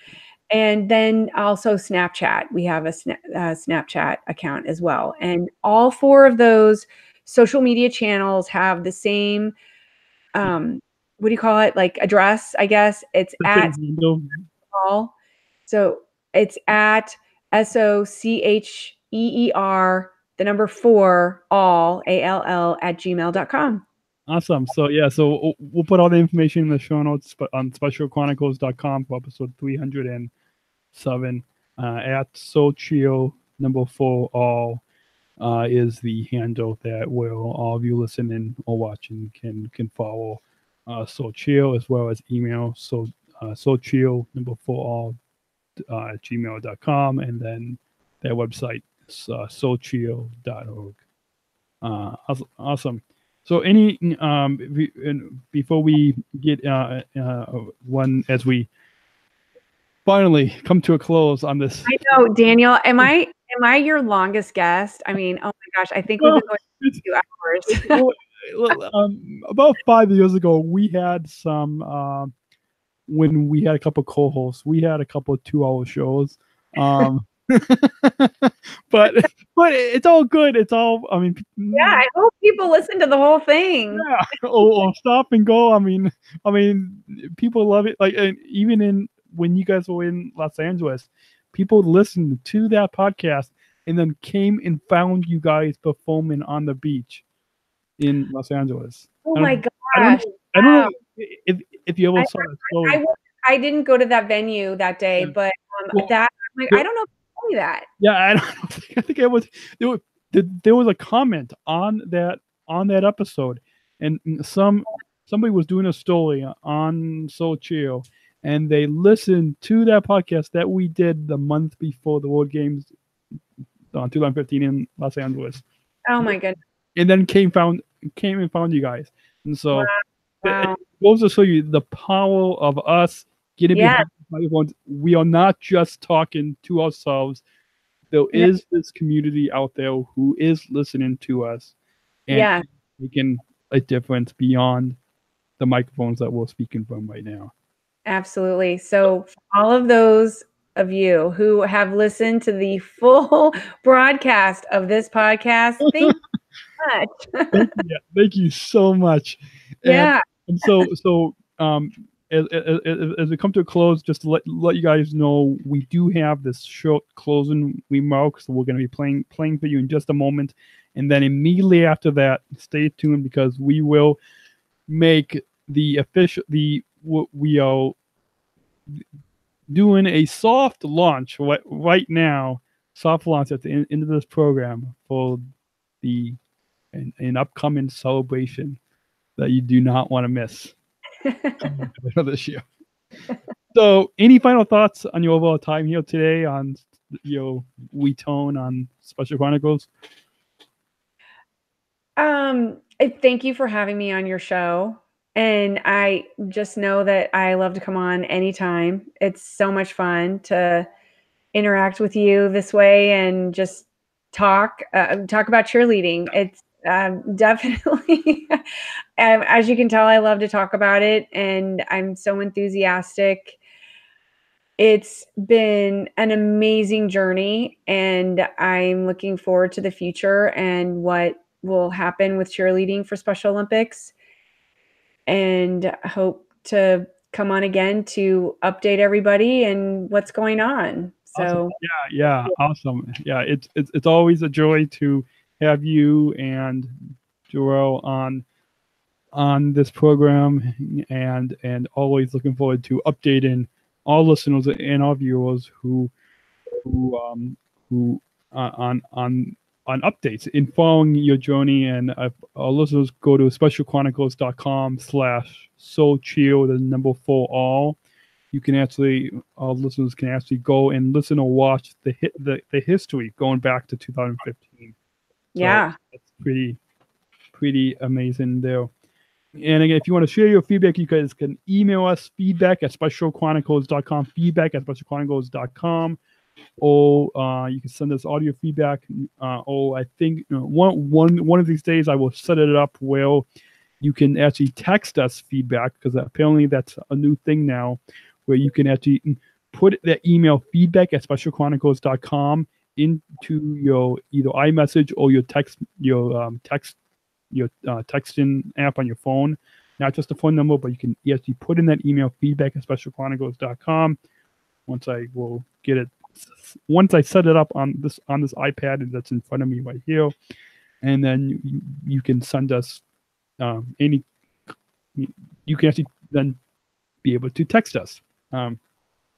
And then also Snapchat. We have a Snapchat account as well. And all four of those social media channels have the same, what do you call it? Like address, I guess. It's at all. So it's at SOCheer, the number 4, all, ALL, @gmail.com. Awesome. So yeah, so we'll put all the information in the show notes on SpecialChronicles.com for episode 307. At SOCheer, number 4, all is the handle that will all of you listening or watching can follow SOCheer, as well as email SOCheer, number 4, all at gmail.com, and then their website is SOCheer.org. Awesome. So before we get one, as we finally come to a close on this. I know, Daniel, am I your longest guest? I mean, oh my gosh, I think we've been going for 2 hours. About 5 years ago, we had some when we had a couple co-hosts, we had a couple of 2-hour shows. but it's all good. It's all, I mean, yeah, I hope people listen to the whole thing. Yeah, or stop and go. I mean, people love it. Like, and even when you guys were in Los Angeles, people listened to that podcast and then came and found you guys performing on the beach in Los Angeles. Oh my gosh! I don't know if you ever saw that story. I didn't go to that venue that day, but I don't know. That I think it was there was a comment on that episode, and somebody was doing a story on SOCheer, and they listened to that podcast that we did the month before the World Games on 2015 in Los Angeles. Oh my goodness. And then came and found you guys. And so wow. It goes to show you the power of us getting behind the microphones. We are not just talking to ourselves. There is this community out there who is listening to us and making a difference beyond the microphones that we're speaking from right now. Absolutely. So all of those of you who have listened to the full broadcast of this podcast, thank you so much. Thank you so much. And so as we come to a close, just to let you guys know, we do have this short closing remarks. So we're going to be playing for you in just a moment, and then immediately after that, stay tuned, because we will make we are doing a soft launch right now, soft launch at the end of this program for an upcoming celebration that you do not want to miss this year. So, any final thoughts on your overall time here today on we tone on Special Chronicles? Thank you for having me on your show. And I just know that I love to come on anytime. It's so much fun to interact with you this way and just talk about cheerleading. It's definitely, as you can tell, I love to talk about it, and I'm so enthusiastic. It's been an amazing journey, and I'm looking forward to the future and what will happen with cheerleading for Special Olympics, and hope to come on again to update everybody and what's going on. So awesome. Yeah, it's always a joy to have you and Joelle on this program, and always looking forward to updating all listeners and our viewers who on updates in following your journey. And our listeners go to specialchronicles.com/SOCheer, the number 4 all. You can our listeners can actually go and listen or watch the history going back to 2015. Yeah, it's pretty amazing there. And again, if you want to share your feedback, you guys can email us feedback@specialchronicles.com, feedback@specialchronicles.com, or you can send us audio feedback. Or I think one of these days I will set it up where you can actually text us feedback, because apparently that's a new thing now, where you can actually put that email feedback@specialchronicles.com into your either iMessage or your texting app on your phone. Not just a phone number, but you can actually put in that email feedback@specialchronicles.com. Once I will get it once I set it up on this iPad that's in front of me right here, and then you can send us any. You can actually then be able to text us. That's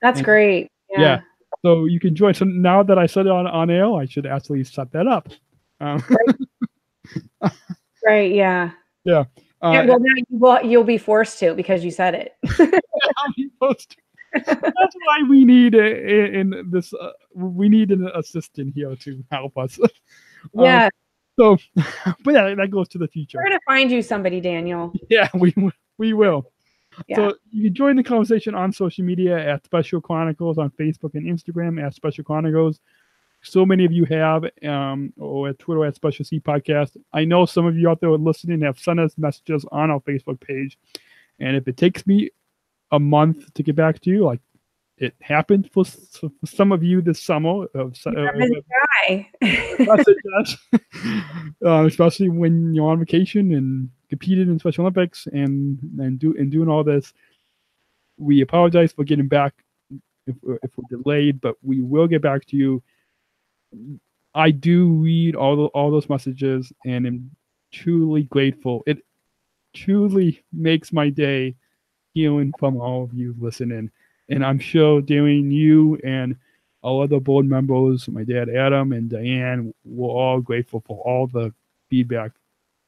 and- great. Yeah. So you can join. So now that I set it on air, I should actually set that up. Right. Yeah. Yeah. Well, now you'll be forced to because you said it. That's why we need we need an assistant here to help us. Yeah. So, but yeah, that goes to the future. We're gonna find you somebody, Daniel. Yeah, we will. Yeah. So you can join the conversation on social media at Special Chronicles on Facebook and Instagram at Special Chronicles. So many of you have, or at Twitter at Special C Podcast. I know some of you out there listening have sent us messages on our Facebook page, and if it takes me a month to get back to you, like it happened for some of you this summer, You're a busy guy. especially when you're on vacation and competed in Special Olympics and doing all this. We apologize for getting back if we're delayed, but we will get back to you. I do read all those messages and am truly grateful. It truly makes my day hearing from all of you listening. And I'm sure Darian, you and all other board members, my dad Adam and Diane, we're all grateful for all the feedback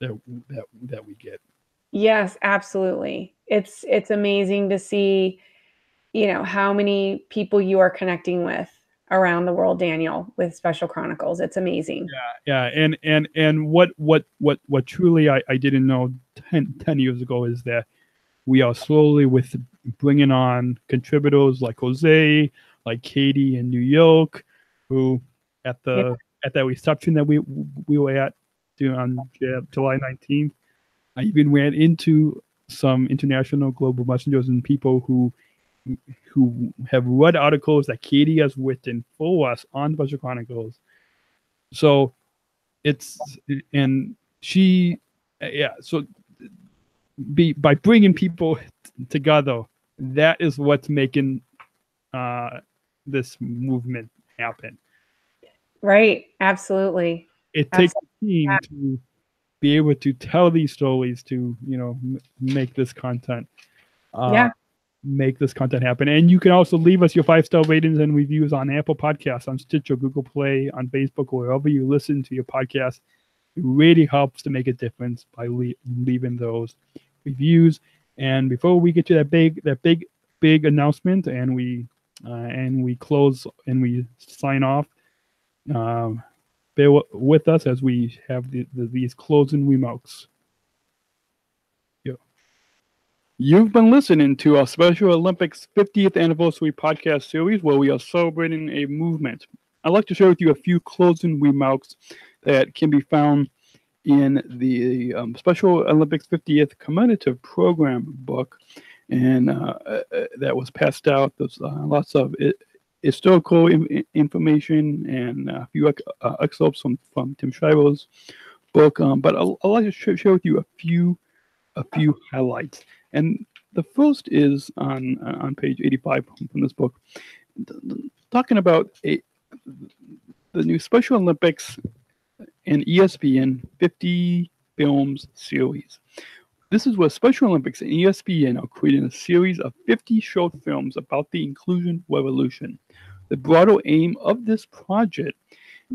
that we get. Yes, absolutely. It's amazing to see, how many people you are connecting with around the world, Daniel, with Special Chronicles. It's amazing. Yeah. And what truly I didn't know 10 years ago is that we are slowly with bringing on contributors like Jose, like Katie in New York, who at that reception that we were at on July 19th, I even ran into some international global messengers and people who have read articles that Katie has written for us on Special Chronicles. So by bringing people together, that is what's making this movement happen. Right. Absolutely. It takes a team to be able to tell these stories, to make this content happen. And you can also leave us your 5-star ratings and reviews on Apple Podcasts, on Stitcher, Google Play, on Facebook, or wherever you listen to your podcast. It really helps to make a difference by leaving those reviews. And before we get to that big announcement and we close and we sign off, bear with us as we have these closing remarks. You've been listening to our Special Olympics 50th Anniversary podcast series, where we are celebrating a movement. I'd like to share with you a few closing remarks that can be found in the Special Olympics 50th Commemorative Program book, and that was passed out. There's lots of historical information and a few excerpts from Tim Shriver's book, but I'd like to share with you a few highlights. And the first is on page 85 from this book, talking about the new Special Olympics and ESPN 50 Films series. This is where Special Olympics and ESPN are creating a series of 50 short films about the inclusion revolution. The broader aim of this project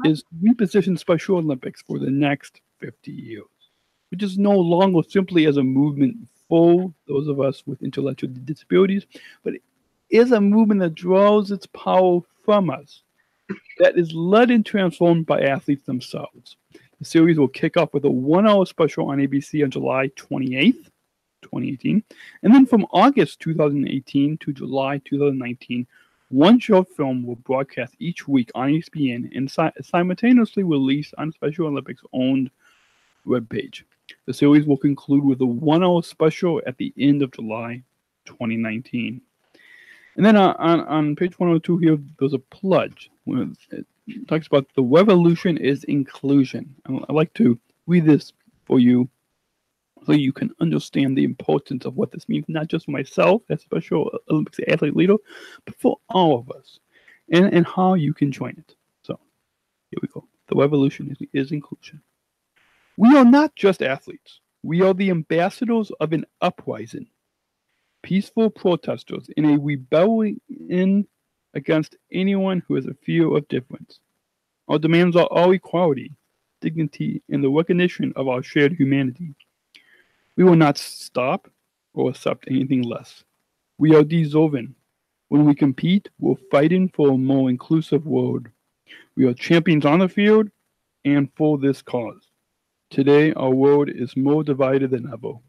is to reposition Special Olympics for the next 50 years, which is no longer simply as a movement for those of us with intellectual disabilities, but it is a movement that draws its power from us, that is led and transformed by athletes themselves. The series will kick off with a 1-hour special on ABC on July 28th, 2018. And then from August 2018 to July 2019, one short film will broadcast each week on ESPN and simultaneously released on Special Olympics' owned webpage. The series will conclude with a 1-hour special at the end of July 2019. And then on page 102 here, there's a pledge. It talks about the revolution is inclusion. I'd like to read this for you so you can understand the importance of what this means, not just for myself as Special Olympics athlete leader, but for all of us. and how you can join it. So here we go. The revolution is inclusion. We are not just athletes. We are the ambassadors of an uprising. Peaceful protesters in a rebellion against anyone who has a fear of difference. Our demands are all equality, dignity, and the recognition of our shared humanity. We will not stop or accept anything less. We are deserving. When we compete, we're fighting for a more inclusive world. We are champions on the field and for this cause. Today, our world is more divided than ever,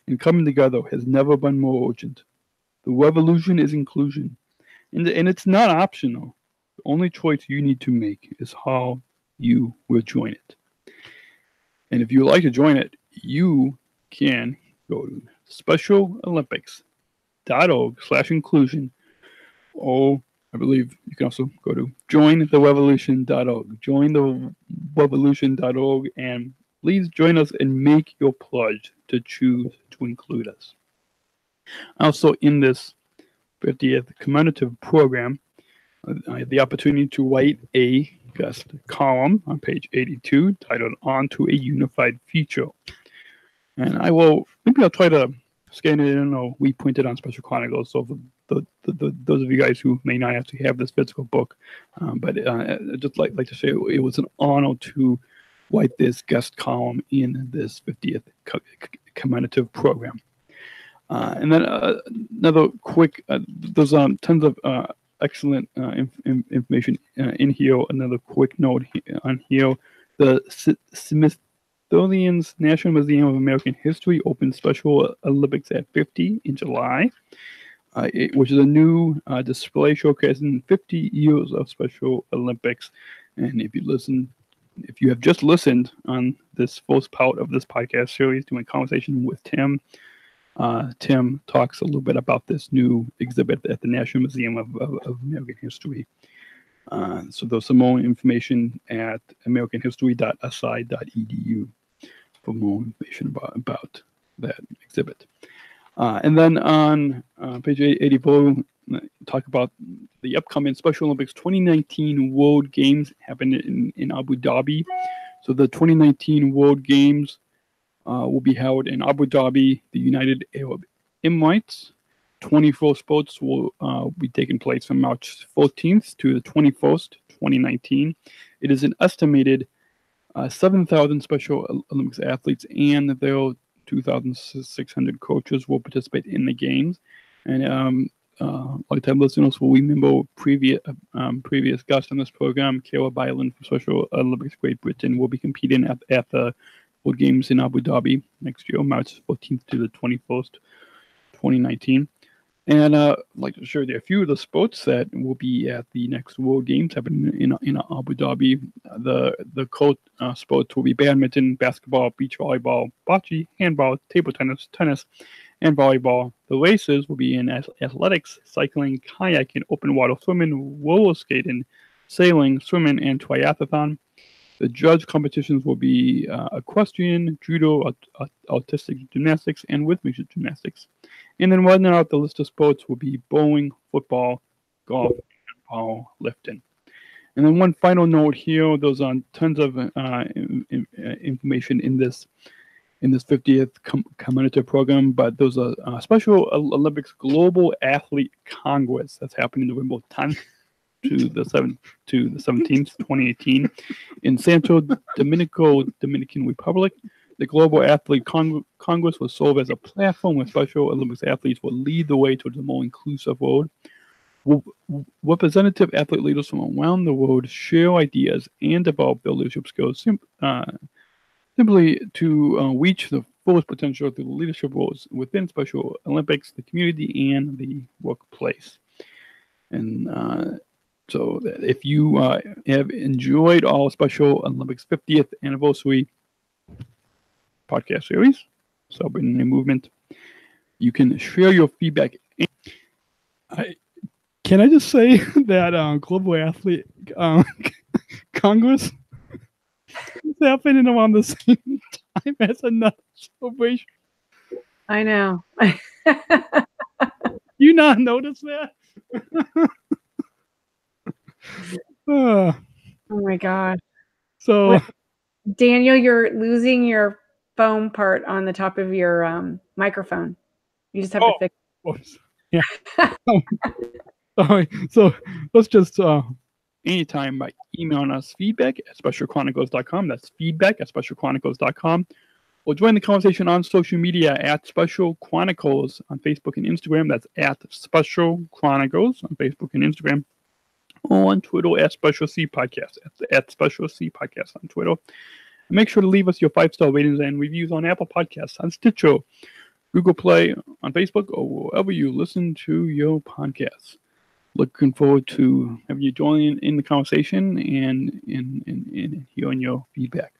and coming together has never been more urgent. The revolution is inclusion, and it's not optional. The only choice you need to make is how you will join it. And if you'd like to join it, you can go to specialolympics.org/inclusion, or I believe you can also go to jointherevolution.org. Jointherevolution.org, and please join us and make your pledge to choose to include us. Also, in this 50th commemorative program, I had the opportunity to write a guest column on page 82 titled "Onto a Unified Future." And maybe I'll try to scan it in or reprint it on Special Chronicles. So for those of you guys who may not actually have this physical book, but I'd just like to say it was an honor to write this guest column in this 50th commemorative program. And then another quick, there's tons of excellent information in here. Another quick note on here: the Smithsonian's National Museum of American History opened Special Olympics at 50 in July, which is a new display showcasing 50 years of Special Olympics. And if you have just listened on this first part of this podcast series, doing conversation with Tim, Tim talks a little bit about this new exhibit at the National Museum of American History. So there's some more information at americanhistory.si.edu for more information about that exhibit. And then on page 84, talk about the upcoming Special Olympics 2019 World Games happening in Abu Dhabi. So the 2019 World Games will be held in Abu Dhabi, the United Arab Emirates. 24 sports will be taking place from March 14th to the 21st, 2019. It is an estimated 7,000 Special Olympics athletes and their 2,600 coaches will participate in the games. And long-time listeners will remember previous guests on this program, Kara Byland from Special Olympics Great Britain, will be competing at the World Games in Abu Dhabi next year, March 14th to the 21st, 2019. And I'd like to share a few of the sports that will be at the next World Games happening in Abu Dhabi. The court sports will be badminton, basketball, beach volleyball, bocce, handball, table tennis, and volleyball. The races will be in athletics, cycling, kayaking, open water swimming, roller skating, sailing, swimming, and triathlon. The judge competitions will be equestrian, judo, artistic gymnastics, and rhythmic gymnastics. And then running out the list of sports will be bowling, football, golf, and powerlifting. And then one final note here: there's tons of information in this 50th commemorative program, but there's a Special Olympics Global Athlete Congress that's happening November 10th to the 17th, 2018, in Santo Dominican Republic. The Global Athlete Congress will serve as a platform where Special Olympics athletes will lead the way towards a more inclusive world. Representative athlete leaders from around the world share ideas and develop their leadership skills simply to reach the fullest potential through the leadership roles within Special Olympics, the community, and the workplace. And so if you have enjoyed all Special Olympics 50th anniversary podcast series, celebrating the movement, you can share your feedback. Can I just say that Global Athlete Congress is happening around the same time as another celebration? I know. You not notice that? Uh, Oh my god. so Wait. Daniel, you're losing your foam part on the top of your microphone. You just have to fix whoops. Yeah. Sorry. So let's just anytime by emailing us feedback@specialchronicles.com. That's feedback@specialchronicles.com. Or join the conversation on social media at Special Chronicles on Facebook and Instagram. That's at Special Chronicles on Facebook and Instagram. Or on Twitter at Special C Podcast. At Special C Podcast on Twitter. And make sure to leave us your 5-star ratings and reviews on Apple Podcasts, on Stitcher, Google Play, on Facebook, or wherever you listen to your podcasts. Looking forward to having you join in the conversation and hearing your feedback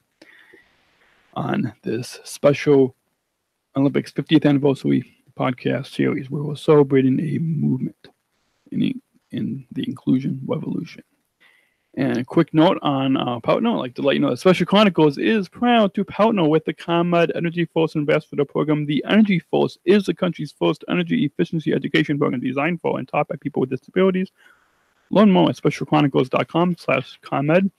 on this special Olympics 50th anniversary podcast series where we're celebrating a movement in the inclusion revolution. And a quick note on partner, I'd like to let you know that Special Chronicles is proud to partner with the ComEd Energy Force Ambassador Program. The Energy Force is the country's first energy efficiency education program designed for and taught by people with disabilities. Learn more at specialchronicles.com/ComEd.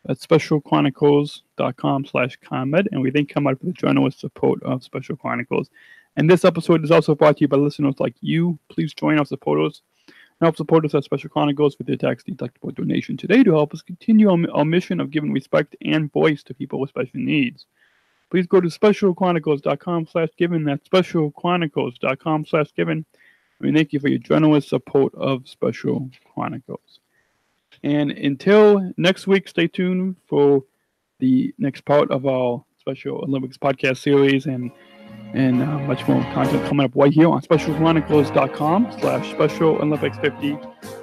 That's specialchronicles.com/ComEd. And we thank ComEd for the generous support of Special Chronicles. And this episode is also brought to you by listeners like you. Please join our supporters. Help support us at Special Chronicles with your tax-deductible donation today to help us continue our mission of giving respect and voice to people with special needs. Please go to specialchronicles.com/giving. That's specialchronicles.com/giving. We thank you for your generous support of Special Chronicles. And until next week, stay tuned for the next part of our Special Olympics podcast series and much more content coming up right here on specialchronicles.com/Special Olympics 50.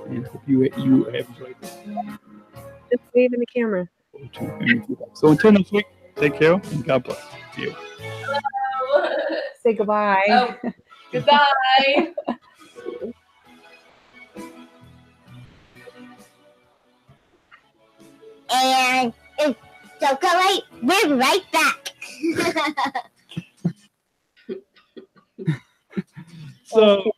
And hope you have enjoyed it. Just wave in the camera. So until next week, take care and God bless you. Say goodbye. Oh, goodbye. And it's so great. We're right back. So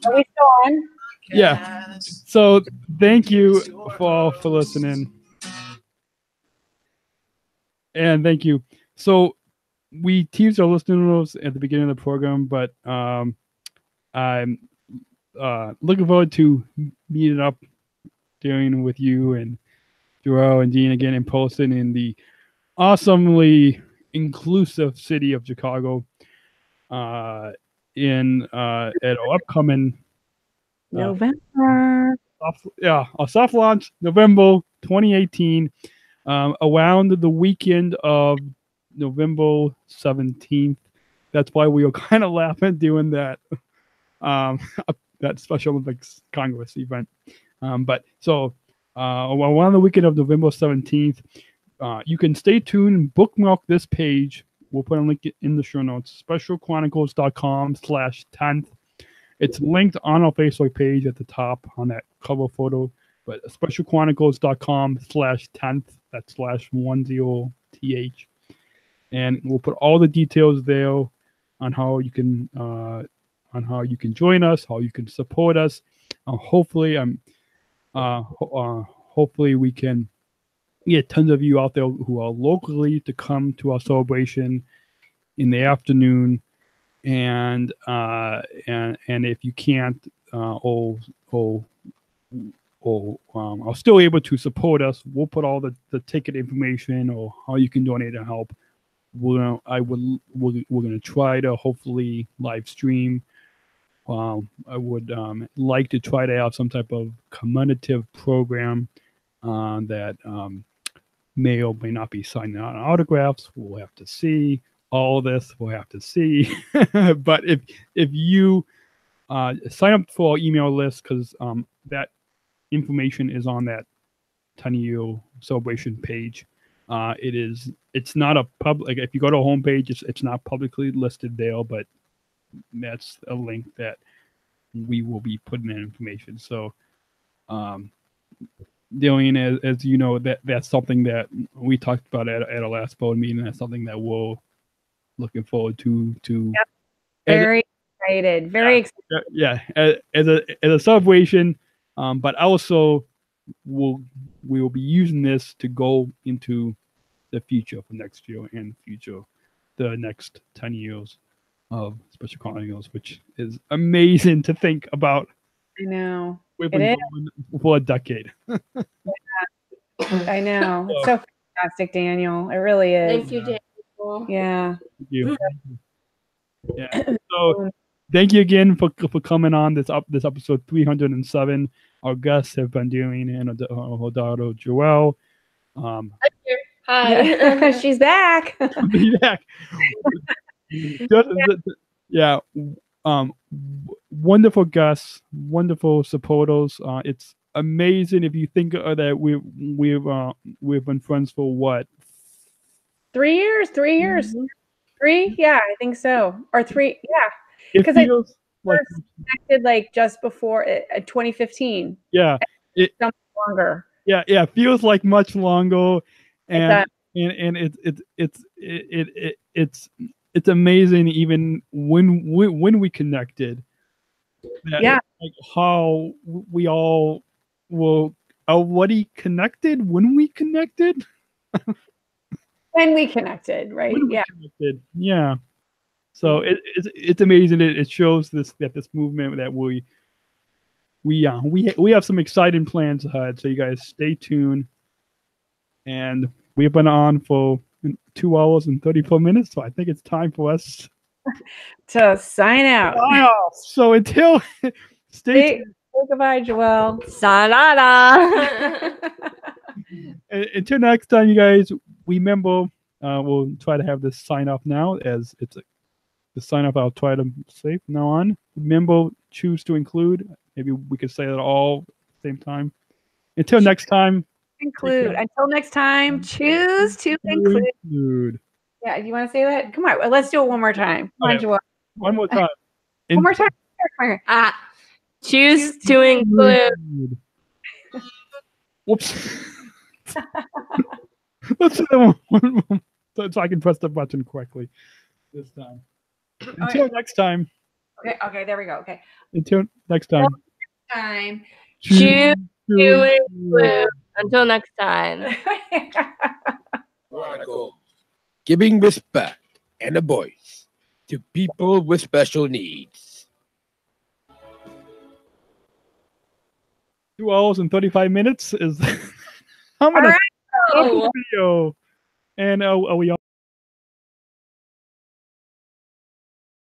Are we still on? yeah. So thank you for listening. And thank you. So we teased our listeners at the beginning of the program, but I'm looking forward to meeting up, Darian, with you and Joelle and Dean again in person in the awesomely inclusive city of Chicago. At our upcoming November. our soft launch, November 2018, around the weekend of November 17th. That's why we were kind of laughing doing that that Special Olympics Congress event. But so around the weekend of November 17th, you can stay tuned and bookmark this page. We'll put a link in the show notes, specialchronicles.com/10th. It's linked on our Facebook page at the top on that cover photo, but specialchronicles.com/10th, that's /10th. And we'll put all the details there on how you can join us, how you can support us. Hopefully we can get tons of you out there who are locally to come to our celebration in the afternoon, and if you can't are still able to support us, we'll put all the ticket information or how you can donate and help. We're gonna try to hopefully live stream. I would like to try to have some type of commemorative program that may or may not be signing out autographs. We'll have to see. All this we'll have to see. But if you sign up for our email list, because that information is on that 10-year celebration page. It's not a public. Like if you go to a homepage, it's not publicly listed there, but that's a link that we will be putting in information. So, Darian, as you know, that's something that we talked about at our last board meeting. That's something that we're looking forward to. Yep. Very excited. Very excited. Yeah, as a celebration, but also we will be using this to go into the future for next year and the next 10 years of Special Chronicles, which is amazing to think about. I know. We've been going for a decade. I know. It's so fantastic, Daniel. It really is. Thank you, Daniel. Yeah. Thank you. Yeah. So thank you again for coming on this episode 307. Our guests have been doing and our daughter Joelle. Hi. Yeah. She's back. Be back. Yeah. Wonderful guests, wonderful supporters. It's amazing if you think that we've been friends for what? 3 years? 3 years? 3? Yeah, I think so. Or 3? Yeah. Because I like connected like just before 2015. Yeah. Something longer. Yeah. It feels like much longer, and it's amazing even when we connected. Yeah. Like how we all were already connected when we connected. When we connected, right? Connected. Yeah. So it's amazing. It shows this movement that we have some exciting plans ahead. So you guys stay tuned. And we've been on for 2 hours and 34 minutes. So I think it's time for us to sign out. So until stay tuned. Say goodbye, Joelle. Sayonara. Until next time, you guys, remember, we'll try to have this sign off now, as it's the sign off I'll try to say from now on. Remember, choose to include. Maybe we could say that all at the same time. Until next time. Include. Until next time, choose to include. Yeah, you want to say that? Come on, let's do it one more time. Come on, Joelle. One more time. One more time. Choose to include. Whoops. Let's do that one so I can press the button correctly this time. Until next time. Okay, there we go. Okay. Until next time. Choose to include. Until next time. Chronicles, giving respect and a voice to people with special needs. 2 hours and 35 minutes is. I'm gonna stop the video. And are we all